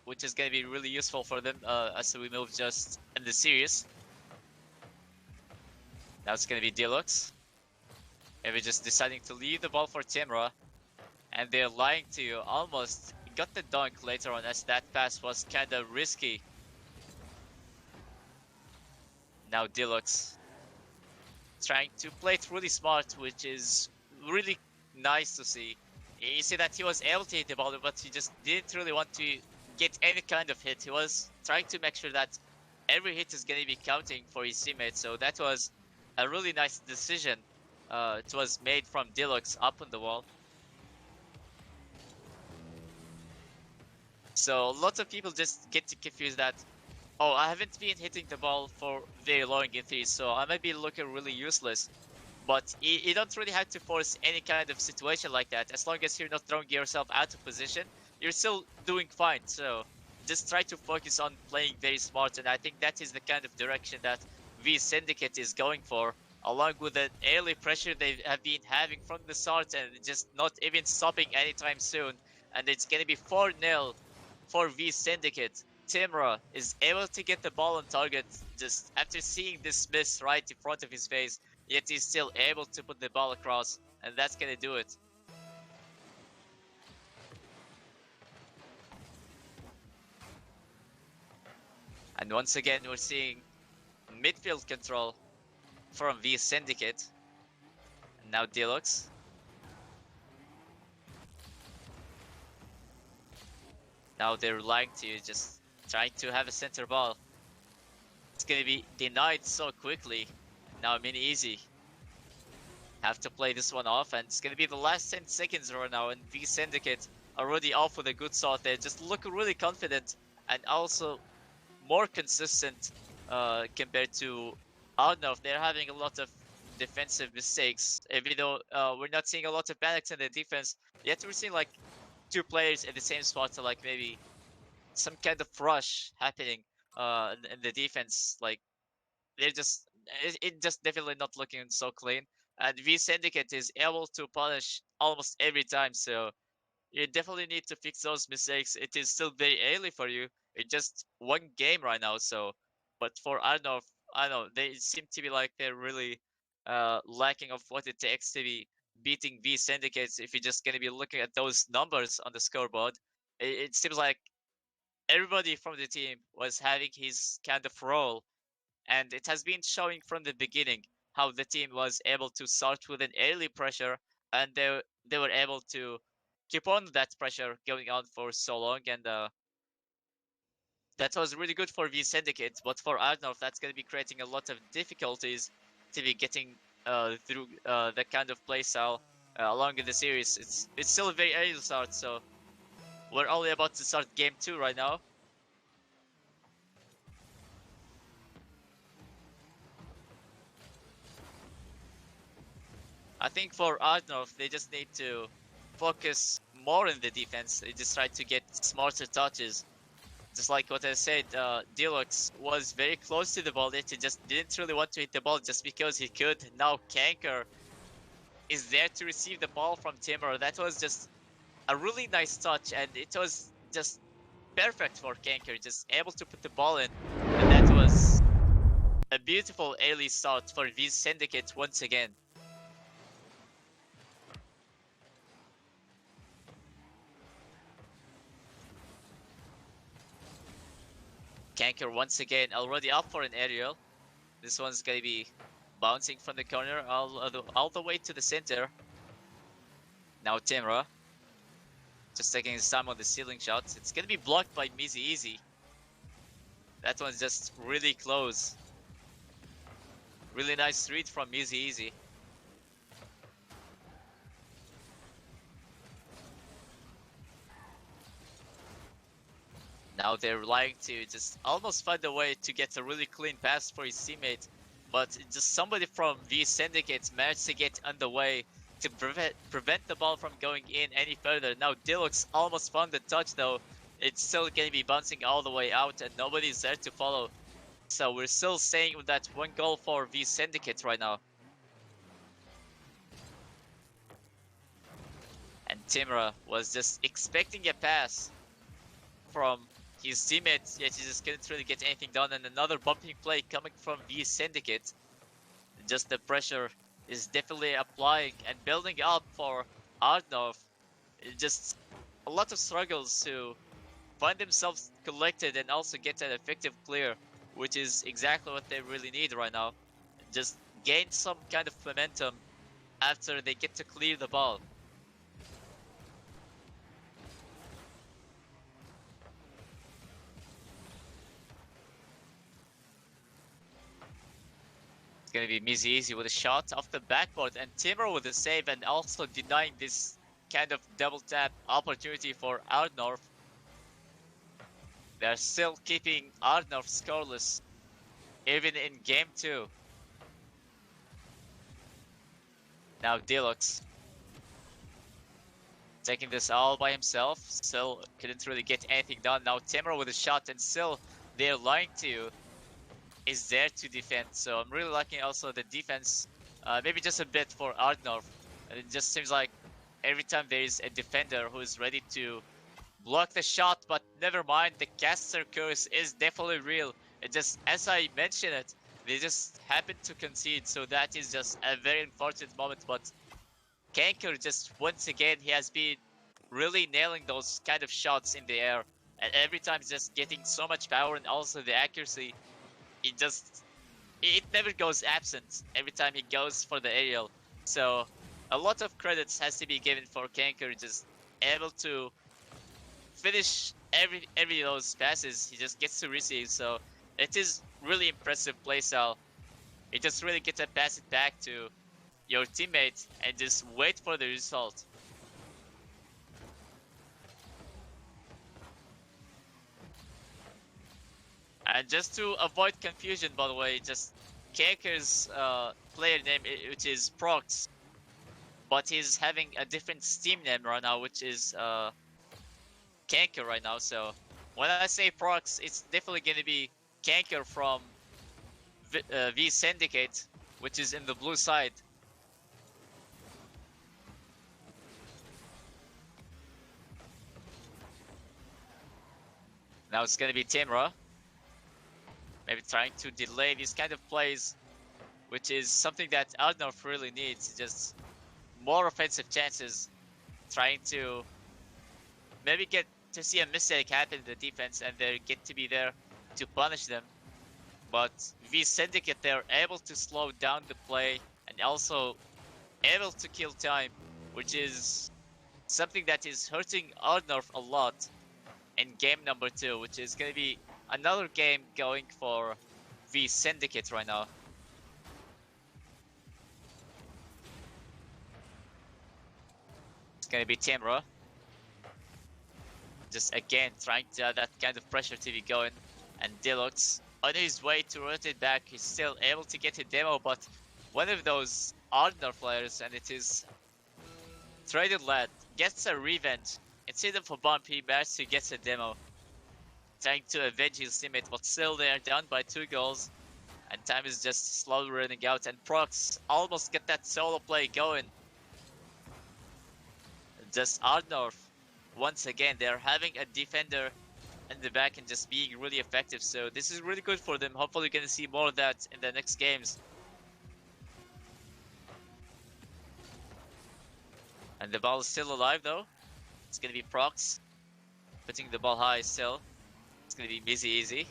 which is going to be really useful for them as we move just in the series. Now it's gonna be Deluxe. And we're just deciding to leave the ball for Timra. And they're lying to you. Almost got the dunk later on, as that pass was kinda risky. Now Deluxe trying to play it really smart, which is really nice to see. You see that he was able to hit the ball, but he just didn't really want to get any kind of hit. He was trying to make sure that every hit is going to be counting for his teammates. So that was a really nice decision. It was made from Deluxe up on the wall. So lots of people just get confused that, oh, I haven't been hitting the ball for very long in threes, so I might be looking really useless. But you don't really have to force any kind of situation like that. As long as you're not throwing yourself out of position, you're still doing fine. So just try to focus on playing very smart, and I think that is the kind of direction that V Syndicate is going for, along with the early pressure they have been having from the start and just not even stopping anytime soon. And it's going to be 4-0 for V Syndicate. Timra is able to get the ball on target just after seeing this miss right in front of his face, yet he's still able to put the ball across, and that's gonna do it. And once again, we're seeing midfield control from V Syndicate. And now Deluxe. Now they're relying to just trying to have a center ball. It's gonna be denied so quickly. Now mini easy. Have to play this one off, and it's gonna be the last 10 seconds right now, and V Syndicate already off with a good start there. Just look really confident and also more consistent compared to Arn Dorf. They're having a lot of defensive mistakes, even though we're not seeing a lot of panics in the defense. Yet we're seeing like 2 players in the same spot, so like maybe some kind of rush happening in the defense. Like they're just it just definitely not looking so clean. And V Syndicate is able to punish almost every time, so you definitely need to fix those mistakes. It is still very early for you. It's just one game right now, so but for Arnov, I don't know, they seem to be like they're really lacking of what it takes to be beating V Syndicates. If you're just gonna be looking at those numbers on the scoreboard, it seems like everybody from the team was having his kind of role, and it has been showing from the beginning how the team was able to start with an early pressure, and they were able to keep on that pressure going on for so long, and that was really good for V Syndicate. But for Arnov, that's going to be creating a lot of difficulties to be getting through that kind of play style along in the series. It's still a very early start, so we're only about to start game 2 right now. I think for Arnov, they just need to focus more on the defense. They just try to get smarter touches. Just like what I said, Deluxe was very close to the ball, yet he just didn't really want to hit the ball just because he could. Now Kanker is there to receive the ball from Timur. That was just a really nice touch, and it was just perfect for Kanker, just able to put the ball in. And that was a beautiful early start for V Syndicate once again. Kanker once again already up for an aerial. This one's gonna be bouncing from the corner all the way to the center. Now Timra just taking his time on the ceiling shot. It's gonna be blocked by Mizi Easy. That one's just really close. Really nice read from Mizi Easy. Now they're relying to just almost find a way to get a really clean pass for his teammate, but just somebody from V Syndicate managed to get on the way to prevent the ball from going in any further. Now Deluxe almost found the touch though. It's still gonna be bouncing all the way out and nobody's there to follow. So we're still staying with that 1 goal for V Syndicate right now. And Timra was just expecting a pass from his teammates, yet he just couldn't really get anything done. And another bumping play coming from V Syndicate. just the pressure is definitely applying and building up for Arn Dorf. Just a lot of struggles to find themselves collected and also get an effective clear, which is exactly what they really need right now. Just gain some kind of momentum after they get to clear the ball. It's gonna be Mizzy Easy with a shot off the backboard and Timur with a save and also denying this kind of double tap opportunity for Arn Dorf. They're still keeping Arn Dorf scoreless, even in game 2. Now Deluxe taking this all by himself, still couldn't really get anything done. Now Timur with a shot and still they're lying to you. Is there to defend, so I'm really liking also the defense, maybe just a bit for Arn Dorf. It just seems like every time there is a defender who is ready to block the shot, but never mind, the caster curse is definitely real. It just, as I mentioned it, they just happen to concede, so that is just a very unfortunate moment, but Kanker just, once again, he has been really nailing those kind of shots in the air, and every time just getting so much power and also the accuracy. It never goes absent every time he goes for the aerial. So a lot of credits has to be given for Kanker, just able to finish every of those passes he just gets to receive. So it is really impressive playstyle. You just really get to pass it back to your teammate and just wait for the result. And just to avoid confusion, by the way, just Kanker's player name, which is Prox, but he's having a different Steam name right now, which is Kanker right now. So when I say Prox, it's definitely going to be Kanker from V Syndicate, which is in the blue side. Now it's going to be Timra. Maybe trying to delay these kind of plays, which is something that Arn Dorf really needs. Just more offensive chances, trying to maybe get to see a mistake happen in the defense and they get to be there to punish them. But V Syndicate, they're able to slow down the play and also able to kill time, which is something that is hurting Arn Dorf a lot in game number 2, which is going to be another game going for V Syndicate right now. It's going to be Timra. Just again trying to have that kind of pressure to be going. And Deluxe on his way to rotate back, he's still able to get a demo, but one of those Arn Dorf players, and it is Traded Lad, gets a revenge. Instead of a bump, he managed to get a demo. Trying to avenge his teammate, but still they are down by 2 goals. And time is just slowly running out, and Prox almost get that solo play going. Just Arn Dorf, once again, they're having a defender in the back and just being really effective. So this is really good for them. Hopefully we're gonna see more of that in the next games. And the ball is still alive though. It's gonna be Prox putting the ball high still. It's gonna be Mizzy Easy.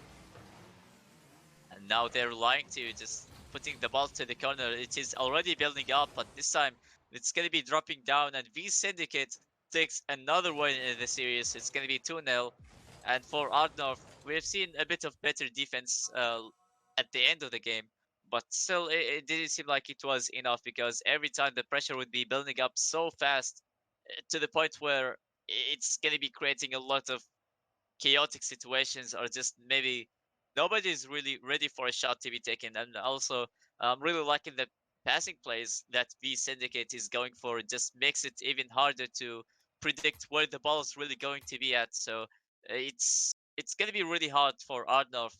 And now they're lying to just putting the ball to the corner. It is already building up, but this time it's gonna be dropping down, and V Syndicate takes another win in the series. It's gonna be 2-0. And for Arn Dorf, we've seen a bit of better defense at the end of the game, but still it didn't seem like it was enough, because every time the pressure would be building up so fast to the point where it's gonna be creating a lot of chaotic situations, or just maybe nobody's really ready for a shot to be taken. And also I'm really liking the passing plays that V Syndicate is going for. It just makes it even harder to predict where the ball is really going to be at. So it's going to be really hard for Arn Dorf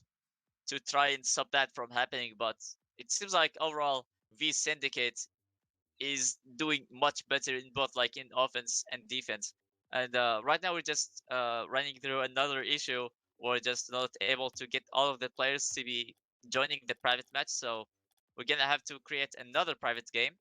to try and stop that from happening, but it seems like overall V Syndicate is doing much better in both, like in offense and defense. And right now we're just running through another issue. We're just not able to get all of the players to be joining the private match. So we're gonna have to create another private game.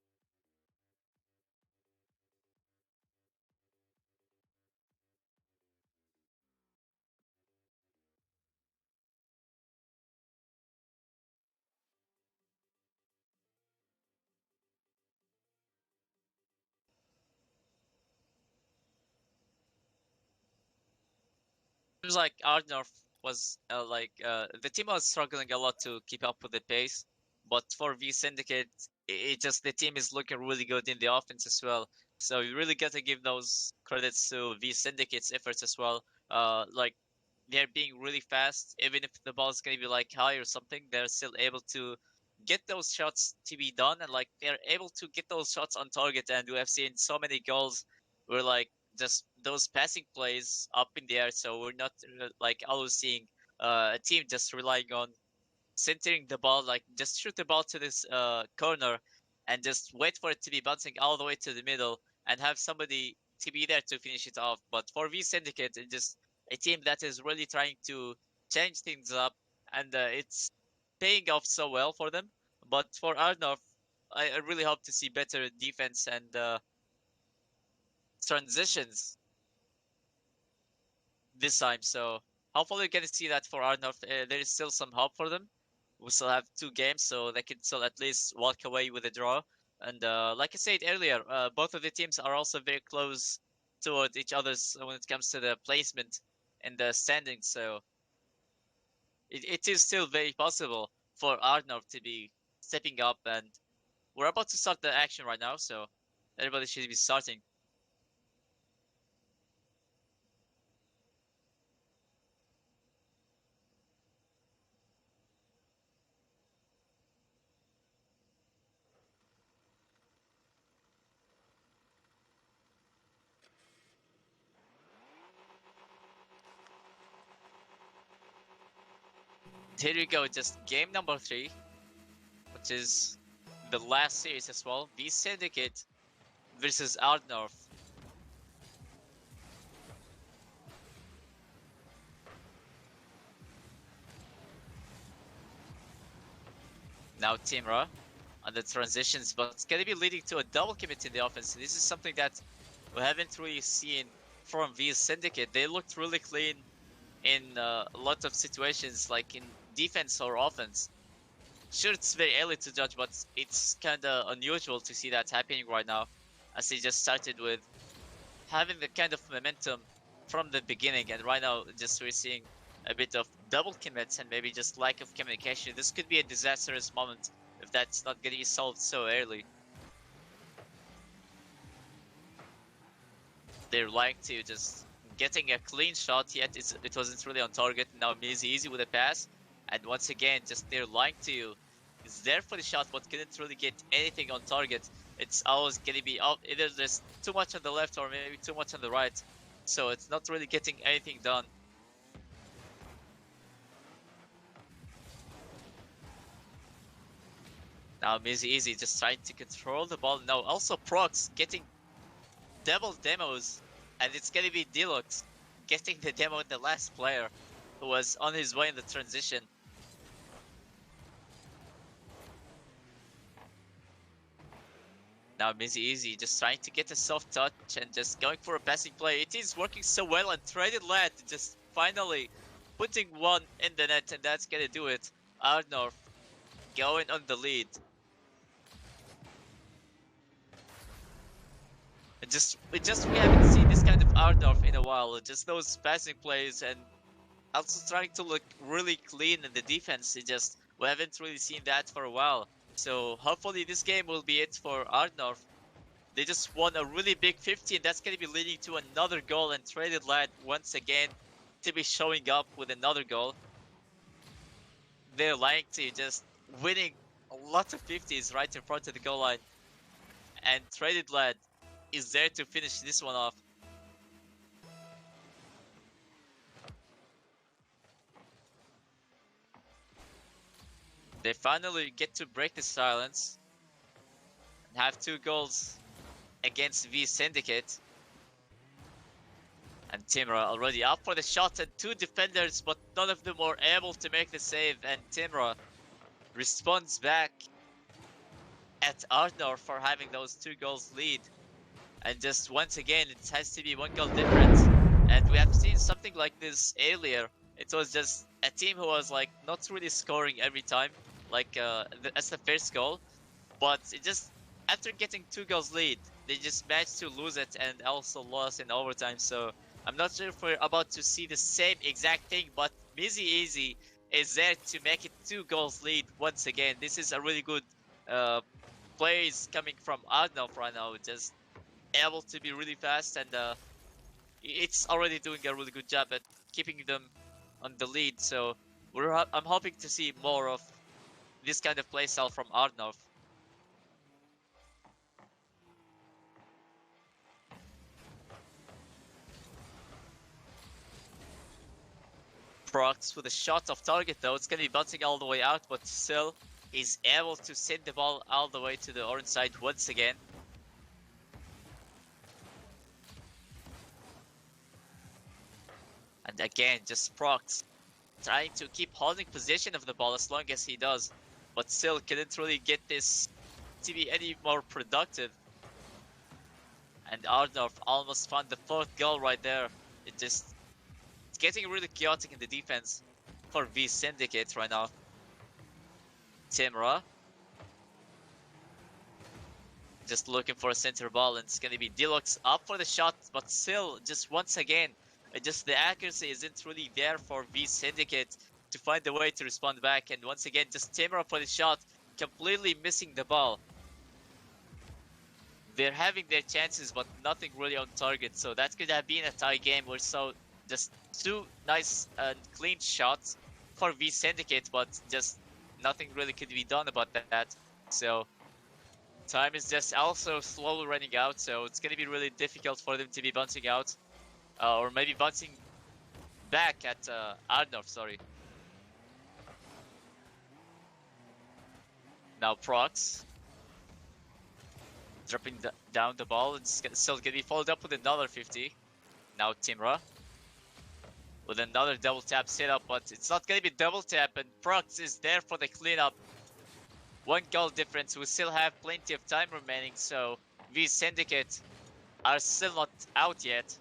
Seems like Arn Dorf was the team was struggling a lot to keep up with the pace, but for V Syndicate, it just the team is looking really good in the offense as well. So you really got to give those credits to V Syndicate's efforts as well. Like they're being really fast, even if the ball is gonna be like high or something, they're still able to get those shots to be done, and like they're able to get those shots on target. And we have seen so many goals where like just those passing plays up in the air. So we're not like always seeing a team just relying on centering the ball, like just shoot the ball to this corner and just wait for it to be bouncing all the way to the middle and have somebody to be there to finish it off. But for V Syndicate, it's just a team that is really trying to change things up, and it's paying off so well for them. But for Arnov, I really hope to see better defense and transitions this time. So hopefully we can see that for Arnov. There is still some hope for them. We still have 2 games, so they can still at least walk away with a draw. And like I said earlier, both of the teams are also very close toward each other's when it comes to the placement and the standings. So it is still very possible for Arnov to be stepping up. And we're about to start the action right now, so everybody should be starting. Here we go, just game number 3, which is the last series as well. V Syndicate versus Arn Dorf. Now Timra on the transitions, but it's going to be leading to a double commit in the offense. This is something that we haven't really seen from V Syndicate. They looked really clean in a lot of situations, like in defense or offense. Sure, it's very early to judge, but it's kind of unusual to see that happening right now, as they just started with having the kind of momentum from the beginning, and right now just we're seeing a bit of double commits and maybe just lack of communication. This could be a disastrous moment if that's not getting solved so early. They're like to just getting a clean shot, yet it wasn't really on target. Now Easy with a pass, and once again just they're lying to you. Is there for the shot but couldn't really get anything on target. It's always gonna be out, either there's too much on the left or maybe too much on the right, so it's not really getting anything done. Now Easy just trying to control the ball. Now also Prox getting double demos, and it's gonna be Deluxe getting the demo in the last player who was on his way in the transition. Now Easy just trying to get a soft touch and just going for a passing play. It is working so well, and Traded Lad just finally putting one in the net, and that's gonna do it. Arn Dorf going on the lead. We haven't seen this kind of Arn Dorf in a while. Just those passing plays and also trying to look really clean in the defense. We haven't really seen that for a while. So hopefully this game will be it for Arn Dorf. They just won a really big 50, and that's going to be leading to another goal, and Traded Lad once again to be showing up with another goal. They're like to just winning a lot of 50s right in front of the goal line, and Traded Lad is there to finish this one off. They finally get to break the silence and have 2 goals against V Syndicate. And Timra already up for the shot, and 2 defenders, but none of them were able to make the save, and Timra responds back at Arn Dorf for having those 2 goals lead. And just once again, it has to be 1 goal difference. And we have seen something like this earlier. It was just a team who was like not really scoring every time, like as the first goal. But it just, after getting 2 goals lead, they just managed to lose it and also lost in overtime. So I'm not sure if we're about to see the same exact thing, but Mizzy Easy is there to make it 2 goals lead once again. This is a really good plays coming from Arnolf right now, just able to be really fast, and it's already doing a really good job at keeping them on the lead. So I'm hoping to see more of this kind of playstyle from Arnolf. Prox with a shot off target though, it's gonna be bouncing all the way out, but still is able to send the ball all the way to the orange side once again. And again, just Prox trying to keep holding possession of the ball as long as he does, but still couldn't really get this to be any more productive. And Arndorf almost found the 4th goal right there. It's getting really chaotic in the defense for V Syndicate right now. Timra just looking for a center ball, and it's gonna be Deluxe up for the shot, but still, just once again, just the accuracy isn't really there for V Syndicate to find a way to respond back. And once again, just Timra for the shot, completely missing the ball. They're having their chances, but nothing really on target. So that could have been a tie game or so. Just 2 nice and clean shots for V Syndicate, but just nothing really could be done about that. So time is just also slowly running out. So it's gonna be really difficult for them to be bouncing out, or maybe bouncing back at Arnor. Sorry. Now Prox dropping down the ball. It's still gonna be followed up with another 50. Now Timra with another double tap setup, but it's not gonna be double tap, and Prox is there for the cleanup. 1 goal difference. We still have plenty of time remaining, so V Syndicate are still not out yet.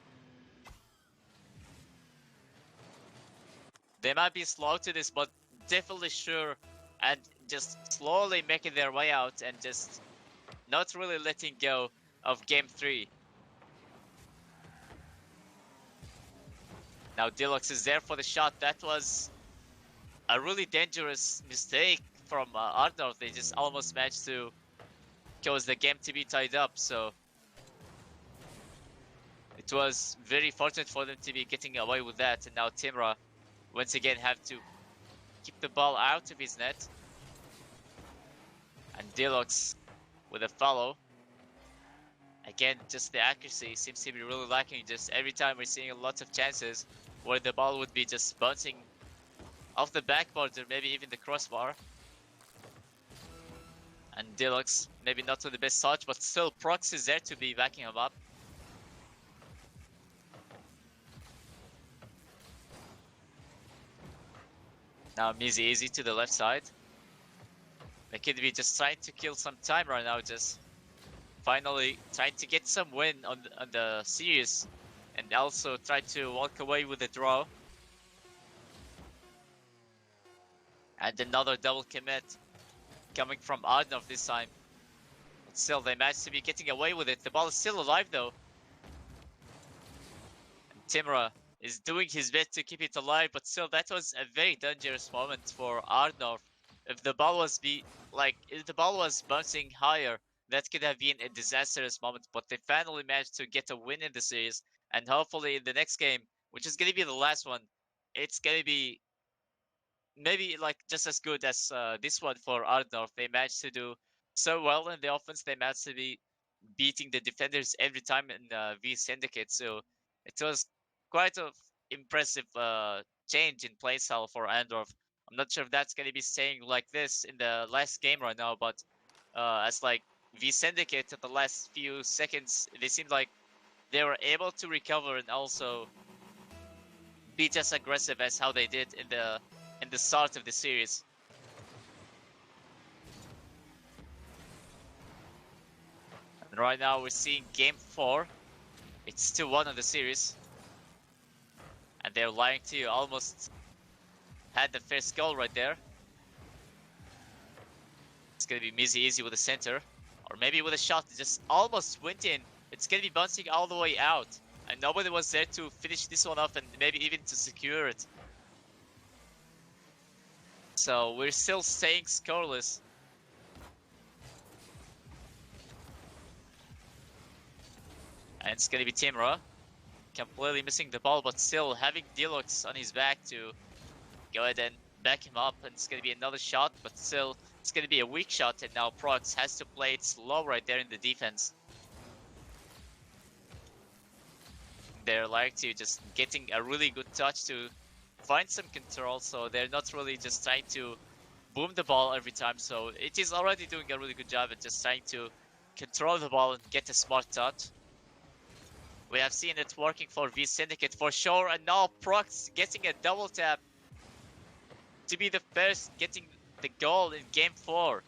They might be slow to this, but definitely sure, and just slowly making their way out and just not really letting go of game 3. Now Deluxe is there for the shot. That was a really dangerous mistake from Arnor. They just almost managed to cause the game to be tied up, so it was very fortunate for them to be getting away with that. And now Timra once again have to keep the ball out of his net. And Deluxe with a follow. Again, just the accuracy seems to be really lacking. Just every time we're seeing lots of chances where the ball would be just bouncing off the backboard or maybe even the crossbar. And Deluxe, maybe not with the best touch, but still Prox is there to be backing him up. Now Mizzy Easy to the left side. McKinney just trying to kill some time right now, just finally trying to get some win on the series, and also try to walk away with a draw. And another double commit coming from Arnov this time. But still, they managed to be getting away with it. The ball is still alive though. And Timra is doing his best to keep it alive, but still, that was a very dangerous moment for Arnov. If the ball was if the ball was bouncing higher, that could have been a disastrous moment. But they finally managed to get a win in the series, and hopefully in the next game, which is gonna be the last one, it's gonna be maybe like just as good as this one for Ardorf. They managed to do so well in the offense. They managed to be beating the defenders every time in V Syndicate. So it was quite an impressive change in playstyle for Andorf. I'm not sure if that's going to be staying like this in the last game right now, but as like V Syndicate at the last few seconds, they seemed like they were able to recover and also be just aggressive as how they did in the start of the series. And right now we're seeing game 4. It's 2-1 on the series. And they're lying to you, almost had the first goal right there. It's gonna be Mizzy Easy with the center. Or maybe with a shot that just almost went in. It's gonna be bouncing all the way out. And nobody was there to finish this one off and maybe even to secure it. So we're still staying scoreless. And it's gonna be Timra. Completely missing the ball, but still having Deluxe on his back to go ahead and back him up. And it's gonna be another shot, but still it's gonna be a weak shot. And now Prox has to play it slow right there in the defense. They're like to just getting a really good touch to find some control, so they're not really just trying to boom the ball every time. So it is already doing a really good job at just trying to control the ball and get a smart touch. We have seen it working for V Syndicate for sure, and now Prox getting a double tap to be the first getting the goal in game 4.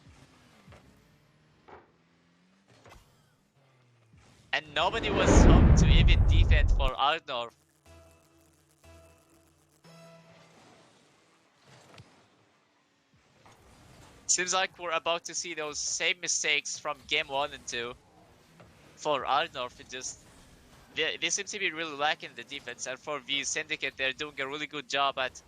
And nobody was home to even defend for Arn Dorf. Seems like we're about to see those same mistakes from game 1 and 2 for Arn Dorf. It just they seem to be really lacking in the defense, and for V Syndicate they're doing a really good job at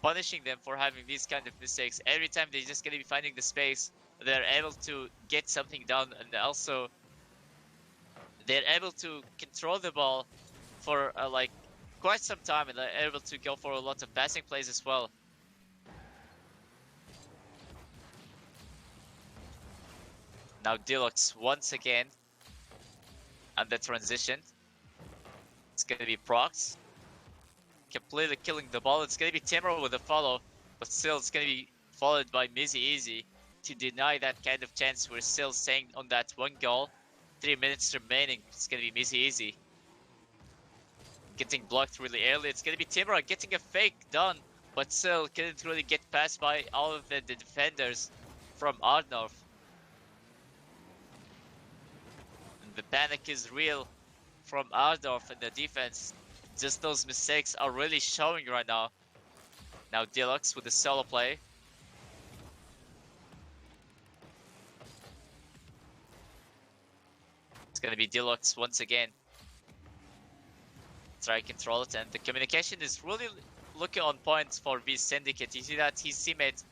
punishing them for having these kind of mistakes. Every time they're just gonna be finding the space, they're able to get something done, and also they're able to control the ball for like quite some time, and they're able to go for a lot of passing plays as well. Now Deluxe once again on the transition. It's gonna be Prox completely killing the ball. It's gonna be Timur with a follow, but still it's gonna be followed by Mizzy Easy to deny that kind of chance. We're still staying on that one goal. 3 minutes remaining. It's gonna be Mizzy Easy getting blocked really early. It's gonna be Timur getting a fake done, but still couldn't really get past by all of the defenders from Arn Dorf. And the panic is real from Arn Dorf in the defense. Just those mistakes are really showing right now. Now Deluxe with the solo play. It's gonna be Deluxe once again. Try to control it, and the communication is really looking on point for V Syndicate. You see that his teammate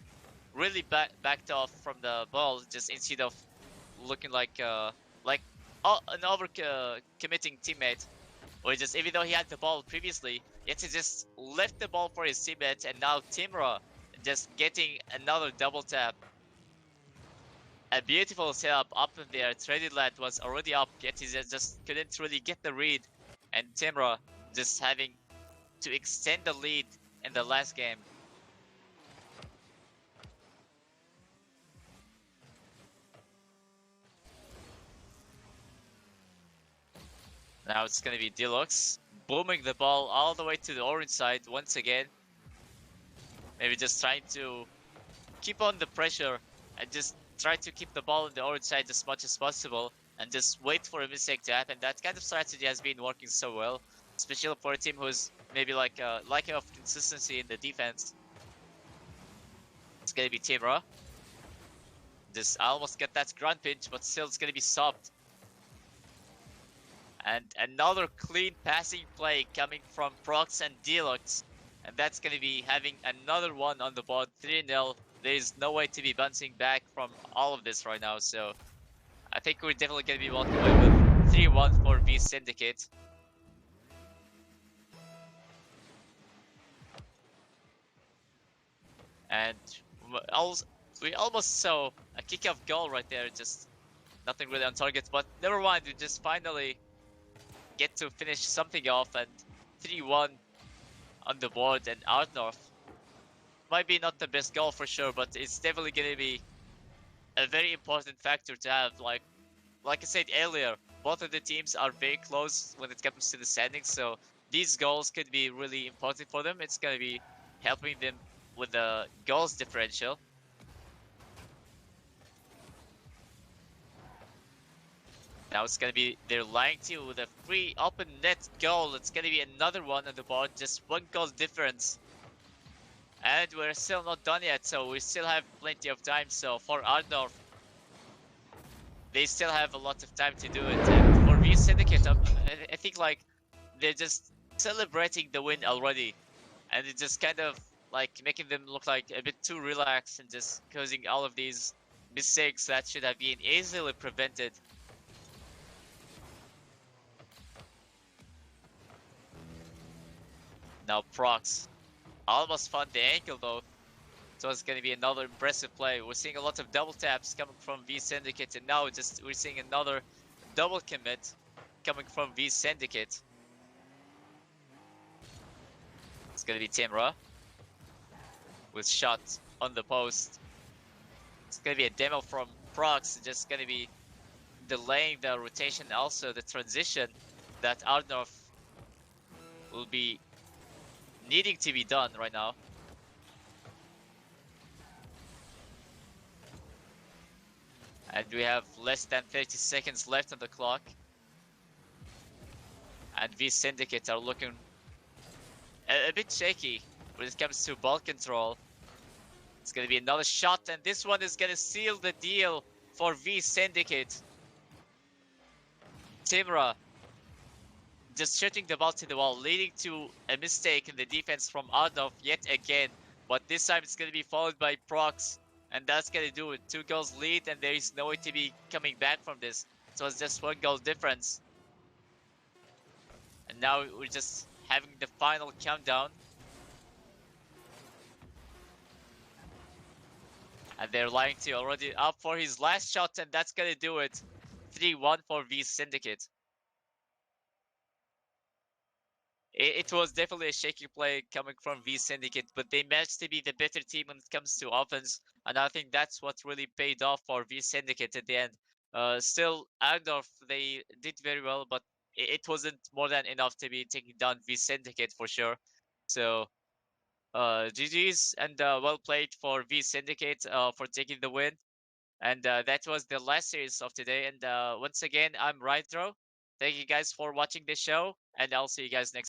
really backed off from the ball, just instead of looking like an over committing teammate. Or just, even though he had the ball previously, yet he just left the ball for his teammate, and now Timra just getting another double tap. A beautiful setup up in there. Traded Lad was already up, yet he just couldn't really get the read, and Timra just having to extend the lead in the last game. Now it's gonna be Deluxe booming the ball all the way to the orange side once again. Maybe just trying to keep on the pressure and just try to keep the ball on the orange side as much as possible and just wait for a mistake to happen. That kind of strategy has been working so well, especially for a team who's maybe like lacking of consistency in the defense. It's gonna be Timra. Just almost get that ground pinch, but still it's gonna be stopped. And another clean passing play coming from Prox and Deluxe. And that's going to be having another one on the board, 3-0. There is no way to be bouncing back from all of this right now. So I think we're definitely going to be walking away with 3-1 for V Syndicate. And we almost saw a kick-off goal right there. Just nothing really on target. But never mind, we just finally get to finish something off, and 3-1 on the board. And Arn Dorf might be not the best goal for sure, but it's definitely going to be a very important factor to have. Like I said earlier, both of the teams are very close when it comes to the standings, so these goals could be really important for them. It's going to be helping them with the goals differential. Now it's gonna be they're lying to you with a free open net goal. It's gonna be another one on the board, just one goal difference. And we're still not done yet, so we still have plenty of time. So for Arn Dorf, they still have a lot of time to do it. And for V Syndicate, I think like they're just celebrating the win already, and it's just kind of like making them look like a bit too relaxed and just causing all of these mistakes that should have been easily prevented. Now Prox almost found the ankle though, so it's gonna be another impressive play. We're seeing a lot of double taps coming from V Syndicate, and now just we're seeing another double commit coming from V Syndicate. It's gonna be Timra with shots on the post. It's gonna be a demo from Prox, just gonna be delaying the rotation, also the transition that Arn Dorf will be needing to be done right now. And we have less than 30 seconds left on the clock. And V Syndicate are looking a bit shaky when it comes to ball control. It's gonna be another shot, and this one is gonna seal the deal for V Syndicate. Timra just shooting the ball to the wall, leading to a mistake in the defense from Arn Dorf yet again. But this time it's gonna be followed by Prox, and that's gonna do it. 2 goals lead, and there is no way to be coming back from this. So it's just 1 goal difference. And now we're just having the final countdown. And they're lying to already up for his last shot, and that's gonna do it. 3-1 for V Syndicate. It was definitely a shaky play coming from V Syndicate, but they managed to be the better team when it comes to offense, and I think that's what really paid off for V Syndicate at the end. Still, Arn Dorf, they did very well, but it wasn't more than enough to be taking down V Syndicate for sure. So, GG's, and well played for V Syndicate for taking the win. And that was the last series of today. And once again, I'm Rydro. Thank you guys for watching the show, and I'll see you guys next